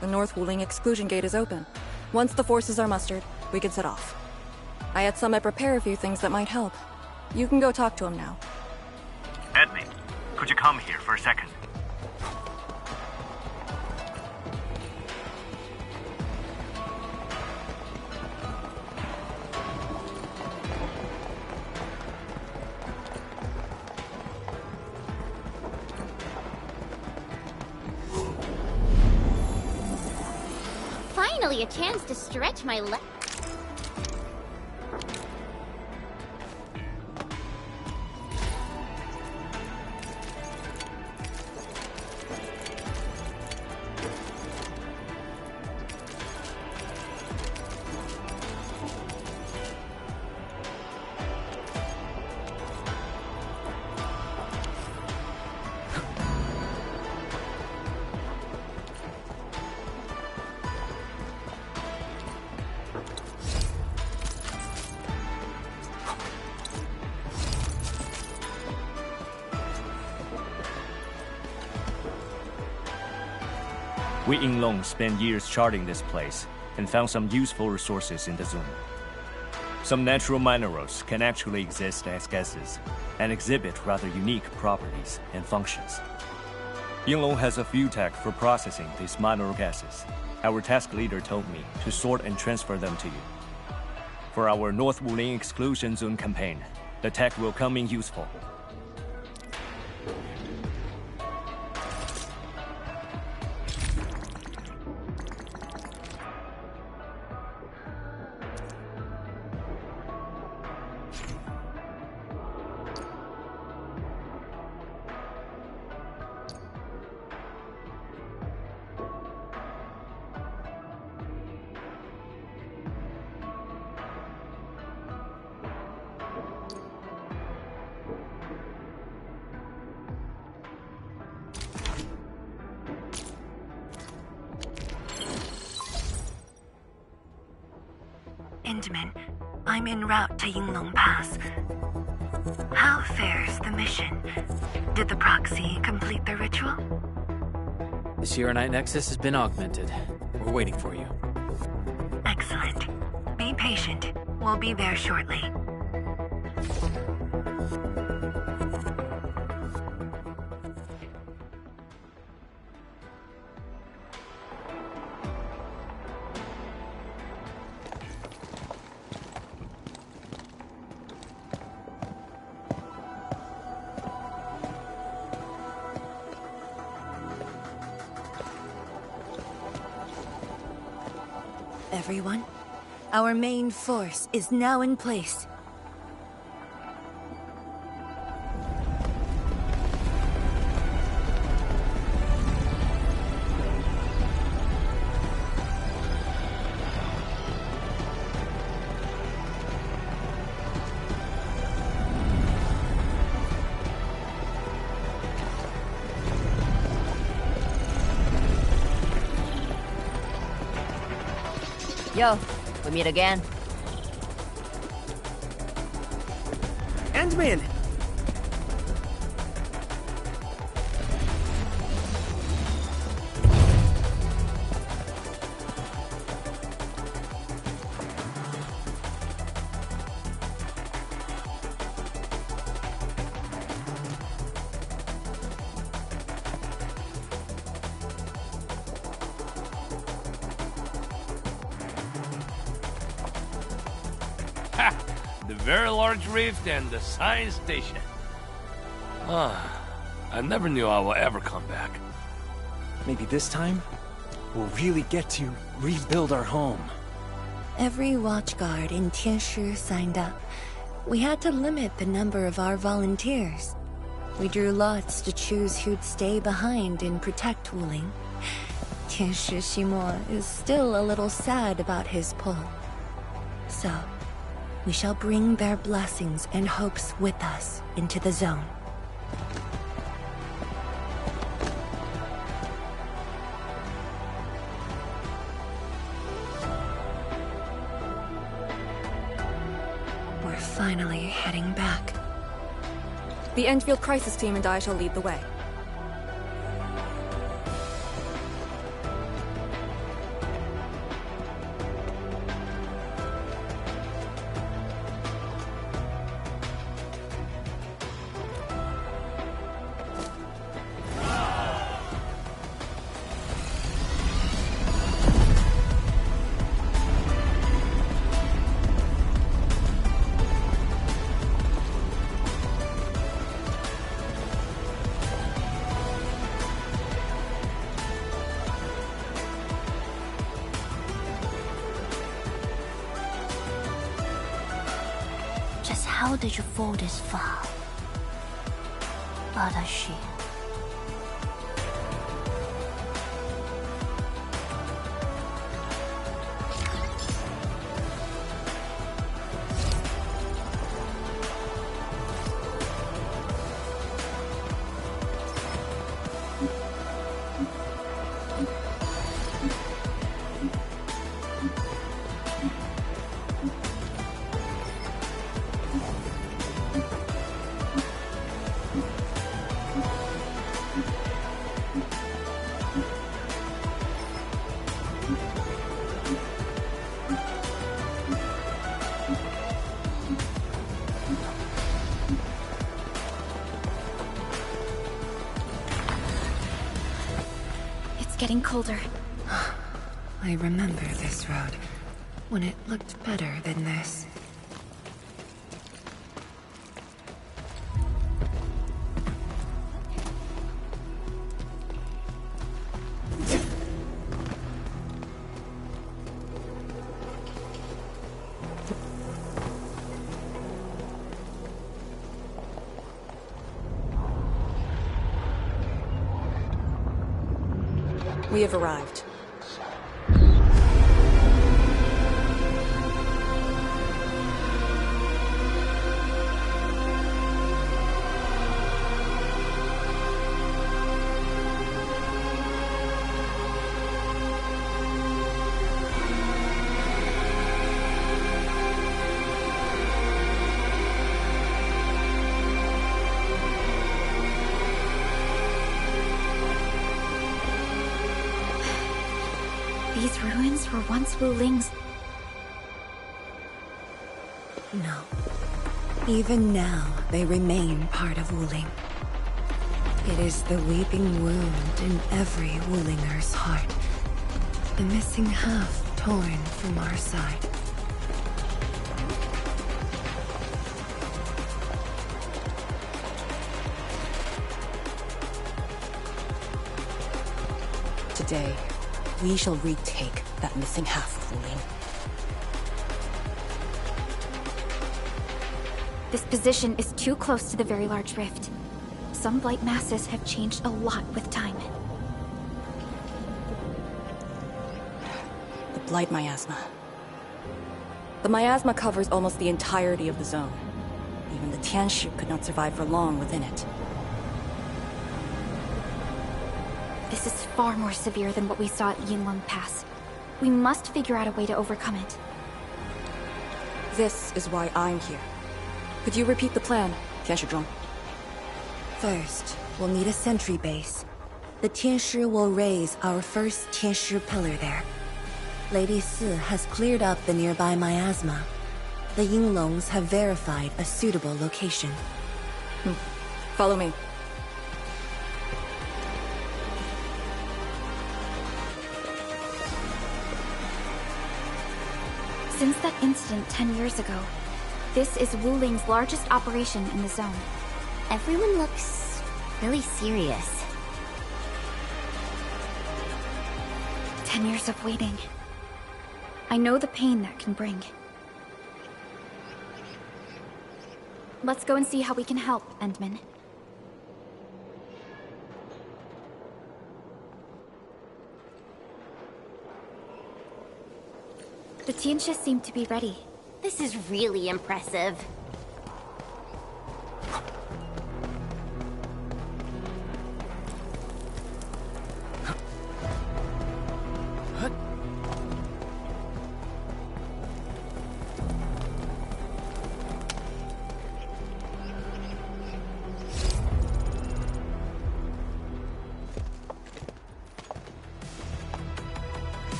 Speaker 18: The North Wuling exclusion gate is open. Once the forces are mustered, we can set off. I had Summit prepare a few things that might help. You can go talk to him now.
Speaker 20: Edme, could you come here for a second?
Speaker 11: Finally a chance to stretch my legs.
Speaker 20: We Yinglong spent years charting this place, and found some useful resources in the zone. Some natural minerals can actually exist as gases and exhibit rather unique properties and functions. Yinglong has a few tech for processing these mineral gases. Our task leader told me to sort and transfer them to you. For our North Wuling exclusion zone campaign, the tech will come in useful.
Speaker 1: Endman, I'm en route to Yinglong Pass. How fares the mission? Did the proxy complete the ritual?
Speaker 2: The Shiranite Nexus has been augmented. We're waiting for you.
Speaker 1: Excellent. Be patient. We'll be there shortly. Everyone, our main force is now in place.
Speaker 5: Yo, we meet again.
Speaker 22: Endman!
Speaker 21: The very large rift and the science station. I never knew I would ever come back.
Speaker 7: Maybe this time, we'll really get to rebuild our home.
Speaker 1: Every watchguard in Tianshi signed up. We had to limit the number of our volunteers. We drew lots to choose who'd stay behind and protect Wuling. Tianshi Ximo is still a little sad about his pull. So, we shall bring their blessings and hopes with us into the zone. We're finally heading back.
Speaker 18: The Endfield crisis team and I shall lead the way.
Speaker 4: Just how did you fall this far? Adashi.
Speaker 9: getting colder.
Speaker 16: I remember this road, when it looked better than this.
Speaker 18: We have arrived.
Speaker 9: These ruins were once Wuling's.
Speaker 16: No. Even now, they remain part of Wuling. It is the weeping wound in every Wulinger's heart. The missing half torn from our side.
Speaker 18: Today, we shall retake that missing half of Wuling.
Speaker 9: This position is too close to the very large rift. Some blight masses have changed a lot with time.
Speaker 18: The blight miasma. The miasma covers almost the entirety of the zone. Even the Tianshi could not survive for long within it.
Speaker 9: This is far more severe than what we saw at Yinlong Pass. We must figure out a way to overcome it.
Speaker 18: This is why I'm here. Could you repeat the plan, Tianshi?
Speaker 16: First, we'll need a sentry base. The Tianshi will raise our first Tianshi pillar there. Lady Si has cleared up the nearby miasma. The Yinglongs have verified a suitable location.
Speaker 18: Follow me.
Speaker 9: Since that incident 10 years ago, this is Wuling's largest operation in the zone.
Speaker 11: Everyone looks really serious.
Speaker 9: 10 years of waiting. I know the pain that can bring. Let's go and see how we can help, Endman. The Tianshi seem to be ready.
Speaker 11: This is really impressive.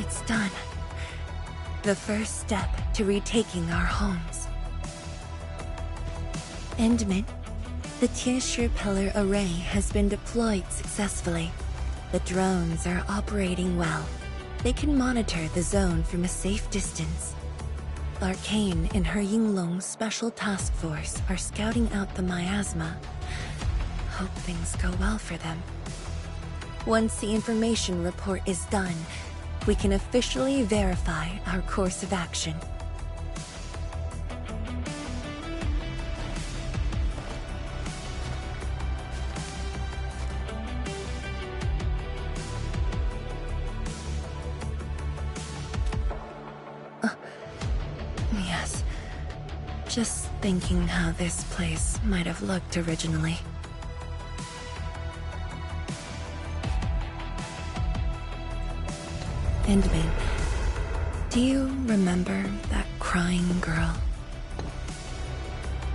Speaker 16: It's done. The first step to retaking our homes. Endman, the Tianshi pillar array has been deployed successfully. The drones are operating well. They can monitor the zone from a safe distance. Arcane and her Yinglong Special Task Force are scouting out the miasma. Hope things go well for them. Once the information report is done, we can officially verify our course of action. Yes. Just thinking how this place might have looked originally. Endman, Do you remember that crying girl?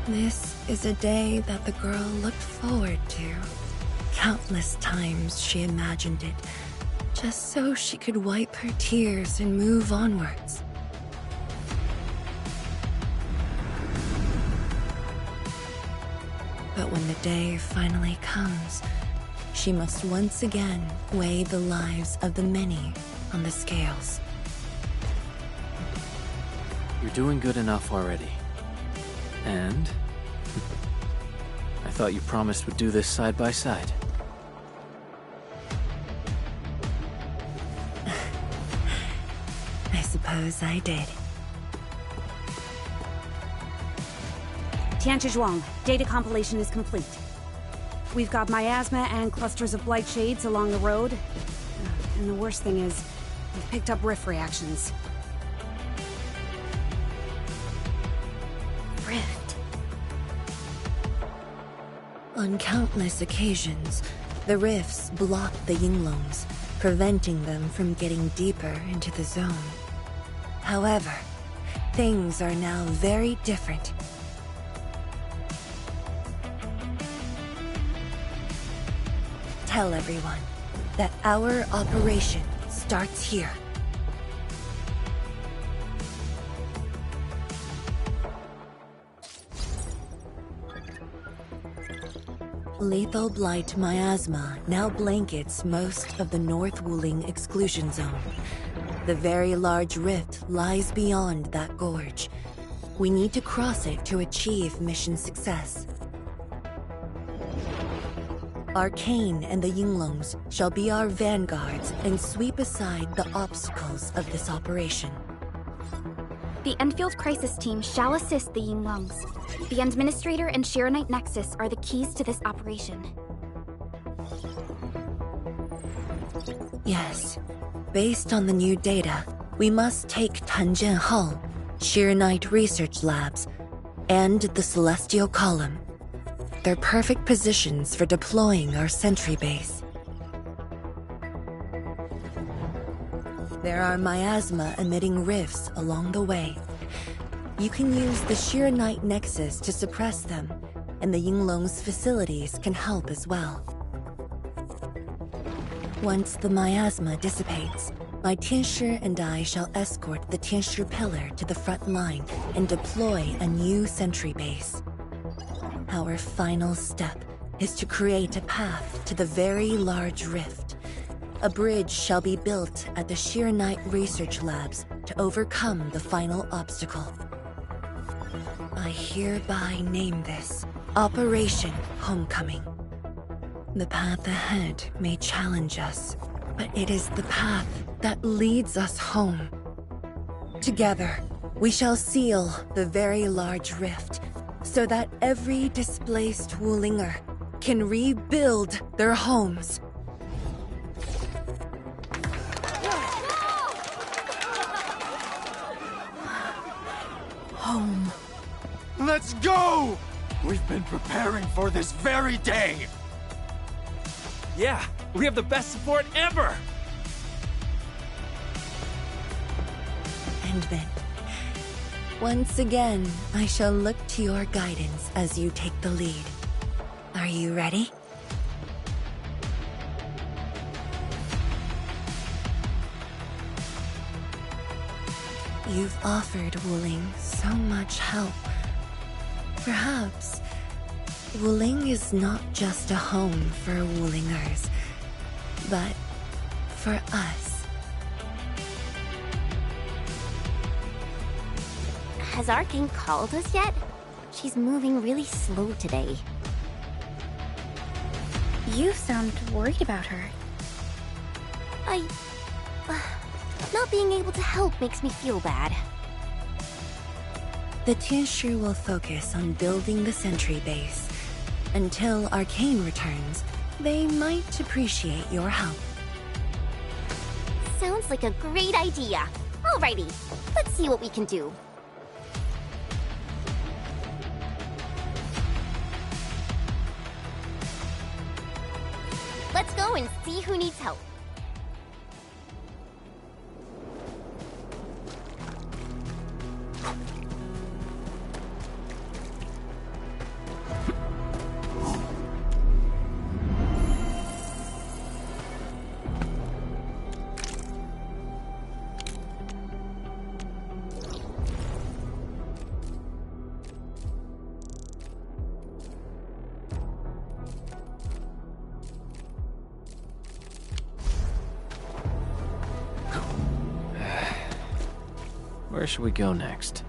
Speaker 16: This is a day that the girl looked forward to. Countless times she imagined it, just so she could wipe her tears and move onwards. But when the day finally comes, she must once again weigh the lives of the many on the scales.
Speaker 2: You're doing good enough already. And I thought you promised we'd do this side by side.
Speaker 16: I suppose I did.
Speaker 10: Tianchi Zhuang, data compilation is complete. We've got miasma and clusters of blight shades along the road. And the worst thing is, we've picked up rift reactions.
Speaker 16: Rift. On countless occasions, the rifts block the Yinglongs, preventing them from getting deeper into the zone. However, things are now very different. Tell everyone that our operation starts here. Lethal blight miasma now blankets most of the North Wuling exclusion zone. The very large rift lies beyond that gorge. We need to cross it to achieve mission success. Arcane and the Yinglongs shall be our vanguards and sweep aside the obstacles of this operation.
Speaker 9: The Endfield Crisis Team shall assist the Yinglongs. The Administrator and Shiranite Nexus are the keys to this operation.
Speaker 16: Yes. Based on the new data, we must take Tanjian Hall, Shiranite Research Labs, and the Celestial Column. They're perfect positions for deploying our sentry base. There are miasma-emitting rifts along the way. You can use the Shiranite Nexus to suppress them, and the Yinglong's facilities can help as well. Once the miasma dissipates, my Tianshi and I shall escort the Tianshi Pillar to the front line and deploy a new sentry base. Our final step is to create a path to the very large rift. A bridge shall be built at the Shiranite Research Labs to overcome the final obstacle. I hereby name this Operation Homecoming. The path ahead may challenge us, but it is the path that leads us home. Together, we shall seal the very large rift so that every displaced Wulinger can rebuild their homes.
Speaker 22: Home. Let's go! We've been preparing for this very day!
Speaker 7: Yeah, we have the best support ever!
Speaker 16: Endman, once again, I shall look to your guidance as you take the lead. Are you ready? You've offered Wuling so much help. Perhaps Wuling is not just a home for Wulingers, but for us.
Speaker 11: Has Arcane called us yet? She's moving really slow today.
Speaker 9: You sound worried about her.
Speaker 11: Not being able to help makes me feel bad.
Speaker 16: The Tianshi will focus on building the sentry base. Until Arcane returns, they might appreciate your help.
Speaker 11: Sounds like a great idea. Alrighty, let's see what we can do. Let's go and see who needs help.
Speaker 2: Where should we go next?